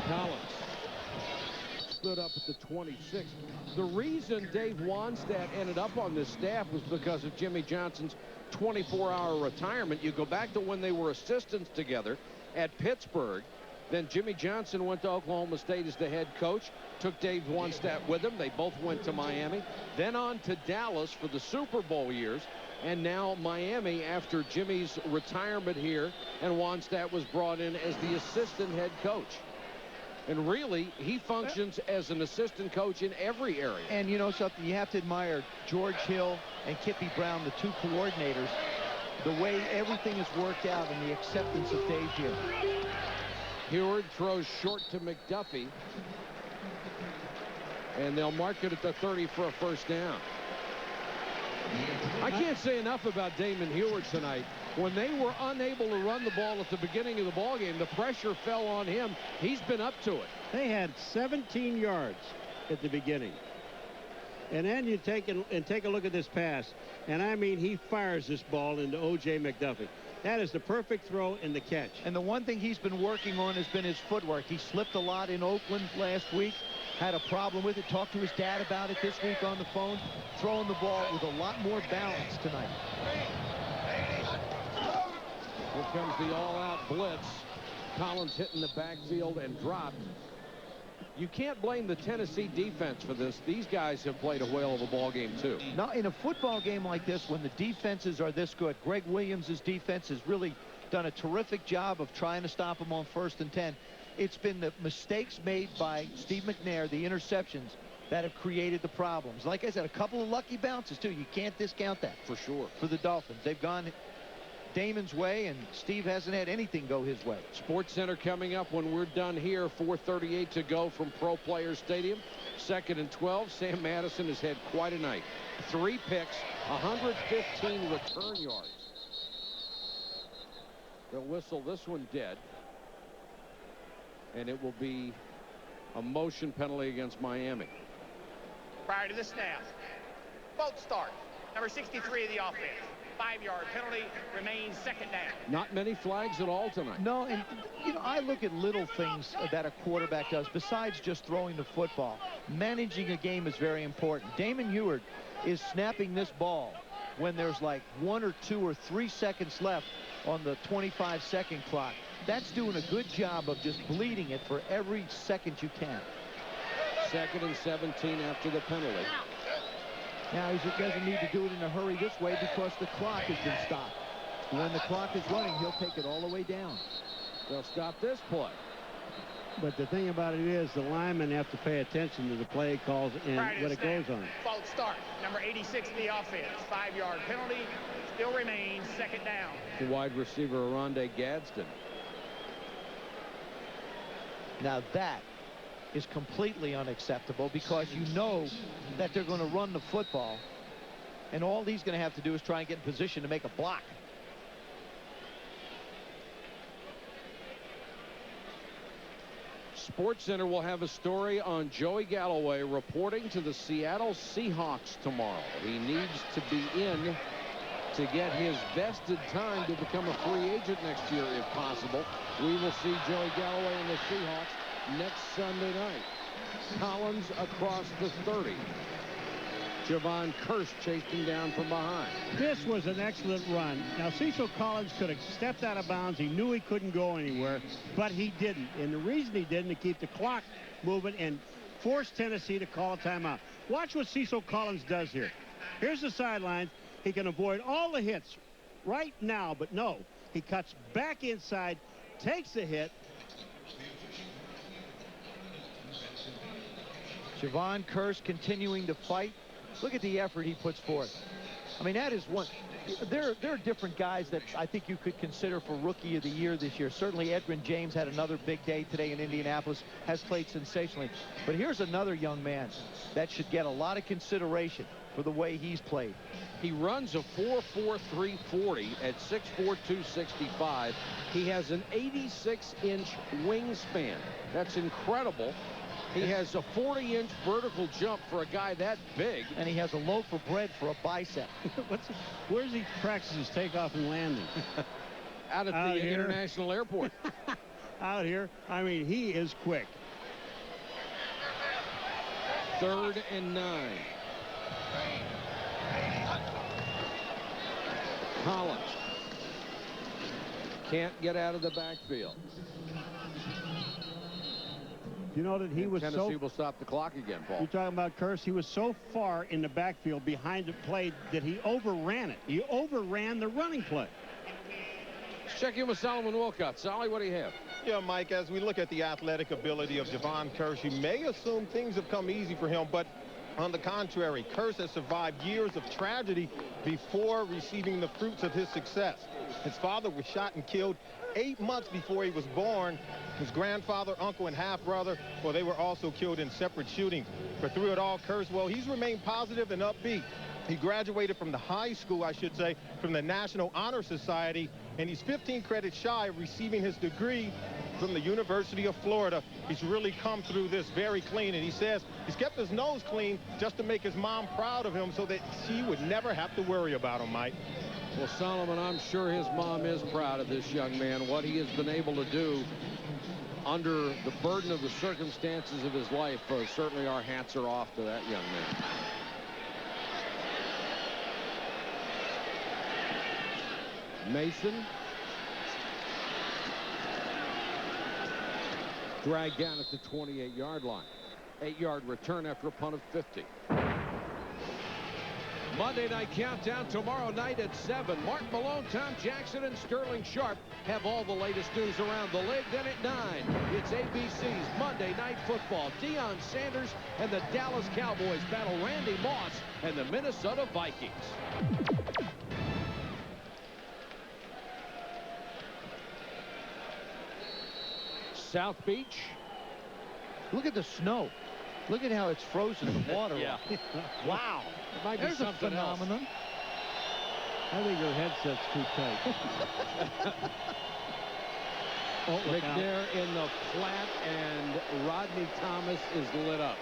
Collins stood up at the 26. The reason Dave Wannstedt ended up on this staff was because of Jimmy Johnson's 24-hour retirement. You go back to when they were assistants together at Pittsburgh. Then Jimmy Johnson went to Oklahoma State as the head coach, took Dave Wannstedt with him. They both went to Miami, then on to Dallas for the Super Bowl years, and now Miami after Jimmy's retirement here, and Wannstedt was brought in as the assistant head coach. And really, he functions as an assistant coach in every area. And you know something, you have to admire George Hill and Kippy Brown, the two coordinators, the way everything has worked out and the acceptance of Dave here. Heward throws short to McDuffie, and they'll mark it at the 30 for a first down. I can't say enough about Damon Heward tonight. When they were unable to run the ball at the beginning of the ball game, the pressure fell on him. He's been up to it. They had 17 yards at the beginning. And then you take a look at this pass, and I mean, he fires this ball into O.J. McDuffie. That is the perfect throw and the catch. And the one thing he's been working on has been his footwork. He slipped a lot in Oakland last week, had a problem with it, talked to his dad about it this week on the phone, throwing the ball with a lot more balance tonight. Here comes the all-out blitz. Collins hitting the backfield and dropped. You can't blame the Tennessee defense for this. These guys have played a whale of a ball game too. Now, in a football game like this, when the defenses are this good, Greg Williams' defense has really done a terrific job of trying to stop them on 1st and 10. It's been the mistakes made by Steve McNair, the interceptions, that have created the problems. Like I said, a couple of lucky bounces too. You can't discount that. For sure. For the Dolphins. They've gone Damon's way, and Steve hasn't had anything go his way. Sports Center coming up when we're done here. 4:38 to go from Pro Player Stadium. 2nd and 12. Sam Madison has had quite a night. 3 picks, 115 return yards. They'll whistle this one dead, and it will be a motion penalty against Miami. Prior to the snap, both start. Number 63 of the offense. 5-yard penalty, remains 2nd down. Not many flags at all tonight. No, and you know, I look at little things that a quarterback does besides just throwing the football. Managing a game is very important. Damon Heward is snapping this ball when there's like 1 or 2 or 3 seconds left on the 25-second clock. That's doing a good job of just bleeding it for every second you can. 2nd and 17 after the penalty. Now he doesn't need to do it in a hurry this way because the clock has been stopped. When the clock is running, he'll take it all the way down. They'll stop this play. But the thing about it is the linemen have to pay attention to the play calls and what it goes on. False start. Number 86 of the offense. 5-yard penalty. Still remains 2nd down. The wide receiver, Aronde Gadsden. Now that is completely unacceptable because you know that they're going to run the football, and all he's going to have to do is try and get in position to make a block. SportsCenter will have a story on Joey Galloway reporting to the Seattle Seahawks tomorrow. He needs to be in to get his vested time to become a free agent next year if possible. We will see Joey Galloway and the Seahawks next Sunday night. Collins across the 30. Javon Curse chased him down from behind. This was an excellent run. Now, Cecil Collins could have stepped out of bounds. He knew he couldn't go anywhere, but he didn't. And the reason he didn't, to keep the clock moving and force Tennessee to call a timeout. Watch what Cecil Collins does here. Here's the sideline. He can avoid all the hits right now, but no. He cuts back inside, takes the hit. Javon Curse continuing to fight. Look at the effort he puts forth. I mean, that is one. There are different guys that I think you could consider for Rookie of the Year this year. Certainly, Edgerrin James had another big day today in Indianapolis, has played sensationally. But here's another young man that should get a lot of consideration for the way he's played. He runs a 4.43 40 at 6'4", 265. He has an 86-inch wingspan. That's incredible. He has a 40-inch vertical jump for a guy that big. And he has a loaf of bread for a bicep. Where's he practice his takeoff and landing? Out at the international airport. Out here. I mean, he is quick. 3rd and 9. Collins can't get out of the backfield. You know that he was Tennessee will stop the clock again, Paul. You're talking about Curse. He was so far in the backfield behind the play that he overran it. He overran the running play. Let's check in with Solomon Wilcott. Solly, what do you have? Yeah, Mike, as we look at the athletic ability of Javon Curse, you may assume things have come easy for him, but on the contrary, Curse has survived years of tragedy before receiving the fruits of his success. His father was shot and killed 8 months before he was born. His grandfather, uncle, and half-brother, well, they were also killed in separate shootings. But through it all, Curse, well, he's remained positive and upbeat. He graduated from the high school, I should say, from the National Honor Society, and he's 15 credits shy of receiving his degree from the University of Florida. He's really come through this very clean, and he says he's kept his nose clean just to make his mom proud of him so that she would never have to worry about him, Mike. Well, Solomon, I'm sure his mom is proud of this young man, what he has been able to do under the burden of the circumstances of his life. Certainly our hats are off to that young man. Mason dragged down at the 28-yard line. 8-yard return after a punt of 50. Monday Night Countdown tomorrow night at 7. Mark Malone, Tom Jackson, and Sterling Sharp have all the latest news around the league. Then at 9, it's ABC's Monday Night Football. Deion Sanders and the Dallas Cowboys battle Randy Moss and the Minnesota Vikings. South Beach. Look at the snow. Look at how it's frozen the water. Yeah. Wow. It might be There's a something phenomenon. else. I think your headset's too tight. McNair in the flat, and Rodney Thomas is lit up.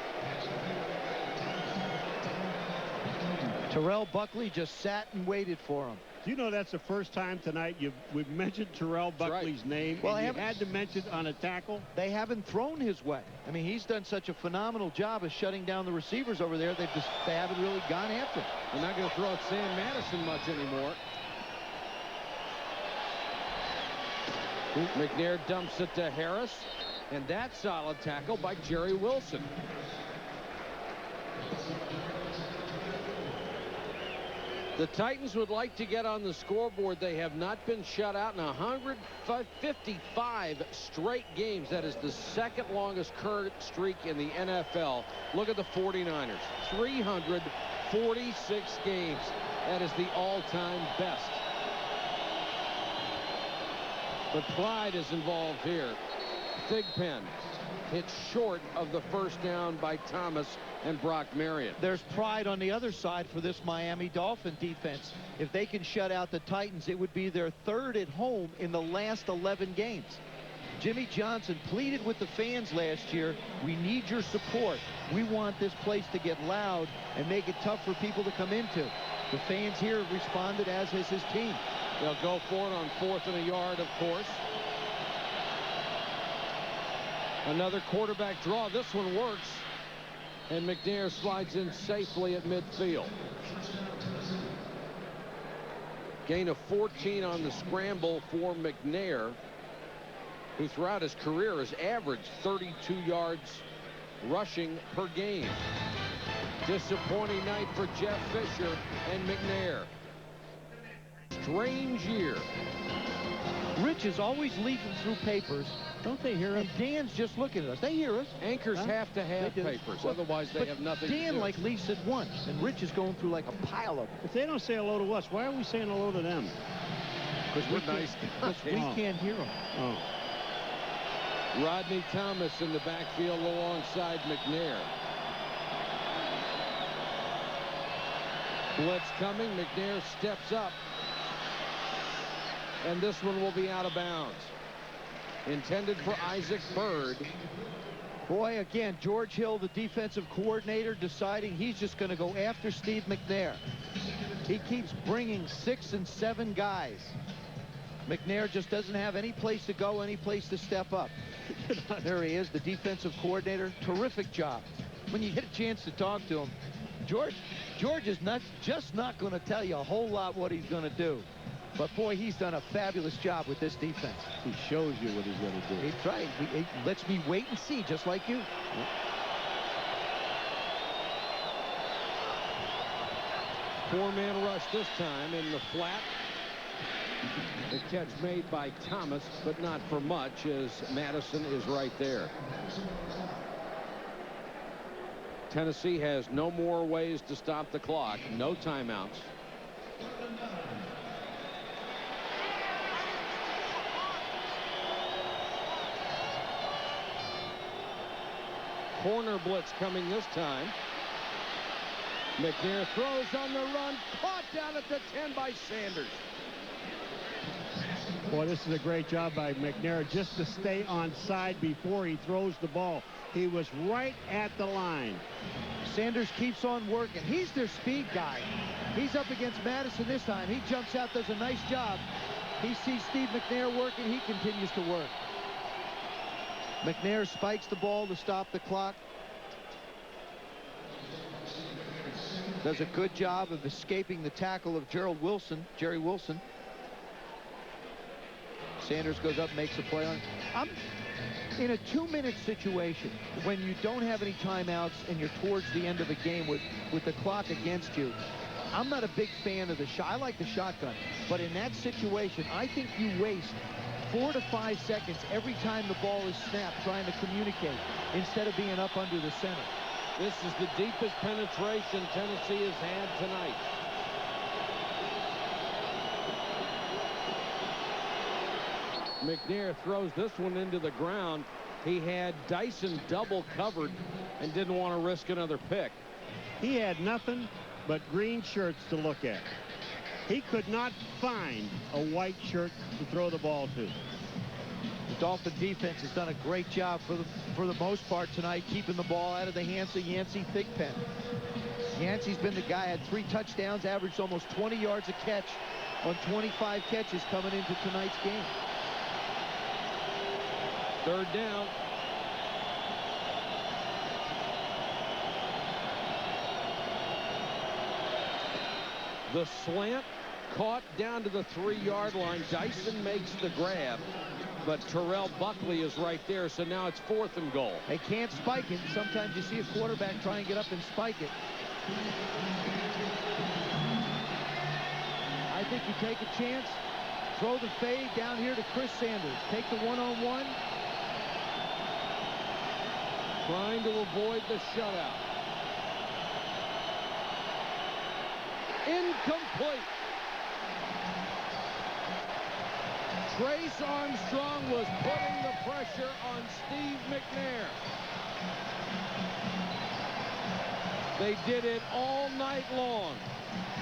Terrell Buckley just sat and waited for him. Do you know that's the first time tonight we've mentioned Terrell Buckley's name? Well, and you had to mention on a tackle. They haven't thrown his way. I mean, he's done such a phenomenal job of shutting down the receivers over there. They haven't really gone after him. They're not going to throw at Sam Madison much anymore. McNair dumps it to Harris, and that solid tackle by Jerry Wilson. The Titans would like to get on the scoreboard. They have not been shut out in 155 straight games. That is the second longest current streak in the NFL. Look at the 49ers. 346 games. That is the all-time best. But pride is involved here. Thigpen hit short of the first down by Thomas and Brock Marion. There's pride on the other side for this Miami Dolphin defense. If they can shut out the Titans, it would be their third at home in the last 11 games. Jimmy Johnson pleaded with the fans last year, we need your support. We want this place to get loud and make it tough for people to come into. The fans here have responded, as has his team. They'll go for it on 4th and a yard, of course. Another quarterback draw. This one works. And McNair slides in safely at midfield. Gain of 14 on the scramble for McNair, who throughout his career has averaged 32 yards rushing per game. Disappointing night for Jeff Fisher and McNair. Strange year. Rich is always leafing through papers. Don't they hear us? And Dan's just looking at us. They hear us. Anchors have to have papers, otherwise they have nothing to do. Dan like leafs at once, and Rich is going through like a pile of them. If they don't say hello to us, why are we saying hello to them? Because we're nice. We can't hear them. Oh. Rodney Thomas in the backfield alongside McNair. Blitz coming. McNair steps up. And this one will be out of bounds. Intended for Isaac Bird. Boy, again, George Hill, the defensive coordinator, deciding he's just going to go after Steve McNair. He keeps bringing 6 and 7 guys. McNair just doesn't have any place to go, any place to step up. There he is, the defensive coordinator. Terrific job. When you get a chance to talk to him, George is just not going to tell you a whole lot what he's going to do. But, boy, he's done a fabulous job with this defense. He shows you what he's going to do. He's right. He lets me wait and see, just like you. Four-man rush this time in the flat. The catch made by Thomas, but not for much, as Madison is right there. Tennessee has no more ways to stop the clock. No timeouts. Corner blitz coming this time. McNair throws on the run. Caught down at the 10 by Sanders. Boy, this is a great job by McNair just to stay on side before he throws the ball. He was right at the line. Sanders keeps on working. He's their speed guy. He's up against Madison this time. He jumps out, does a nice job. He sees Steve McNair working. He continues to work. McNair spikes the ball to stop the clock. Does a good job of escaping the tackle of Jerry Wilson. Sanders goes up, makes a play on it. I'm in a 2-minute situation when you don't have any timeouts and you're towards the end of the game with the clock against you. I'm not a big fan of the shot. I like the shotgun, but in that situation, I think you waste 4 to 5 seconds every time the ball is snapped trying to communicate instead of being up under the center. This is the deepest penetration Tennessee has had tonight. McNair throws this one into the ground. He had Dyson double covered and didn't want to risk another pick. He had nothing but green shirts to look at. He could not find a white shirt to throw the ball to. The Dolphin defense has done a great job for the most part tonight, keeping the ball out of the hands of Yancey Thigpen. Yancey's been the guy, had 3 touchdowns, averaged almost 20 yards a catch on 25 catches coming into tonight's game. 3rd down. The slant caught down to the 3-yard line. Dyson makes the grab, but Terrell Buckley is right there, so now it's 4th and goal. They can't spike it. Sometimes you see a quarterback try and get up and spike it. I think you take a chance, throw the fade down here to Chris Sanders. Take the one-on-one. Trying to avoid the shutout. Incomplete. Trace Armstrong was putting the pressure on Steve McNair. They did it all night long.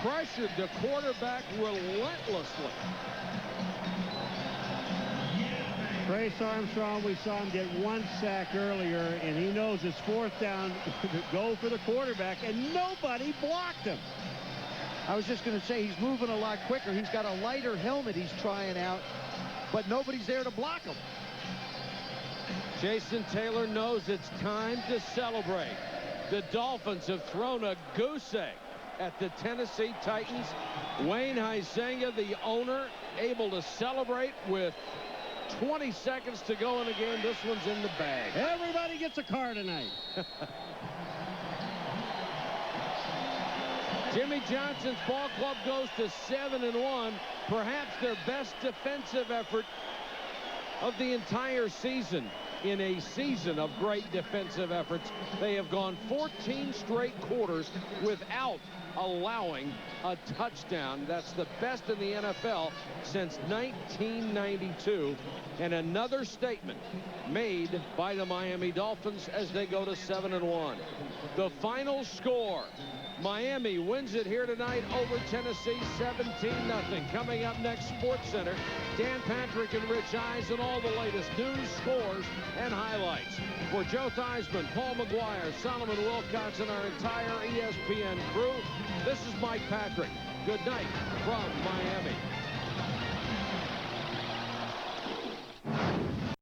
Pressured the quarterback relentlessly. Trace Armstrong, we saw him get one sack earlier, and he knows it's 4th down to go for the quarterback, and nobody blocked him. I was just going to say, he's moving a lot quicker. He's got a lighter helmet he's trying out, but nobody's there to block him. Jason Taylor knows it's time to celebrate. The Dolphins have thrown a goose egg at the Tennessee Titans. Wayne Huizenga, the owner, able to celebrate with 20 seconds to go in the game. This one's in the bag. Everybody gets a car tonight. Jimmy Johnson's ball club goes to 7-1, perhaps their best defensive effort of the entire season. In a season of great defensive efforts, they have gone 14 straight quarters without allowing a touchdown. That's the best in the NFL since 1992. And another statement made by the Miami Dolphins as they go to 7-1. The final score: Miami wins it here tonight over Tennessee 17-0. Coming up next, Sports Center, Dan Patrick and Rich Eisen, all the latest news, scores, and highlights. For Joe Theismann, Paul McGuire, Solomon Wilcox, and our entire ESPN crew, this is Mike Patrick. Good night from Miami.